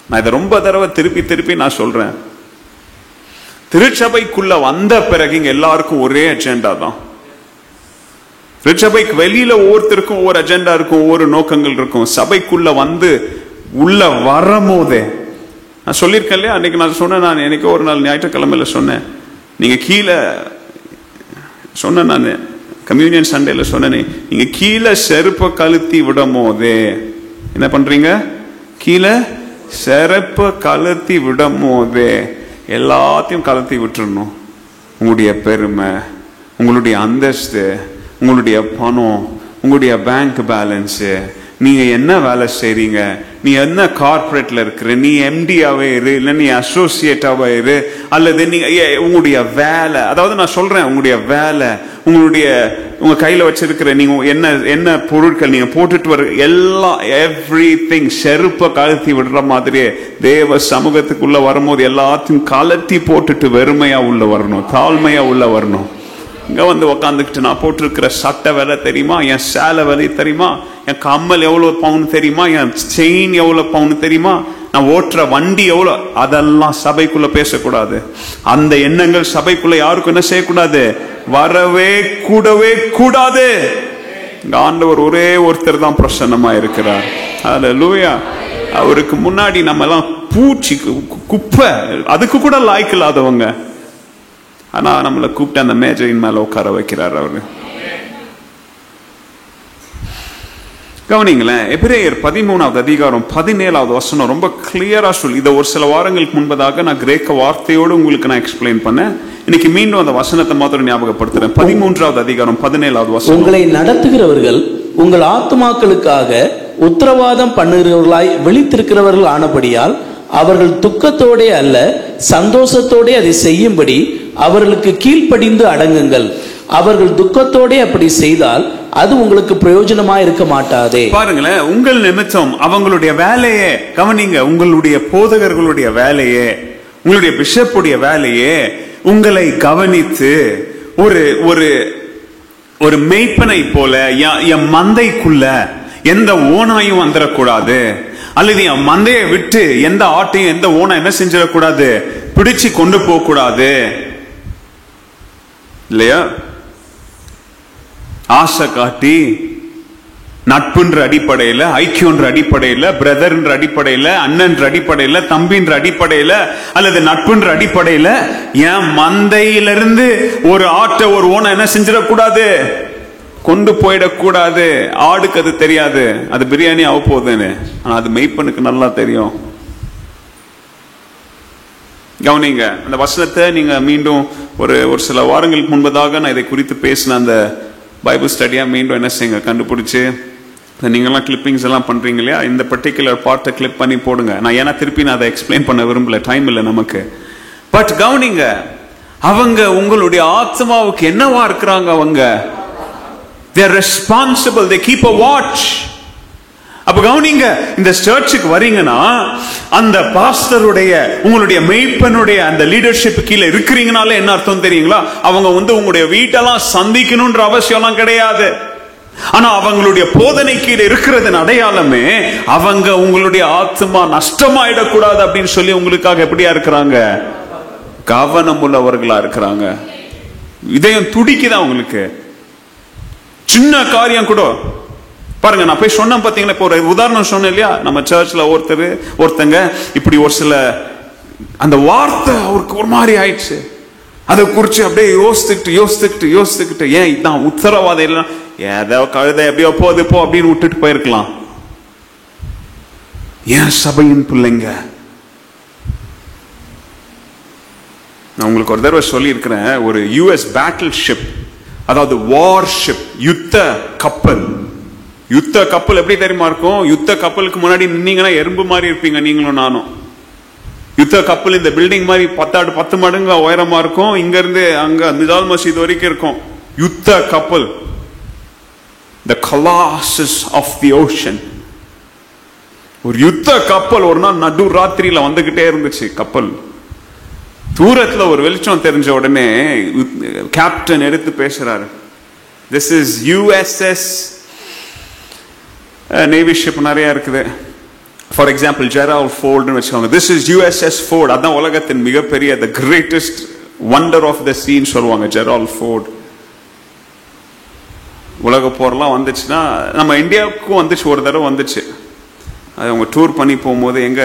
Speaker 1: நான் இதை ரொம்ப தடவை திருப்பி நான் சொல்றேன். திருச்சபைக்குள்ள வந்த பிறகு இங்க எல்லாருக்கும் ஒரே அஜெண்டா தான். திருச்சபைக்கு வெளியில ஒவ்வொருத்தருக்கும் ஒவ்வொரு அஜெண்டா இருக்கும், ஒவ்வொரு நோக்கங்கள் இருக்கும். சபைக்குள்ள வந்து உள்ள வரும்போதே நான் சொல்லியிருக்கேன் இல்லையா, அன்னைக்கு நான் சொன்னேன், நான் எனக்கு ஒரு நாள் ஞாயிற்றுக்கிழமையில சொன்னேன், நீங்க கீழே சொன்ன, நான் கம்யூனியன் சண்டேல சொன்னேன், நீங்க கீழே செருப்பை கழுத்தி விடும் போதே என்ன பண்றீங்க? கீழே செருப்பை கழுத்தி விடும் போதே எல்லாத்தையும் கலத்தி விட்டுறணும். உங்களுடைய பெருமை, உங்களுடைய அந்தஸ்து, உங்களுடைய பணம், உங்களுடைய பேங்க் பேலன்ஸ், நீங்க என்ன வேலை செய்றீங்க, நீ என்ன கார்பரேட்ல இருக்கிற, நீ எம்டியாவே இரு, இல்ல நீ அசோசியேட்டாவே இரு, அல்லது நீங்க உங்களுடைய வேலை, அதாவது நான் சொல்றேன் உங்களுடைய வேலை, உங்க கையில வச்சிருக்கிற நீங்க என்ன பொருட்கள் நீங்க போட்டுட்டு வர எல்லாம், எவ்ரிதிங் செருப்பை கழட்டி விடுற மாதிரியே தேவ சமூகத்துக்குள்ள வரும்போது எல்லாத்தையும் கலட்டி போட்டுட்டு வெறுமையா உள்ள வரணும், தாழ்மையா உள்ள வரணும். இங்க வந்து உக்காந்துக்கிட்டு நான் போட்டிருக்கிற சட்டை விலை தெரியுமா, என் சேலை விலை தெரியுமா, என் கம்மல் எவ்வளவு பவுன் தெரியுமா, என் செயின் எவ்வளவு பவுன் தெரியுமா, நான் ஓட்டுற வண்டி எவ்வளவு, அதெல்லாம் சபைக்குள்ள பேசக்கூடாது. அந்த எண்ணங்கள் சபைக்குள்ள யாருக்கும் என்ன செய்யக்கூடாது? வரவே கூடவே கூடாது. ஆண்டவர் ஒரே ஒருத்தர் தான் பிரசன்னமா இருக்கிறார். அல்லேலூயா. அவருக்கு முன்னாடி நம்ம எல்லாம் பூச்சி குப்பை, அதுக்கு கூட லாய்க்கு இல்லாதவங்க. ஆனா நம்மளை கூப்பிட்டு அந்த மேஜையின் மேல உட்கார வைக்கிறார் அவரு. கவனிங்களேன், எபிரேயர் 13வது அதிகாரம் 17வது வசனம் ரொம்ப கிளியரா சொல்லி, இதை ஒரு சில வாரங்களுக்கு முன்பதாக நான் கிரேக்க வார்த்தையோடு உங்களுக்கு நான் எக்ஸ்பிளைன் பண்ணேன். இன்னைக்கு மீண்டும் அந்த வசனத்தை மாத்திரம் ஞாபகப்படுத்துறேன். 13வது அதிகாரம் 17வது வசனம். உங்களை
Speaker 2: நடத்துகிறவர்கள் உங்கள் ஆத்துமாக்களுக்காக உத்தரவாதம் பண்ணுகிறவர்களாய் விழித்திருக்கிறவர்கள் ஆனபடியால் அவர்கள் துக்கத்தோடே அல்ல சந்தோஷத்தோடே அதை செய்யும்படி அவர்களுக்கு கீழ்ப்படிந்து அடங்குங்கள். அவர்கள் துக்கத்தோடே அப்படி செய்தால் அது உங்களுக்கு பிரயோஜனமா இருக்க மாட்டாதே.
Speaker 1: பாருங்களேன், உங்கள் நிமித்தம் அவங்களுடைய வேலையே கவனிங்க, உங்களுடைய போதகர்களுடைய வேலையே, உங்களுடைய பிஷப்புடைய வேலையே உங்களை கவனித்து ஒரு ஒரு ஒரு மெய்ப்பனை போல என் மந்தைக்குள்ள எந்த ஓனாயும் வந்துடக்கூடாது, அல்லது என் மந்தையை விட்டு எந்த ஆட்டையும் எந்த ஓனா என்ன செஞ்சிடக்கூடாது, பிடிச்சு கொண்டு போக கூடாது இல்லையா? ஆசை காட்டி நட்புன்ற அடிப்படையில, ஐக்கியன்ற அடிப்படையில, பிரதர்ன்ற அடிப்படையில, அண்ணன்ற அடிப்படையில, தம்பின்ற அடிப்படையில, அல்லது நட்புன்ற அடிப்படையில என் மந்தையிலிருந்து ஒரு ஆட்டை ஒரு ஓனை என்ன செஞ்சிடக்கூடாது, கொண்டு போயிடக்கூடாது. ஆடுக்கு அது தெரியாது, அது பிரியாணி ஆக போகுதுன்னு. ஆனா அது மெய்ப்பனுக்கு நல்லா தெரியும். கவனிங்க, அந்த வசனத்தை நீங்க மீண்டும் ஒரு சில வாரங்களுக்கு முன்பதாக நான் இதை குறித்து பேசின அந்த பைபிள் ஸ்டடியா மீண்டும் என்ன செய்யுங்க, கண்டுபிடிச்சு நீங்கெல்லாம் கிளிப்பிங்ஸ் எல்லாம் பண்றீங்க இல்லையா, இந்த பர்டிகுலர் பார்ட்டை கிளிப் பண்ணி போடுங்க. நான் ஏன்னா திருப்பி நான் அதை எக்ஸ்பிளைன் பண்ண விரும்பல, டைம் இல்லை நமக்கு. பட் கவனிங்க, அவங்க உங்களுடைய ஆத்மாவுக்கு என்னவா இருக்கிறாங்க? அவங்க they are responsible, they keep a watch. அப்ப கவனிங்க, இந்த சர்ச்சுக்கு வரீங்கன்னா அந்த பாஸ்டருடைய உங்களுடைய மெய்ப்பனுடைய அந்த லீடர்ஷிப் கீழே இருக்கிறீங்கனாலே என்ன அர்த்தம் தெரியுங்களா? அவங்க வந்து உங்களுடைய வீட்டெல்லாம் சந்திக்கணும்ன்ற அவசியம்லாம் கிடையாது. ஆனா அவங்களுடைய போதனை கீழே இருக்கிறதன் அடையாளமே அவங்க உங்களுடைய ஆத்மா நஷ்டமாயிடக்கூடாது அப்படின்னு சொல்லி உங்களுக்காக எப்படியா இருக்கிறாங்க? கவனம் உள்ளவர்களா இருக்கிறாங்க. இதயம் துடிக்குதான் உங்களுக்கு. சின்ன காரியம் கூட பாருங்க, நான் போய் சொன்னேன் பாத்தீங்களா, இப்போ ஒரு உதாரணம் சொன்னேன் இல்லையா, நம்ம சர்ச்ல ஒருத்தங்க இப்படி ஒரு சில அந்த வார்த்தை அவருக்கு ஒரு மாதிரி ஆயிடுச்சு. அதை குறிச்சு அப்படியே யோசித்துக்கிட்டு ஏன் இதான் உத்தரவாதம் இல்லை, ஏதோ கழுதை எப்படியோ போகுது போ அப்படின்னு விட்டுட்டு போயிருக்கலாம். ஏன் சபையின் பிள்ளைங்க, நான் உங்களுக்கு ஒரு தடவை சொல்லி இருக்கிறேன், ஒரு US பேட்டில் ஷிப், அதாவது வார்ஷிப், யுத்த கப்பல். யுத்த கப்பல் எப்படி தெரியுமா இருக்கும்? யுத்த கப்பலுக்கு முன்னாடி நின்னீங்கன்னா எறும்பு மாதிரி இருப்பீங்க நீங்களும் நானும். யுத்த கப்பல் இந்த பில்டிங் மாதிரி 10 மடங்கு உயரமா இருக்கும். இங்க இருந்து அங்க நிஜால் மசீத் வரைக்கும் இருக்கும் யுத்த கப்பல். The colossus of the ocean. ஒரு யுத்த கப்பல் ஒரு நாள் நடு ராத்திரியில வந்துகிட்டே இருந்துச்சு. கப்பல் தூரத்துல ஒரு வெளிச்சம் தெரிஞ்ச உடனே கேப்டன் எடுத்து பேசுறாரு. This is USS navy ship நிறைய இருக்குது. ஃபார் எக்ஸாம்பிள் ஜெரால்ட் ஃபோர்டுன்னு வச்சுக்கோங்க. This is USS Ford. அதான் உலகத்தின் மிகப்பெரிய the greatest wonder of the sea சொல்லுவாங்க ஜெரால்ட் ஃபோர்டு. உலக போர்லாம் வந்துச்சுன்னா நம்ம இந்தியாவுக்கும் வந்துச்சு, ஒரு தடவை வந்துச்சு. அது அவங்க டூர் பண்ணி போகும்போது எங்க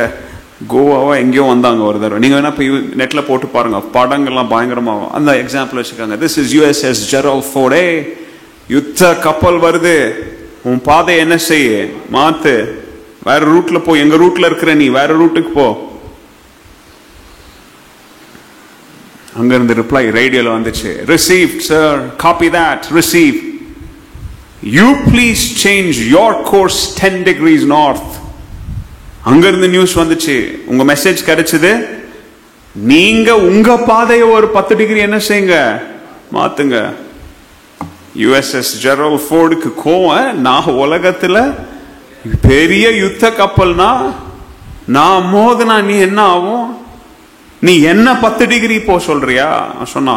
Speaker 1: கோவாவா எங்கேயோ வந்தாங்க ஒரு தடவை. நீங்க வேணா போய் நெட்ல போட்டு பாருங்க, படங்கள்லாம் பயங்கரமாகும். அந்த எக்ஸாம்பிள் வச்சுக்காங்க. This is USS Gerald Ford. யுத்த கப்பல் வருது, உன் பாதை என்ன செய்ய மாத்து, வேற ரூட்ல போ, எங்க ரூட்ல இருக்கிற நீ வேற ரூட்டுக்கு போ. அங்க இருந்து ரிப்ளை ரேடியோல வந்துச்சு. Received sir, copy that, received. You please change your course 10 degrees north. அங்க இருந்து நியூஸ் வந்துச்சு, உங்க மெசேஜ் கிடைச்சது, நீங்க உங்க பாதையை ஒரு 10 டிகிரி என்ன செய்யுங்க மாத்துங்க. USS ஜெரால்ட் ஃபோர்டுக்கு கோவம், நான் உலகத்துல பெரிய யுத்த கப்பல்னா நான் மோதுனா நீ என்ன ஆகும், நீ என்ன 10 டிகிரி போ சொல்றியா? சொன்னா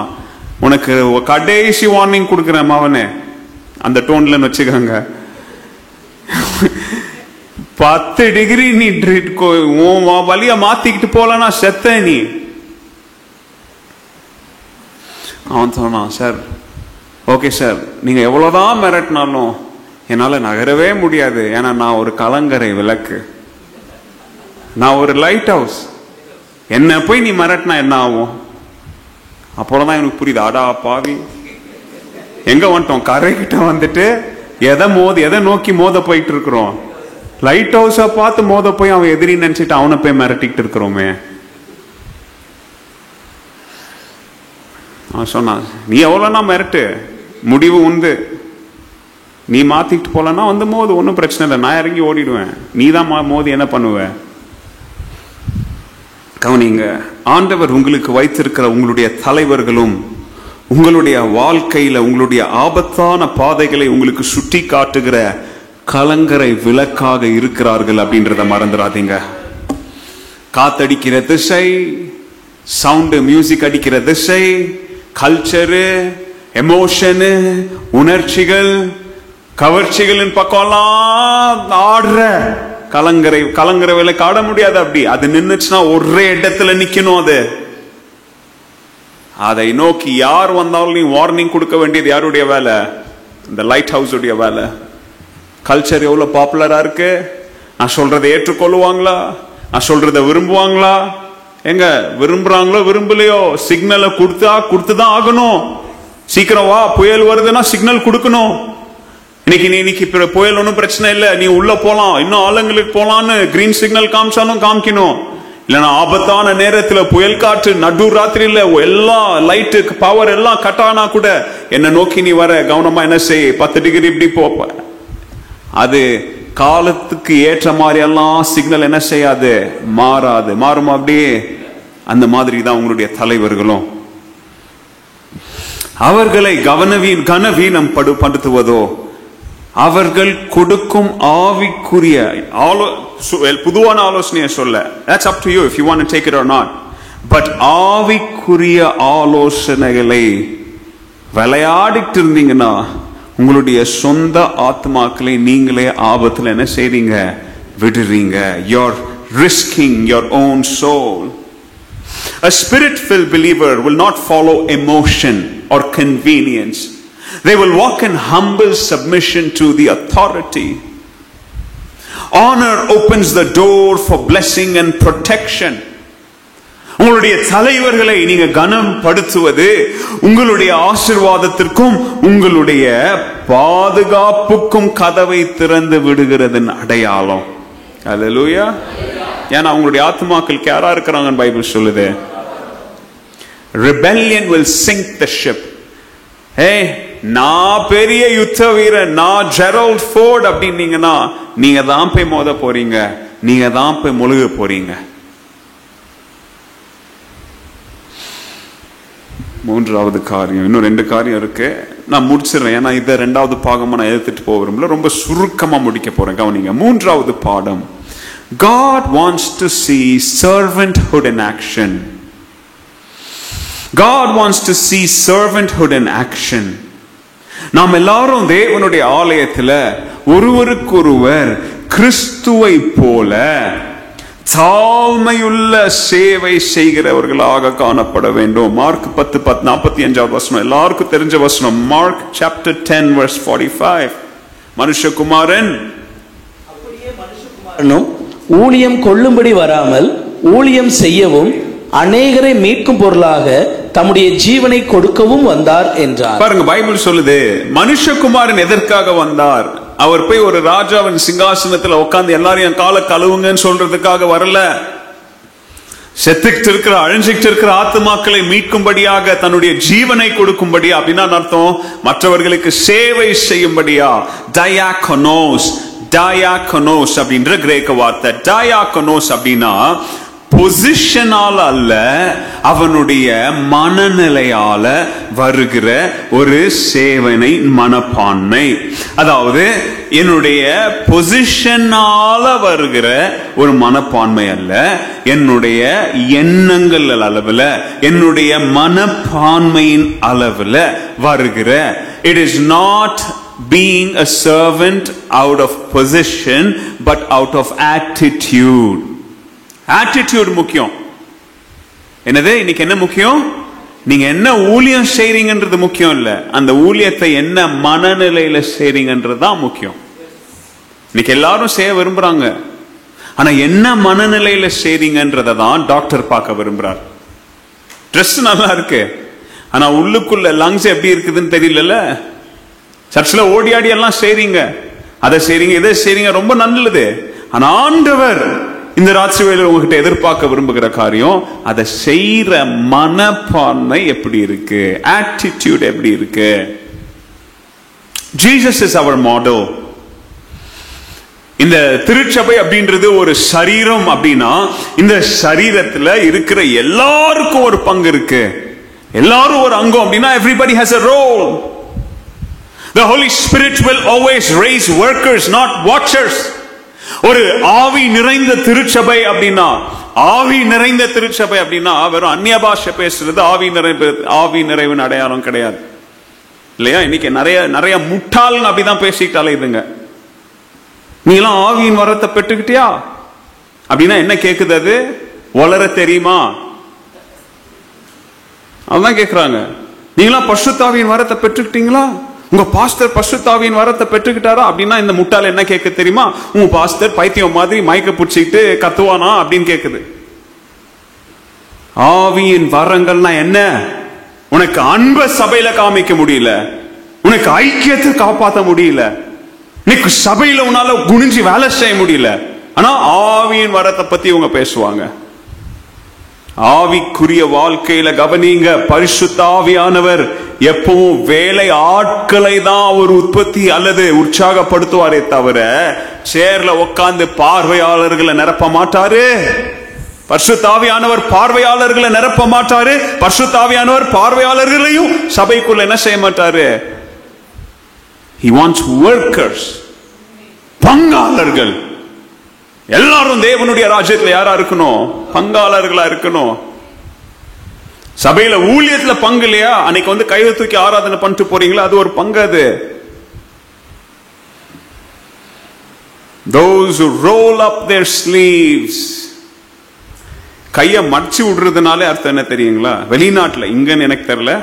Speaker 1: உனக்கு கடைசி வார்னிங் கொடுக்கிறேன் மவனே, அந்த டோன்ல வச்சுக்காங்க. 10 டிகிரி நீ வழியா மாத்திக்கிட்டு போலனா செத்த நீ. அவன் சொன்னான், சார் ஓகே சார், நீங்க எவ்வளவுதான் மிரட்டினாலும் என்னால நகரவே முடியாது. ஏன்னா நான் ஒரு கலங்கரை விளக்கு, நான் ஒரு லைட் ஹவுஸ். என்ன போய் நீ மிரட்டினா என்ன ஆகும்? அப்போதான் எனக்கு புரியுது, அடா பாவி எங்க வந்துட்டோம், கரை கிட்ட வந்துட்டு எதை நோக்கி மோத போயிட்டு இருக்கிறோம். லைட் ஹவுஸ பார்த்து மோத போய் அவன் எதிரி நினைச்சிட்டு அவனை போய் மிரட்டிட்டு இருக்கிறோமே. அவன் சொன்னான், நீ எவ்வளவுனா மிரட்டு, முடிவு உண்டு. நீ மாத்திட்டு போலன்னா வந்து மோது, ஒன்றும் பிரச்சனை இல்லை, நான் இறங்கி ஓடிடுவேன். நீ தான் மோதி என்ன பண்ணுவ? கவனிங்க, ஆண்டவர் உங்களுக்கு வைத்திருக்கிற உங்களுடைய தலைவர்களும் உங்களுடைய வாழ்க்கையில உங்களுடைய ஆபத்தான பாதைகளை உங்களுக்கு சுட்டி காட்டுகிற கலங்கரை விளக்காக இருக்கிறார்கள் அப்படின்றத மறந்துடாதீங்க. காத்தடிக்கிற திசை, சவுண்ட் மியூசிக் அடிக்கிற திசை, கல்ச்சரு, எமோஷனு, உணர்ச்சிகள், கவர்ச்சிகளின் பக்கம்லாம் ஆடுற கலங்கரை விளக்கு ஆட முடியாது. அப்படி அது நின்னுச்சுன்னா ஒரே இடத்துல நிக்கணும். அதை நோக்கி யார் வந்தாலும் நீ வார்னிங் கொடுக்க வேண்டியது யாருடைய வேலை? இந்த லைட் ஹவுஸ் உடைய வேலை. கல்ச்சர் எவ்வளவு பாப்புலரா இருக்கு, நான் சொல்றதை ஏற்றுக்கொள்ளுவாங்களா, நான் சொல்றதை விரும்புவாங்களா? எங்க விரும்புறாங்களோ விரும்பலையோ சிக்னலை கொடுத்துதான் ஆகணும். சீக்கிரம் வா, புயல் வருதுன்னா சிக்னல் கொடுக்கணும். இன்னைக்கு புயல் ஒன்றும் பிரச்சனை இல்லை, நீ உள்ள போலாம், இன்னும் ஆளுங்களுக்கு போலான்னு கிரீன் சிக்னல் காமிச்சாலும் காமிக்கணும். இல்லைன்னா ஆபத்தான நேரத்துல புயல் காற்று நடு ராத்திரியில எல்லா லைட்டு பவர் எல்லாம் கட் ஆனா கூட என்ன நோக்கி நீ வர, கவனமா என்ன செய், 10 டிகிரி இப்படி போப்ப. அது காலத்துக்கு ஏற்ற மாதிரி எல்லாம் சிக்னல் என்ன செய்யாது, மாறாது. மாறுமா? அப்படியே அந்த மாதிரி தான் உங்களுடைய தலைவர்களும். அவர்களை கனவீனம் படுத்துவதோ, அவர்கள் கொடுக்கும் ஆவிக்குரிய புதுவான ஆலோசனையை சொல்ல, that's up to you if you want to take it or not. But ஆவிக்குரிய ஆலோசனைகளை விளையாடிட்டு இருந்தீங்கன்னா உங்களுடைய சொந்த ஆத்மாக்களை நீங்களே ஆபத்துல என்ன செய்றீங்க, விடுறீங்க. You're risking your own soul. A spirit-filled believer will not follow emotion or convenience. They will walk in humble submission to the authority. Honor opens the door for blessing and protection. உங்களுடைய தலைவர்களை நீங்க கனம் படுத்துவது உங்களுடைய ஆசீர்வாதத்திற்கும் உங்களுடைய பாதுகாப்புக்கும் கதவை திறந்து விடுகிறதன் அடையாளம். அல்லேலூயா. ஏன்னா உங்களுடைய ஆத்துமாக்கள் யாரா இருக்கிறாங்கன்னு பைபிள் சொல்லுது. Rebellion will sink the ship. நான் பெரிய யுத்த வீரன், நான் ஜெரல்ட் ஃபோர்ட் அப்படின்னீங்கன்னா நீங்க தான் போய் மோத போறீங்க, நீங்க தான் போய் முழுக போறீங்க. மூன்றாவது காரியம், இன்னும் 2 காரியம் இருக்கு, நான் முடிச்சிடறேன். ஏன்னா இதை 2வது பாகமா நான் எடுத்துட்டு போகிறோம்ல, ரொம்ப சுருக்கமா முடிக்க போறேன். கவனிங்க. 3வது பாடம், God wants to see servanthood in action. God wants to see servanthood in action. நாம் எல்லாரும் தேவனுடைய ஆலயத்தில் ஒருவருக்கொருவர் கிறிஸ்துவை போல தாழ்மையுள்ள சேவை செய்கிறவர்களாக காணப்பட வேண்டும். மார்க் 10:45 வசனம் எல்லாருக்கும் தெரிஞ்ச வசனம். Mark chapter 10 verse 45. மனுஷகுமாரன்
Speaker 2: ஊழியம் கொள்ளும்படி வராமல் ஊழியம் செய்யவும் அநேகரை மீட்கும் பொருளாக தம்முடைய ஜீவனை கொடுக்கவும் வந்தார் என்றார்.
Speaker 1: பாருங்க, பைபிள் சொல்லுது மனுஷகுமாரன் எதற்காக வந்தார்? அவர் போய் ஒரு ராஜாவின் சிங்காசனத்துல உட்கார்ந்து எல்லாரையும் காலை கழுவுங்கன்னு சொல்றதுக்காக வரல. செத்துக்கிட்டு இருக்கிற அழிஞ்சிட்டு இருக்கிற ஆத்துமாக்களை மீட்கும்படியாக தன்னுடைய ஜீவனை கொடுக்கும்படியா. அப்படின்னா அர்த்தம் மற்றவர்களுக்கு சேவை செய்யும்படியா. டயாகோனோஸ், டயாகோனோஸ் அப்படின்ற கிரேக்க வார்த்தை. டயாகோனோஸ் அப்படின்னா பொசிஷனால அல்ல, அவனுடைய மனநிலையால வருகிற ஒரு சேவனை மனப்பான்மை. அதாவது என்னுடைய பொசிஷனால வருகிற ஒரு மனப்பான்மை அல்ல, என்னுடைய எண்ணங்கள் அளவுல, என்னுடைய மனப்பான்மையின் அளவுல வருகிற. It is not being a servant out of position but out of attitude. Attitude முக்கியம். என்னது இன்னைக்கு என்ன முக்கியம்? நீங்க என்ன ஊழியம் செய்றீங்கன்றது முக்கியம் இல்ல, அந்த ஊழியத்தை என்ன மனநிலையில செய்றீங்கன்றது தான் முக்கியம். இன்னைக்கு எல்லாரும் செய்ய விரும்புறாங்க, ஆனா என்ன மனநிலையில செய்றீங்கன்றத தான் டாக்டர் பார்க்க விரும்புறார். ட்ரெஸ் நல்லா இருக்கு, ஆனா உள்ளுக்குள்ள லங்ஸ் எப்படி இருக்குதுன்னு தெரியல. சர்ச்சில் ஓடி ஆடி எல்லாம் செய்றீங்க, அதை செய்றீங்க, இதை செய்றீங்க, ரொம்ப நல்லது. ஆனா ஆண்டவர் இந்த ராத்திரி வேளையில உங்ககிட்ட எதிர்பார்க்க விரும்புகிற காரியம், அதை செய்யற மனப்பான்மை எப்படி இருக்கு, ஆட்டிடியூட் எப்படி இருக்கு. Jesus is our model. இந்த திருச்சபை அப்படின்றது ஒரு சரீரம் அப்படின்னா இந்த சரீரத்துல இருக்கிற எல்லாருக்கும் ஒரு பங்கு இருக்கு, எல்லாரும் ஒரு அங்கம் அப்படின்னா everybody has a role. The Holy Spirit will always raise workers, not watchers. ஒரு ஆவி நிறைந்த திருச்சபை அப்படின்னா, ஆவி நிறைந்த திருச்சபை அப்படின்னா வெறும் அந்நிய பாஷை பேசுறது ஆவி நிறைவின் அடையாளம் கிடையாது இல்லையா? இன்னைக்கு நிறைய முட்டாள் அப்படிதான் பேசிக்கிட்டாலே இதுங்க. நீ எல்லாம் ஆவியின் வரத்தை பெற்றுக்கிட்டியா அப்படின்னா என்ன கேக்குது? அது வளர தெரியுமா? அதுதான் கேக்குறாங்க. நீங்களாம் பரிசுத்தாவியின் வரத்தை பெற்றுக்கிட்டீங்களா? உங்க பாஸ்டர் பரிசுத்தாவியின் வரத்தை பெற்றுக்கிட்டாரா அப்படின்னா இந்த முட்டாள் என்ன கேட்க தெரியுமா? உங்க பாஸ்டர் பைத்தியம் மாதிரி மயக்க பிடிச்சிட்டு கத்துவானா அப்படின்னு கேக்குது. ஆவியின் வரங்கள்னா என்ன? உனக்கு அன்பை சபையில காமிக்க முடியல, உனக்கு ஐக்கியத்தை காப்பாற்ற முடியல, இன்னைக்கு சபையில உன்னால குனிஞ்சு வேலை செய்ய முடியல, ஆனா ஆவியின் வரத்தை பத்தி இவங்க பேசுவாங்க. ஆவிக்குரிய வாழ்க்கையில கவனிங்க, பரிசுத்த ஆவியானவர் எப்பவும் வேலை ஆட்களை தான் ஒரு உற்பத்தி அல்லது உற்சாகப்படுத்துவாரே தவிர சேர்ல உட்கார்ந்து பார்வையாளர்களை நிரப்ப மாட்டாரு. பரிசுத்த ஆவியானவர் பார்வையாளர்களை நிரப்ப மாட்டாரு. பரிசுத்த ஆவியானவர் பார்வையாளர்களையும் சபைக்குள்ள என்ன செய்ய மாட்டாரு? He wants workers, பங்காளர்கள். எல்லாரும் தேவனுடைய ராஜ்யத்துல யாரா இருக்கணும்? பங்காளர்களா இருக்கணும். சபையில ஊழியத்துல பங்கு இல்லையா? அன்னைக்கு வந்து கையை தூக்கி ஆராதனை பண்ணிட்டு போறீங்களா? அது ஒரு பங்கு. அது those who roll up their sleeves, கைய மடிச்சு விடுறதுனாலே அர்த்தம் என்ன தெரியுங்களா? வெளிநாட்டுல, இங்கன்னு எனக்கு தெரியல,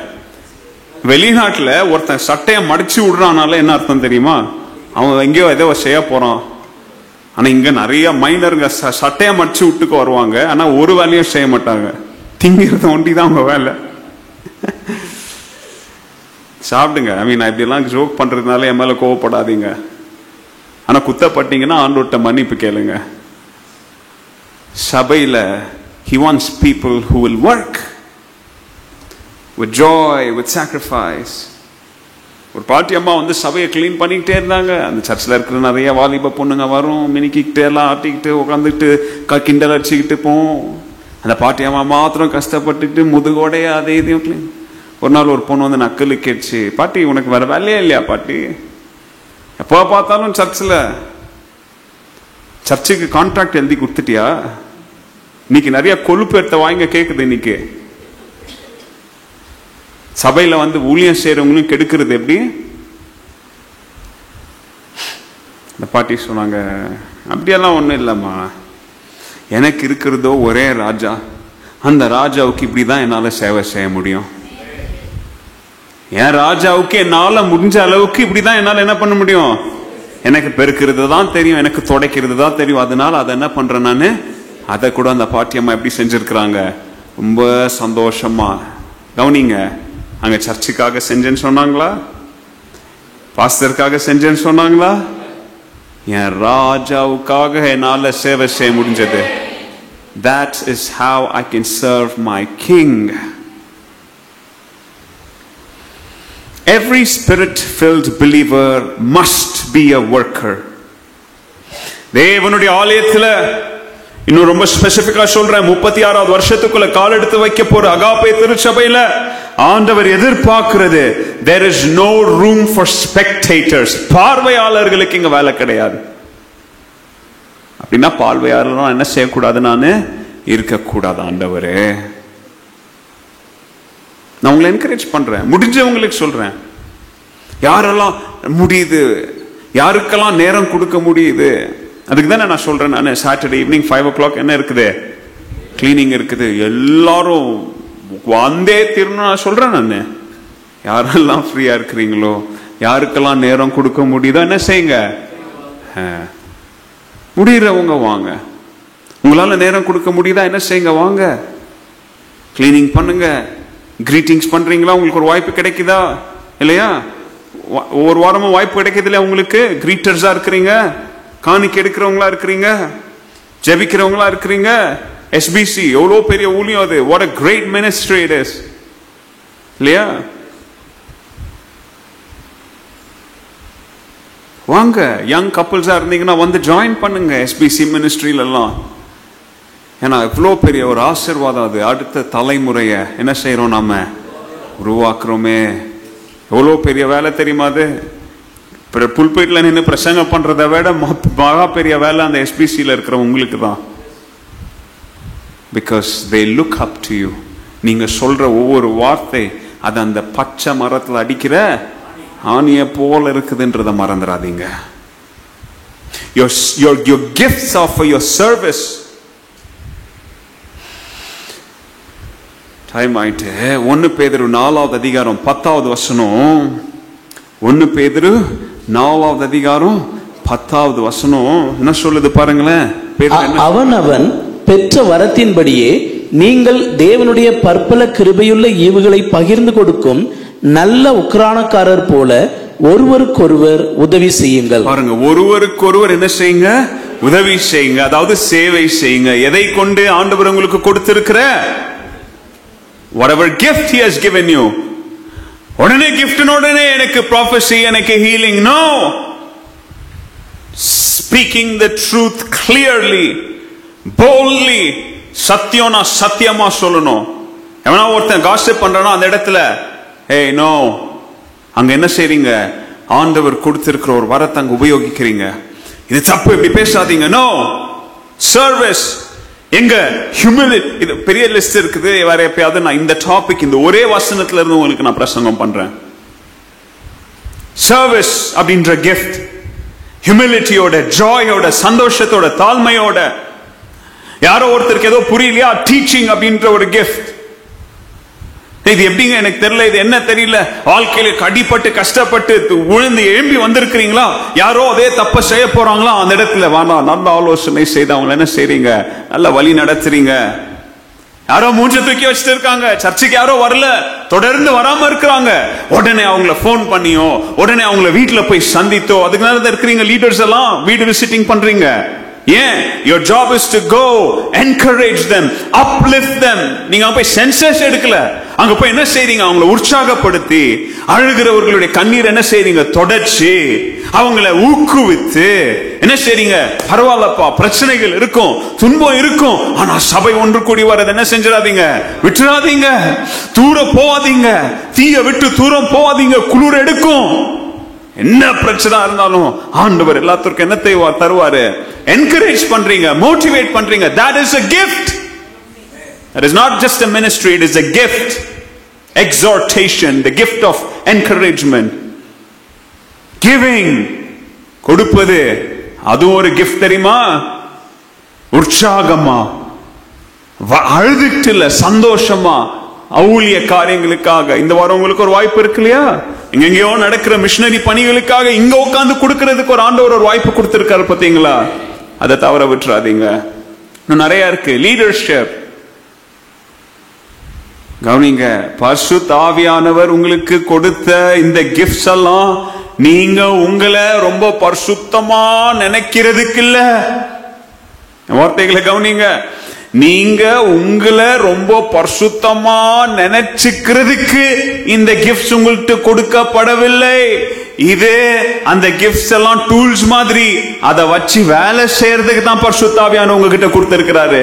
Speaker 1: வெளிநாட்டுல ஒருத்தன் சட்டையை மடிச்சு விடுறானால என்ன அர்த்தம் தெரியுமா? அவன் எங்கேயோ ஏதோ செய்ய போறான். ஆனா இங்க நிறைய மைனருங்க சட்டையை மடிச்சு விட்டுக்கு வருவாங்க, ஆனா ஒரு வேலையும் செய்ய மாட்டாங்க. திங்கிறது ஒண்டிதான் உங்க வேலை. சாப்பிடுங்க. ஐ மீன் இப்படி எல்லாம் ஜோக் பண்றதுனால என் மேல கோவப்படாதீங்க. ஆனா குத்தப்பட்டீங்கன்னா ஆண்டவர்ட்ட மன்னிப்பு கேளுங்க. சபையில he wants people who will work with joy, with sacrifice. ஒரு பாட்டி அம்மா வந்து சபையை கிளீன் பண்ணிக்கிட்டே இருந்தாங்க. அந்த சர்ச்சில் இருக்கிற நிறைய வாலிப பொண்ணுங்க வரும், மினிக்கிட்டு எல்லாம் ஆட்டிக்கிட்டு உட்காந்துக்கிட்டு கிண்டல் அடிச்சுக்கிட்டு போவோம். அந்த பாட்டி அம்மா மாத்திரம் கஷ்டப்பட்டுட்டு முதுகோடைய அதே இதையும் கிளீன். ஒரு நாள் ஒரு பொண்ணு வந்து நக்கலு கேட்டுச்சு, பாட்டி உனக்கு வேற வேலையே இல்லையா பாட்டி? எப்போ பார்த்தாலும் சர்ச்சுக்கு கான்ட்ராக்ட் எழுதி கொடுத்துட்டியா? இன்னைக்கு நிறைய கொழுப்பு எடுத்த வாங்க கேக்குது. இன்னைக்கு சபையில வந்து ஊழியம் செய்யறவங்களும் கெடுக்கிறது எப்படி? இந்த பாட்டி சொன்னாங்க, அப்படியெல்லாம் ஒண்ணும் இல்லம்மா, எனக்கு இருக்கிறதோ ஒரே ராஜா, அந்த ராஜாவுக்கு இப்படிதான் என்னால சேவை செய்ய முடியும். என் ராஜாவுக்கு என்னால முடிஞ்ச அளவுக்கு இப்படிதான் என்னால என்ன பண்ண முடியும். எனக்கு பெருக்கிறது தான் தெரியும், எனக்கு துடைக்கிறது தான் தெரியும். அதனால அதை என்ன பண்றேன் நானு. அதை கூட அந்த பாட்டியம்மா எப்படி செஞ்சிருக்கிறாங்க, ரொம்ப சந்தோஷமா. கவனிங்க, அங்க சர்ச்சுக்காக செஞ்சேன்னு சொன்னாங்களா, பாஸ்டருக்காக செஞ்சேன்னு சொன்னாங்களா? என் ராஜாவுக்காக என்னால சேவை செய்ய முடிஞ்சது. That is how I can serve my king. Every spirit-filled believer must be a worker. தேவனுடைய ஆலயத்துல இன்னும் ரொம்ப ஸ்பெசிபிக்கா சொல்றேன், 36வது வருஷத்துக்குள்ள கால் எடுத்து வைக்க போற அகாப்பே திருச்சபையில ஆண்டவர் எதிர்பார்க்கிறது, there is no room for spectators. பார்வையாளர்களுக்கு இங்க வேலை கிடையாது. அப்படின்னா பார்வையாளர் என்ன செய்யக்கூடாது, நானு இருக்கக்கூடாது. ஆண்டவரே, நான் உங்களை என்கரேஜ் பண்றேன், முடிஞ்சவங்களுக்கு சொல்றேன். யாரெல்லாம் முடியுது, யாருக்கெல்லாம் நேரம் கொடுக்க முடியுது, அதுக்கு தானே நான் சொல்றேன். நான் சாட்டர்டே ஈவினிங் 5 o'clock என்ன இருக்குது, கிளீனிங் இருக்குது. எல்லாரும் வந்தே தீரணும் நான் சொல்றேன். நான் யாரெல்லாம் ஃப்ரீயா இருக்கிறீங்களோ, யாருக்கெல்லாம் நேரம் கொடுக்க முடியுதோ என்ன செய்யுங்க. முடியறவங்க வாங்க. உங்களால நேரம் கொடுக்க முடியுதா என்ன செய்யுங்க, வாங்க. கிளீனிங் பண்ணுங்க. கிரீட்டிங்ஸ் பண்றீங்களா, உங்களுக்கு ஒரு வாய்ப்பு கிடைக்குதா இல்லையா? ஒவ்வொரு வாரமும் வாய்ப்பு கிடைக்குது இல்லையா உங்களுக்கு? கிரீட்டர்ஸா இருக்கிறீங்க, காணிக்கை எடுக்கிறவங்களா இருக்கிறீங்க, ஜெபிக்கிறவங்களா இருக்கிறீங்க. எஸ்பிசி எவ்வளவு பெரிய ஊழியம் அது. what a great ministry it is இல்லையா? வாங்க. யங் கப்பிள்ஸா இருந்தீங்கன்னா வந்து ஜாயின் பண்ணுங்க எஸ்பிசி மினிஸ்ட்ரியில எல்லாம். ஏன்னா இவ்வளோ பெரிய ஒரு ஆசீர்வாதம் அது. அடுத்த தலைமுறைய என்ன செய்யறோம், நாம உருவாக்குறோமே. எவ்வளோ பெரிய வேலை தெரியுமா அது? புல்பீட்ல நின்று பிரசங்கம் பண்றதை விட மகா பெரிய வேலை அந்த எஸ்பிசியில இருக்கிற உங்களுக்கு தான். Because they look up to you. நீங்க சொல்ற ஒவ்வொரு வார்த்தை அது அந்த பச்சை மரத்துல அடிக்கிற ஆணிய போல இருக்குதுன்றத மறந்துடாதீங்க. your gifts are for your service. Time ஆயிட்டு. 1 பேதுரு 4வது அதிகாரம் 10வது வசனம். 1 பேதுரு 4வது அதிகாரம் 10வது வசனம் என்ன சொல்லுது பாருங்களேன்.
Speaker 2: அவன் பெற்ற வரத்தின்படியே நீங்கள் தேவனுடைய பற்பல கிருபையுள்ள ஈவுகளை பகிர்ந்து கொடுக்கும் நல்ல உக்கிரானக்காரர் போல ஒருவருக்கொருவர் உதவி செய்யுங்கள்.
Speaker 1: பாருங்க, ஒருவருக்கொருவர் என்ன செய்யுங்க, உதவி செய்யுங்க. அதாவது சேவை செய்யுங்க. எதை கொண்டு ஆண்டவர் உங்களுக்கு கொடுத்திருக்கிற whatever gift he has given you. உடனே gift உடனே எனக்கு prophecy, எனக்கு healing. No, speaking the truth clearly, boldly. சத்தியம்னா சத்தியமா சொல்லணும். எவனா ஒருத்தன் காசிப் பண்றானோ அந்த இடத்துல hey no, அங்க என்ன செய்றீங்க, ஆண்டவர் கொடுத்திருக்கிற ஒரு வரத்தை அங்க உபயோகிக்கிறீங்க. இது தப்பு, இப்படி பேசாதீங்க. No, service. எங்க ஹியூமிலிட்டி. இது பெரிய லிஸ்ட் இருக்குது. வேற எப்பயாவது நான் இந்த டாபிக் இந்த ஒரே வசனத்துல இருந்து உங்களுக்கு நான் பிரசங்கம் பண்றேன். சர்வீஸ் அப்படின்ற கிஃப்ட், ஹியூமிலிட்டியோட, ஜாயோட, சந்தோஷத்தோட, தாழ்மையோட. யாரோ ஒருத்தருக்கு ஏதோ புரியலையா, டீச்சிங் அப்படின்ற ஒரு கிஃப்ட். இது எப்படிங்க எனக்கு தெரியல, இது என்ன தெரியல, வாழ்க்கையில அடிபட்டு கஷ்டப்பட்டு விழுந்து எழும்பி வந்திருக்கிறீங்களா, யாரோ அதே தப்ப செய்ய போறாங்களா, அந்த இடத்துல வேணா நல்ல ஆலோசனை செய்து அவங்களை என்ன செய்றீங்க, நல்ல வழி நடத்துறீங்க. யாரோ மூஞ்ச தூக்கி வச்சுட்டு இருக்காங்க, சர்ச்சுக்கு யாரோ வரல, தொடர்ந்து வராம இருக்கிறாங்க. உடனே அவங்கள போன் பண்ணியோ, உடனே அவங்கள வீட்டுல போய் சந்தித்தோ, அதுக்கு நேரம் இருக்கிறீங்க லீடர்ஸ் எல்லாம் வீடு விசிட்டிங் பண்றீங்க. ஏன்? your job is to go encourage them, uplift them. நீங்க போய் சென்சஸ் எடுக்கல, அங்க போய் என்ன செய்றீங்க? அவங்கள உற்சாகப்படுத்தி, அழுகிறவர்களுடைய கண்ணீர் என்ன செய்றீங்க? தொடச்சி அவங்கள ஊக்குவித்து என்ன செய்றீங்க? பரவாயில்லப்பா, பிரச்சனைகள் இருக்கும், துன்பம் இருக்கும், ஆனா சபை ஒன்று கூடி வரது என்ன செஞ்சிடாதீங்க, விட்டுறாதீங்க, தூரம் போவாதீங்க, தீய விட்டு தூரம் போவாதீங்க, குளிர் எடுக்கும். என்ன பிரச்சனை இருந்தாலும் ஆண்டவர் எல்லாத்துக்கும் என்னத்தை தருவாரு? என்கரேஜ் பண்றீங்க, மோட்டிவேட் பண்றீங்க. that is a gift. that is not just a ministry, it is a gift. Exhortation, the gift of encouragement. Giving, கொடுப்பது, அது ஒரு gift தெரியுமா? உற்சாகமா, அழுதுட்டு இல்ல, சந்தோஷமா ஊழிய காரியங்களுக்காக. இந்த வாரம் உங்களுக்கு ஒரு வாய்ப்பு இருக்கு இல்லையா? எங்கெங்கயோ நடக்கிற மிஷனரி பணிகளுக்காக இங்க உட்கார்ந்து கொடுக்கிறதுக்கு ஒரு ஆண்டவர் ஒரு வாய்ப்பு கொடுத்திருக்காரு, பாத்தீங்களா? அதை தவற விட்டுறாதீங்க. இன்னும் நிறைய இருக்கு. லீடர்ஷிப் கவனிங்க. பரிசுத்த ஆவியானவர் உங்களுக்கு கொடுத்த இந்த கிஃப்ட்ஸ் எல்லாம் நீங்க உங்களை ரொம்ப பரிசுத்தமா நினைக்கிறதுக்கு இல்ல. வார்த்தைகளை கவனிங்க. நீங்க உங்களை ரொம்ப பரிசுத்தமா நினைச்சுக்கிறதுக்கு இந்த கிஃப்ட்ஸ் உங்களுக்கு கொடுக்கப்படவில்லை. இது அந்த கிஃப்ட்ஸ் எல்லாம் டூல்ஸ் மாதிரி, அதை வச்சு வேலை செய்யறதுக்கு தான் பரிசுத்த ஆவியானவர் உங்ககிட்ட கொடுத்திருக்கிறாரு.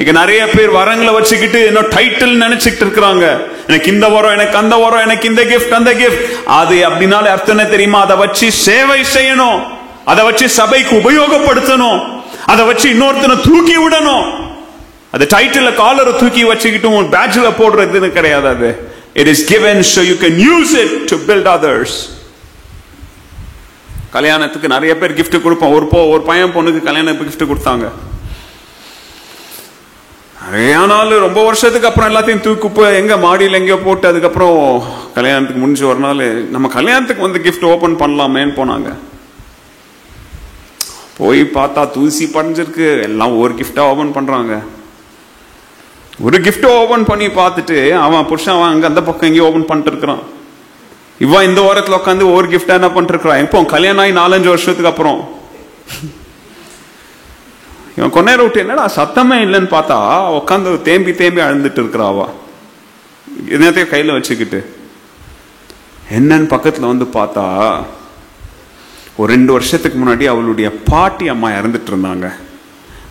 Speaker 1: இங்க நிறைய பேர் வரங்களை வச்சுக்கிட்டு இன்னும் டைட்டில் நினைச்சுக்கிட்டு இருக்கிறாங்க. எனக்கு இந்த வரம், எனக்கு அந்த வரம், எனக்கு இந்த கிஃப்ட், அந்த கிஃப்ட். அது அப்படின்னாலே அர்த்தம் என்ன தெரியுமா? அதை வச்சு சேவை செய்யணும், அதை வச்சு சபைக்கு உபயோகப்படுத்தணும், அதை வச்சு இன்னொருத்தனை தூக்கி விடணும். அது டைட்டில் காலரை தூக்கி வச்சுக்கிட்டு உன் பேட்ஜ்ல போடுறதுன்னு கிடையாது. அது it is given so you can use it to build others. கல்யாணத்துக்கு நிறைய பேர் gift கொடுப்போம். ஒரு பையன் பொண்ணுக்கு கல்யாணத்துக்கு gift கொடுத்தாங்க. நிறைய நாள், ரொம்ப வருஷத்துக்கு அப்புறம் எல்லாத்தையும் தூக்கி எங்க மாடியில் எங்கேயோ போட்டு, அதுக்கப்புறம் கல்யாணத்துக்கு முடிஞ்சு ஒரு நாள் நம்ம கல்யாணத்துக்கு வந்து gift ஓபன் பண்ணலாமேன்னு போனாங்க. போய் பார்த்தா தூசி படைஞ்சிருக்கு. எல்லாம் ஒரு கிஃப்டா ஓபன் பண்றாங்க. ஒரு கிஃப்ட் ஓபன் பண்ணி பார்த்துட்டு அவன் புருஷன் அவன் அங்க அந்த பக்கம் எங்கேயும் ஓபன் பண்ணிட்டு இருக்கிறான். இவன் இந்த வாரத்தில் உட்காந்து ஒரு கிஃப்டா என்ன பண்ணிட்டு இருக்கிறான். இப்போ கல்யாணம் ஆகி 4-5 வருஷத்துக்கு அப்புறம் இவன் கொஞ்ச நேரம் விட்டு என்னடா சத்தமே இல்லைன்னு பார்த்தா உட்காந்து தேம்பி தேம்பி அழுந்துட்டு இருக்கிறாவா. என்னத்தையும் கையில வச்சுக்கிட்டு என்னன்னு பக்கத்துல வந்து பார்த்தா ஒரு 2 வருஷத்துக்கு முன்னாடி அவளுடைய பாட்டி அம்மா இறந்துட்டு இருந்தாங்க.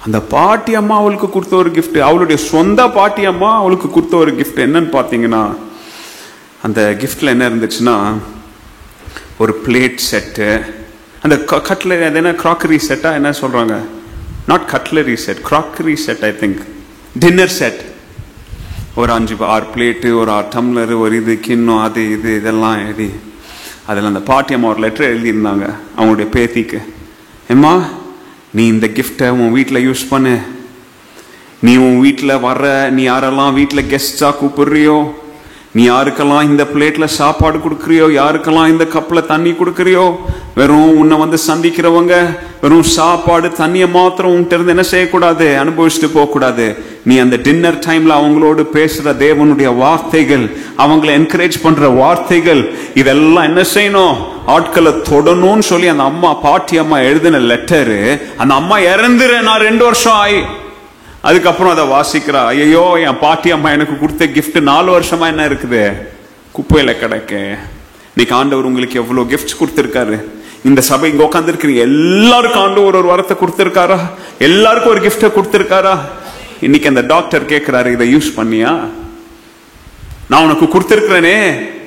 Speaker 1: அந்த பாட்டி அம்மா அவளுக்கு கொடுத்த ஒரு கிஃப்ட், அவளுடைய சொந்த பாட்டி அம்மா அவளுக்கு கொடுத்த ஒரு கிஃப்ட் என்னன்னு பார்த்தீங்கன்னா, அந்த கிஃப்ட்ல என்ன இருந்துச்சுன்னா ஒரு பிளேட் செட்டு, அந்த கட்லரி, அது என்ன கிராக்கரி செட்டா என்ன சொல்றாங்க, not cutlery set, crockery set, I think dinner set. ஒரு 5-6 பிளேட்டு, ஒரு 6 டம்ளர், ஒரு இது கிண்ணம், அது இது இதெல்லாம் எழுதி அதில் அந்த பாட்டி அம்மா ஒரு லெட்டர் எழுதியிருந்தாங்க அவங்களுடைய பேத்திக்கு. ஏம்மா, நீ இந்த கிஃப்டை உன் வீட்டில் யூஸ் பண்ணு. நீ உன் வீட்டில் வர்ற, நீ யாரெல்லாம் வீட்டில் கெஸ்டாக கூப்பிடுறியோ, நீ யாருக்கெல்லாம் இந்த பிளேட்ல சாப்பாடு கொடுக்குறியோ, யாருக்கெல்லாம் இந்த கப்பில் தண்ணி கொடுக்குறியோ, வெறும் உன்னை வந்து சந்திக்கிறவங்க வெறும் சாப்பாடு தண்ணியை மாத்திரம் உன்கிட்ட இருந்து என்ன செய்யக்கூடாது, அனுபவிச்சுட்டு போகக்கூடாது. நீ அந்த டின்னர் டைம்ல அவங்களோடு பேசுற தேவனுடைய வார்த்தைகள், அவங்களை என்கரேஜ் பண்ற வார்த்தைகள், இதெல்லாம் என்ன செய்யணும், ஆட்களை தொடணும்னு சொல்லி அந்த அம்மா, பாட்டி அம்மா எழுதின லெட்டரு. அந்த அம்மா இறந்துரு நான் 2 வருஷம் ஆகி, அதுக்கப்புறம் அதை வாசிக்கிறா. ஐயோ, என் பாட்டி அம்மா எனக்கு கொடுத்த கிஃப்ட் 4 வருஷமா என்ன இருக்குது, குப்பையில கிடக்க. இன்னைக்கு ஆண்டவர் உங்களுக்கு எவ்வளவு கிஃப்ட்ஸ் கொடுத்திருக்காரு. இந்த சபை இங்க உட்கார்ந்து இருக்கிற எல்லாருக்கும் ஆண்டவர் ஒரு வரத்தை கொடுத்திருக்காரா, எல்லாருக்கும் ஒரு கிஃப்ட கொடுத்திருக்காரா. இன்னைக்கு அந்த டாக்டர் கேட்கிறாரு, இதை யூஸ் பண்ணியா? நான் உனக்கு கொடுத்திருக்கிறேனே,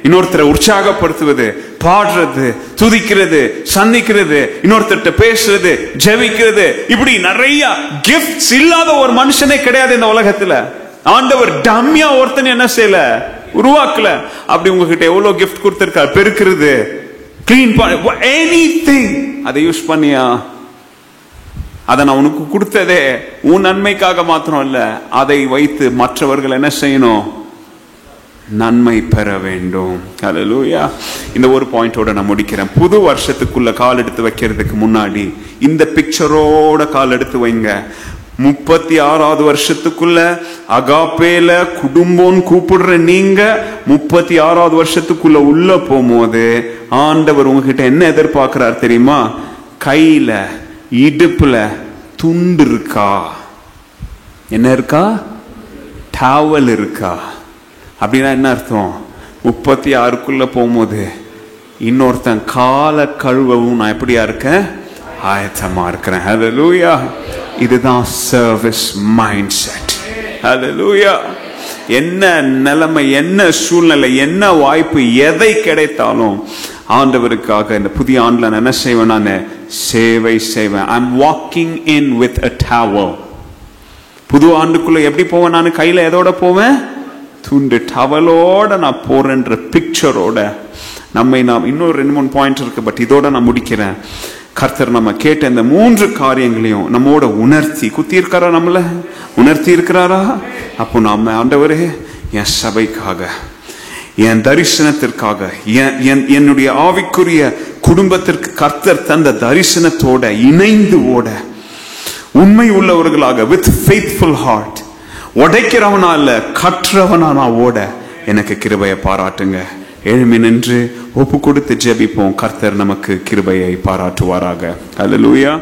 Speaker 1: இன்னொருத்தரை உற்சாகப்படுத்துவது, பாடுறது, துதிக்கிறது, சந்திக்கிறது, இன்னொருத்தர்கிட்ட பேசுறது, ஜெபிக்கிறது, இப்படி நிறைய கிஃப்ட்ஸ் இல்லாத ஒரு மனுஷனே கிடையாது இந்த உலகத்துல. ஆண்டவர் டம்மியா ஒருத்தன் என்ன செய்யல, உருவாக்கல. அப்படி உங்ககிட்ட எவ்வளவு கிஃப்ட் கொடுத்திருக்காரு, பெருக்கிறது, கிளீன் பண்ண, எனிதிங், அதை யூஸ் பண்ணியா? அதை நான் உனக்கு கொடுத்ததே உன் நன்மைக்காக மாத்திரம் இல்ல, அதை வைத்து மற்றவர்கள் என்ன செய்யணும், நன்மை பெற வேண்டும். ஹல்லேலூயா. இந்த ஒரு பாயிண்டோட நான் முடிக்கிறேன். புது வருஷத்துக்குள்ள கால் எடுத்து வைக்கிறதுக்கு முன்னாடி இந்த பிக்சரோட கால் எடுத்து வைங்க. 36வது வருஷத்துக்குள்ள அகாப்பேல குடும்பம் கூப்பிடுற நீங்க 36வது வருஷத்துக்குள்ள உள்ள போகும்போது ஆண்டவர் உங்ககிட்ட என்ன எதிர்பார்க்கிறார் தெரியுமா? கையில இடுப்புல துண்டு இருக்கா? என்ன இருக்கா? டவல் இருக்கா? அப்படின்னா என்ன அர்த்தம்? 36க்குள்ள போகும்போது இன்னொருத்தன் கால கழுவவும் நான் எப்படியா இருக்கேன்? ஆயத்தமா இருக்கிறேன். ஹல்லேலூயா. இதுதான் சர்வீஸ் மைண்ட் செட். ஹல்லேலூயா. என்ன நிலைமை, என்ன சூழ்நிலை, என்ன வாய்ப்பு, எதை கிடைத்தாலும் ஆண்டவருக்காக இந்த புதிய ஆண்டுல நான் என்ன செய்வேன்? நான் சேவை செய்வேன். I'm walking in with a towel. புது ஆண்டுக்குள்ள எப்படி போவேன்? நான் கையில எதோட போவேன்? துண்டு டவலோட நான் போறேன்ற பிக்சரோட நாம் இன்னொரு 2-3 பாயிண்ட் இருக்கு, பட் இதோட நான் முடிக்கிறேன். கர்த்தர் நம்ம கேட்ட இந்த 3 காரியங்களையும் நம்மோட உணர்த்தி குத்தி இருக்காரா? நம்மள உணர்த்தி இருக்கிறாரா? அப்போ நாம ஆண்டவரே, என் சபைக்காக, என் தரிசனத்திற்காக, என்னுடைய ஆவிக்குரிய குடும்பத்திற்கு கர்த்தர் தந்த தரிசனத்தோட இணைந்து ஓட உண்மை உள்ளவர்களாக வித் ஃபெய்த்ஃபுல் ஹார்ட், உடைக்கிறவனா இல்ல கற்றவனா நான் ஓட எனக்கு கிருபையை பாராட்டுங்க. எழுமி நின்று ஒப்பு கொடுத்து ஜெபிப்போம். கர்த்தர் நமக்கு கிருபையை பாராட்டுவாராக. ஹல்லேலூயா.